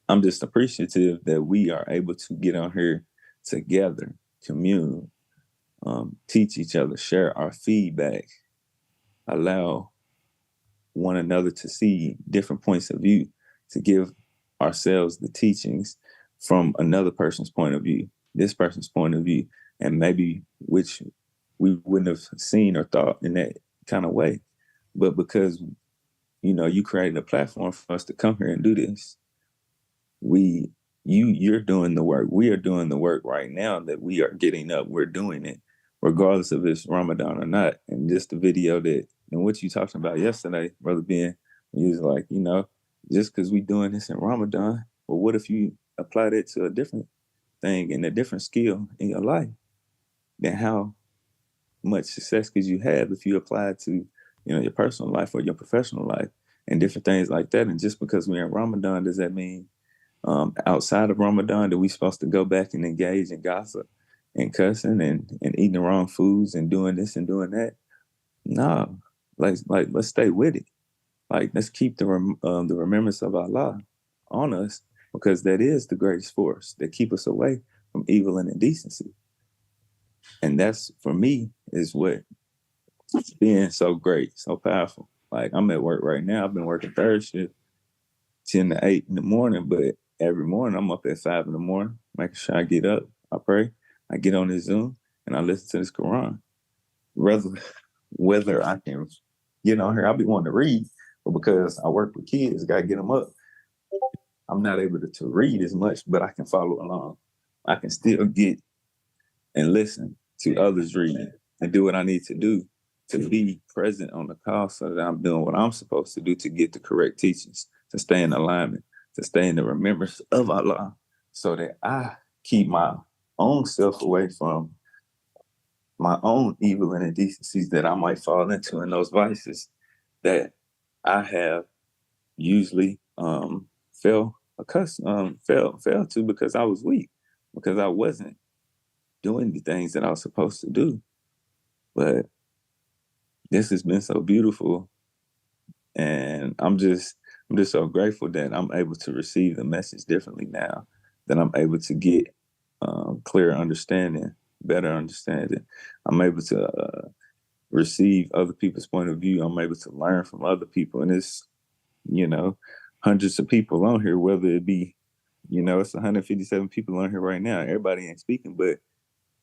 I'm just appreciative that we are able to get on here together, commune, teach each other, share our feedback, allow one another to see different points of view, to give ourselves the teachings from another person's point of view, this person's point of view, and maybe which we wouldn't have seen or thought in that kind of way. But because, you created a platform for us to come here and do this, you're doing the work. We are doing the work right now, that we are getting up. We're doing it, regardless if it's Ramadan or not. And just the video that, and what you talked about yesterday, Brother Ben, he was like, just because we doing this in Ramadan, well, what if you apply that to a different thing and a different skill in your life? Then how much success could you have if you apply it to, your personal life or your professional life and different things like that? And just because we're in Ramadan, does that mean outside of Ramadan that we supposed to go back and engage in gossip and cussing and eating the wrong foods and doing this and doing that? No, let's stay with it. Let's keep the remembrance of Allah on us, because that is the greatest force that keep us away from evil and indecency. And that's, for me, is what being so great, so powerful. I'm at work right now. I've been working third shift, 10 to 8 in the morning, but every morning I'm up at 5 in the morning, making sure I get up, I pray, I get on this Zoom, and I listen to this Quran. Whether I can get on here, I'll be wanting to read, but because I work with kids, got to get them up, I'm not able to read as much, but I can follow along. I can still get and listen to others reading and do what I need to do to be present on the call, so that I'm doing what I'm supposed to do to get the correct teachings, to stay in alignment. to stay in the remembrance of Allah, so that I keep my own self away from my own evil and indecencies that I might fall into, and those vices that I have usually fell to because I was weak, because I wasn't doing the things that I was supposed to do. But this has been so beautiful, and I'm just so grateful that I'm able to receive the message differently now, that I'm able to get clearer understanding, better understanding. I'm able to receive other people's point of view. I'm able to learn from other people, and it's, hundreds of people on here, whether it be, it's 157 people on here right now. Everybody ain't speaking, but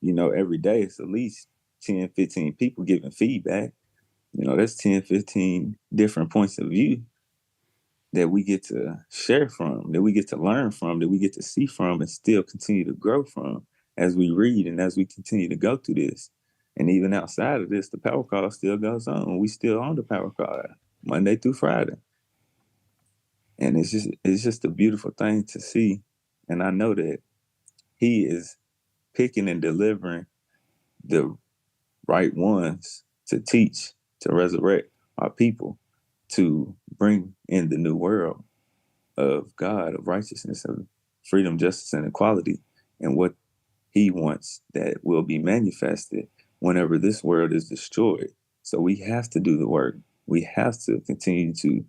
every day it's at least 10, 15 people giving feedback. That's 10, 15 different points of view that we get to share from, that we get to learn from, that we get to see from, and still continue to grow from as we read and as we continue to go through this. And even outside of this, the power call still goes on. We still on the power call Monday through Friday. And it's just a beautiful thing to see. And I know that he is picking and delivering the right ones to teach, to resurrect our people, to bring in the new world of God, of righteousness, of freedom, justice, and equality, and what he wants that will be manifested whenever this world is destroyed. So we have to do the work. We have to continue to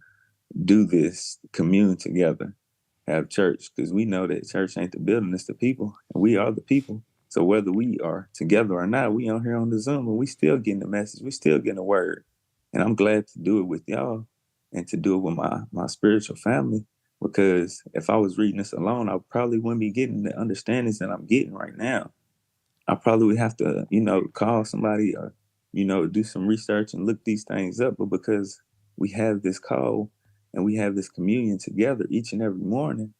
do this, commune together, have church, because we know that church ain't the building, it's the people, and we are the people. So whether we are together or not, we on here on the Zoom, and we still getting the message, we still getting the word. And I'm glad to do it with y'all and to do it with my spiritual family, because if I was reading this alone, I probably wouldn't be getting the understandings that I'm getting right now. I probably would have to, call somebody or, do some research and look these things up. But because we have this call and we have this communion together each and every morning,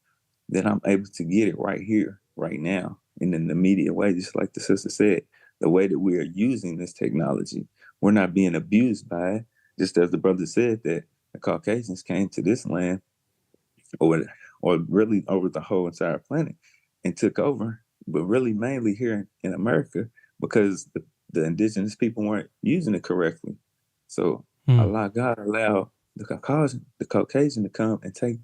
then I'm able to get it right here, right now, in an immediate way. Just like the sister said, the way that we are using this technology, we're not being abused by it. Just as the brother said that the Caucasians came to this land or really over the whole entire planet and took over, but really mainly here in America, because the indigenous people weren't using it correctly. So Allah, God allowed the Caucasian to come and take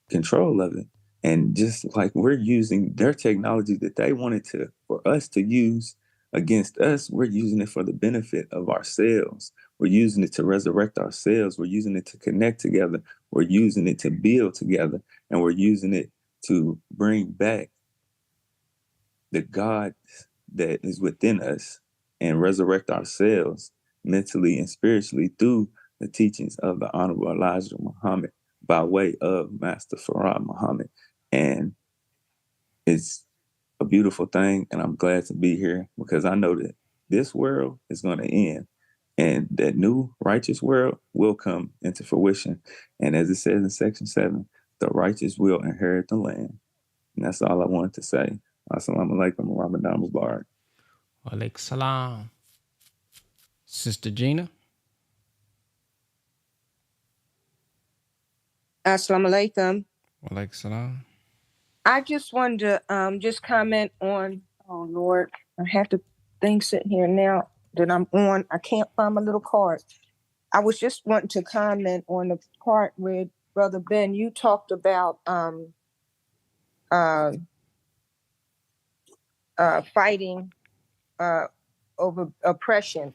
control of it. And just like we're using their technology that they wanted for us to use against us, we're using it for the benefit of ourselves. We're using it to resurrect ourselves. We're using it to connect together. We're using it to build together. And we're using it to bring back the God that is within us and resurrect ourselves mentally and spiritually through the teachings of the Honorable Elijah Muhammad by way of Master Farad Muhammad. And it's a beautiful thing, and I'm glad to be here because I know that this world is going to end and that new righteous world will come into fruition. And as it says in section 7, the righteous will inherit the land. And that's all I wanted to say. Assalamu alaikum wa Ramadan Mubarak. Wa alaikum salam. Sister Gina. Assalamu alaikum. Wa alaikum salam. I just wanted to just comment on, oh Lord, I have the thing sitting here now that I'm on. I can't find my little card. I was just wanting to comment on the part where Brother Ben, you talked about fighting over oppression.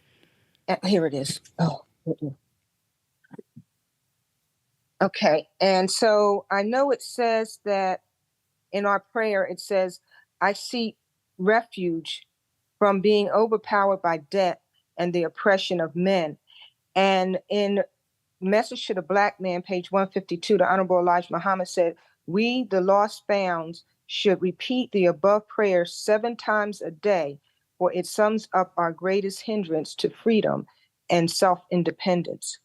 Here it is. Oh. Okay. And so I know it says that in our prayer, it says, I seek refuge from being overpowered by debt and the oppression of men. And in Message to the Black Man, page 152, the Honorable Elijah Muhammad said, we, the lost founds, should repeat the above prayer 7 times a day, for it sums up our greatest hindrance to freedom and self-independence.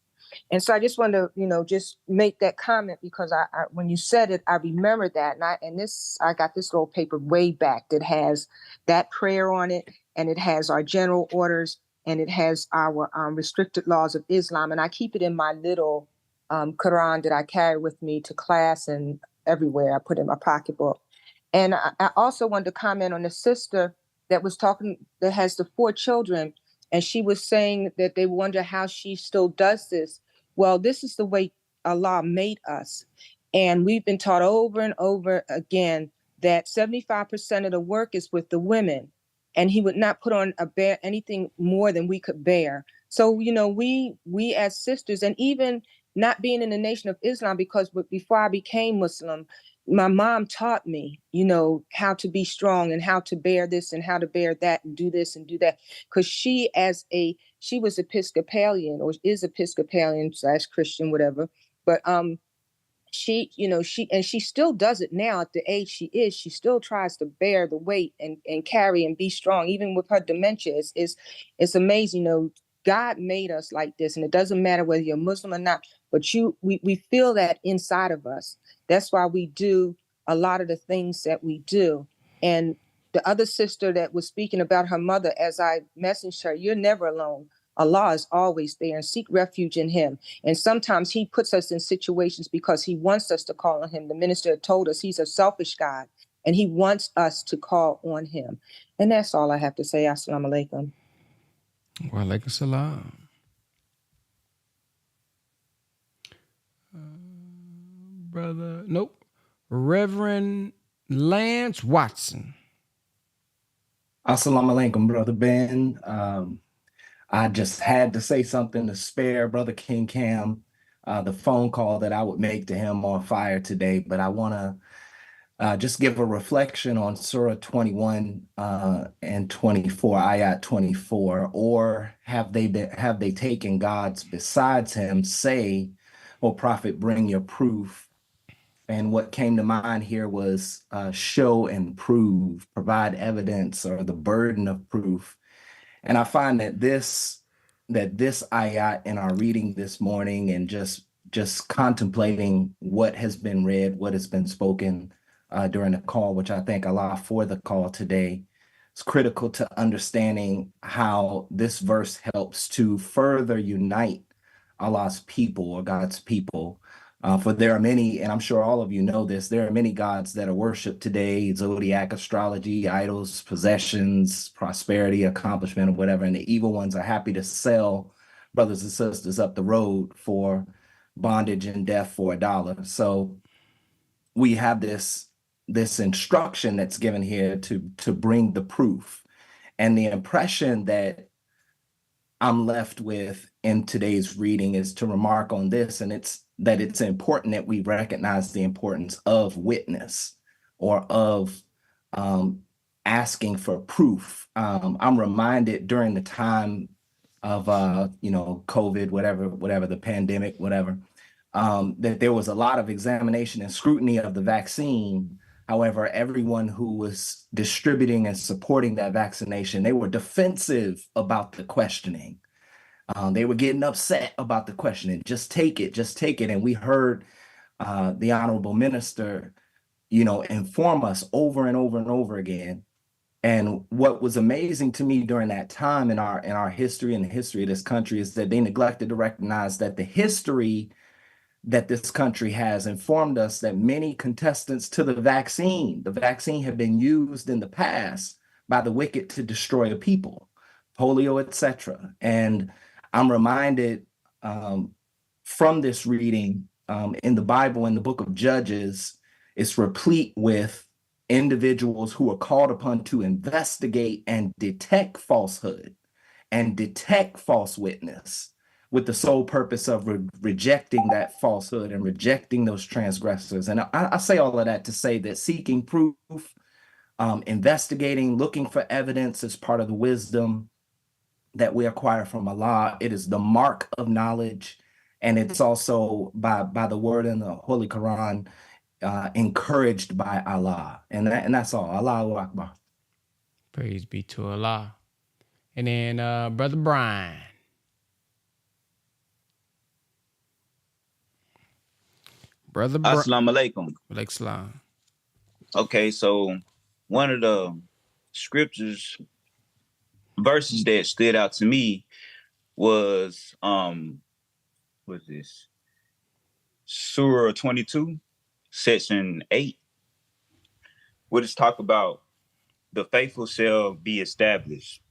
And so I just wanted to, just make that comment because I when you said it, I remembered that. And I got this little paper way back that has that prayer on it, and it has our general orders, and it has our restricted laws of Islam. And I keep it in my little Quran that I carry with me to class and everywhere. I put it in my pocketbook. And I also wanted to comment on the sister that was talking, that has the 4 children. And she was saying that they wonder how she still does this. Well, this is the way Allah made us. And we've been taught over and over again that 75% of the work is with the women. And he would not put on anything more than we could bear. So, you know, we as sisters, and even not being in the Nation of Islam, because before I became Muslim, my mom taught me, you know, how to be strong and how to bear this and how to bear that and do this and do that. Because she was Episcopalian, or is Episcopalian / Christian, whatever. But she, you know, she still does it now at the age she is. She still tries to bear the weight and carry and be strong, even with her dementia. It's amazing. You know, God made us like this, and it doesn't matter whether you're Muslim or not, but we feel that inside of us. That's why we do a lot of the things that we do. And the other sister that was speaking about her mother, as I messaged her, you're never alone. Allah is always there, and seek refuge in him. And sometimes he puts us in situations because he wants us to call on him. The minister told us he's a selfish God, and he wants us to call on him. And that's all I have to say. Assalamu alaikum. Wa alaikum salam. Brother, nope. Reverend Lance Watson. Assalamu alaikum, Brother Ben. I just had to say something to spare Brother King Cam the phone call that I would make to him on fire today, but I want to just give a reflection on Surah 21 and 24, Ayat 24. Or have they taken gods besides him? Say, "O Prophet, bring your proof." And what came to mind here was show and prove, provide evidence, or the burden of proof. And I find that this ayat in our reading this morning, and just contemplating what has been read, what has been spoken during the call, which I thank Allah for the call today, is critical to understanding how this verse helps to further unite Allah's people, or God's people. For there are many, and I'm sure all of you know this, there are many gods that are worshipped today: zodiac astrology, idols, possessions, prosperity, accomplishment, or whatever. And the evil ones are happy to sell brothers and sisters up the road for bondage and death for $1. So we have this instruction that's given here to bring the proof. And the impression that I'm left with in today's reading is to remark on this, and it's important that we recognize the importance of witness, or of asking for proof. I'm reminded during the time of COVID, whatever the pandemic, that there was a lot of examination and scrutiny of the vaccine. However, everyone who was distributing and supporting that vaccination, they were defensive about the questioning. They were getting upset about the questioning. Just take it, just take it. And we heard the honorable minister, inform us over and over and over again. And what was amazing to me during that time in our history and the history of this country is that they neglected to recognize that the history that this country has informed us that many contestants to the vaccine have been used in the past by the wicked to destroy a people, polio, etc. And I'm reminded from this reading in the Bible, in the book of Judges, it's replete with individuals who are called upon to investigate and detect falsehood and detect false witness, with the sole purpose of rejecting that falsehood and rejecting those transgressors. And I say all of that to say that seeking proof, investigating, looking for evidence is part of the wisdom that we acquire from Allah. It is the mark of knowledge, and it's also by the word in the Holy Quran, encouraged by Allah. And that's all. Allahu Akbar. Praise be to Allah. And then Brother Brian. Assalamu alaikum. Alaikum salam. Okay, so one of the verses that stood out to me was what's this? Surah 22, section 8, where it's talk about the faithful shall be established.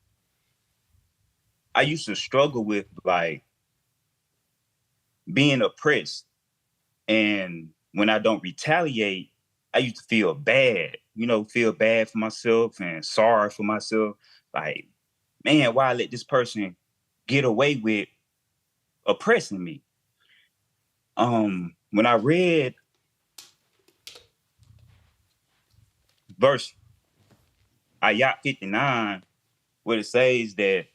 I used to struggle with like being oppressed, and when I don't retaliate, I used to feel bad, feel bad for myself and sorry for myself. Like, man, why let this person get away with oppressing me? When I read verse Ayat 59, where it says that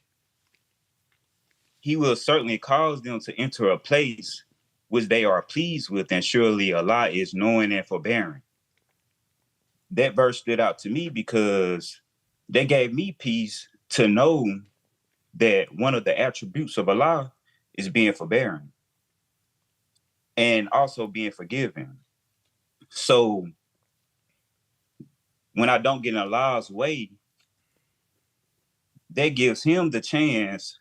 he will certainly cause them to enter a place which they are pleased with, and surely Allah is knowing and forbearing. That verse stood out to me because that gave me peace to know that one of the attributes of Allah is being forbearing and also being forgiving. So when I don't get in Allah's way, that gives him the chance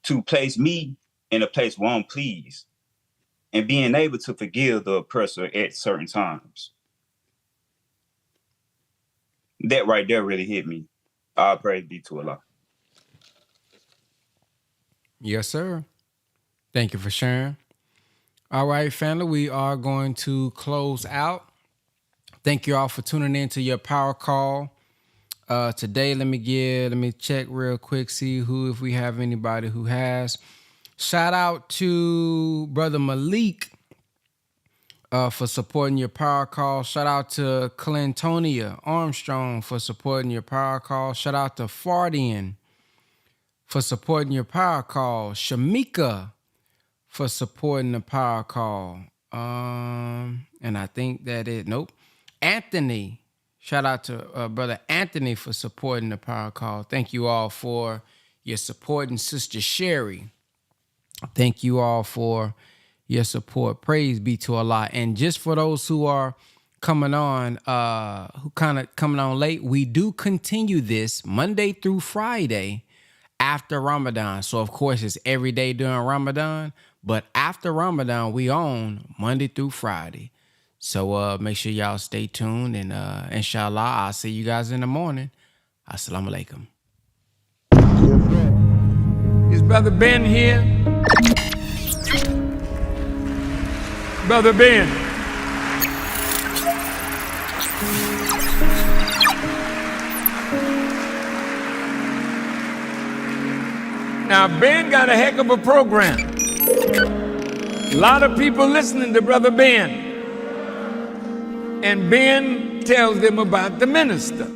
to place me in a place where I'm pleased and being able to forgive the oppressor at certain times. That right there really hit me. All praise be to Allah. Yes, sir. Thank you for sharing. All right, family, we are going to close out. Thank you all for tuning in to your power call. Today, let me check real quick, see if we have anybody who has. Shout out to Brother Malik for supporting your power call. Shout out to Clintonia Armstrong for supporting your power call. Shout out to Fardian for supporting your power call. Shamika for supporting the power call. And I think that nope. Anthony. Shout out to Brother Anthony for supporting the power call. Thank you all for your support. And Sister Sherry, thank you all for your support. Praise be to Allah. And just for those who are coming on, who kind of coming on late, we do continue this Monday through Friday after Ramadan. So of course it's every day during Ramadan, but after Ramadan we on Monday through Friday. So make sure y'all stay tuned, and inshallah I'll see you guys in the morning. Assalamu alaikum. Is Brother Ben here? Brother Ben. Now, Ben got a heck of a program. A lot of people listening to Brother Ben. And Ben tells them about the minister.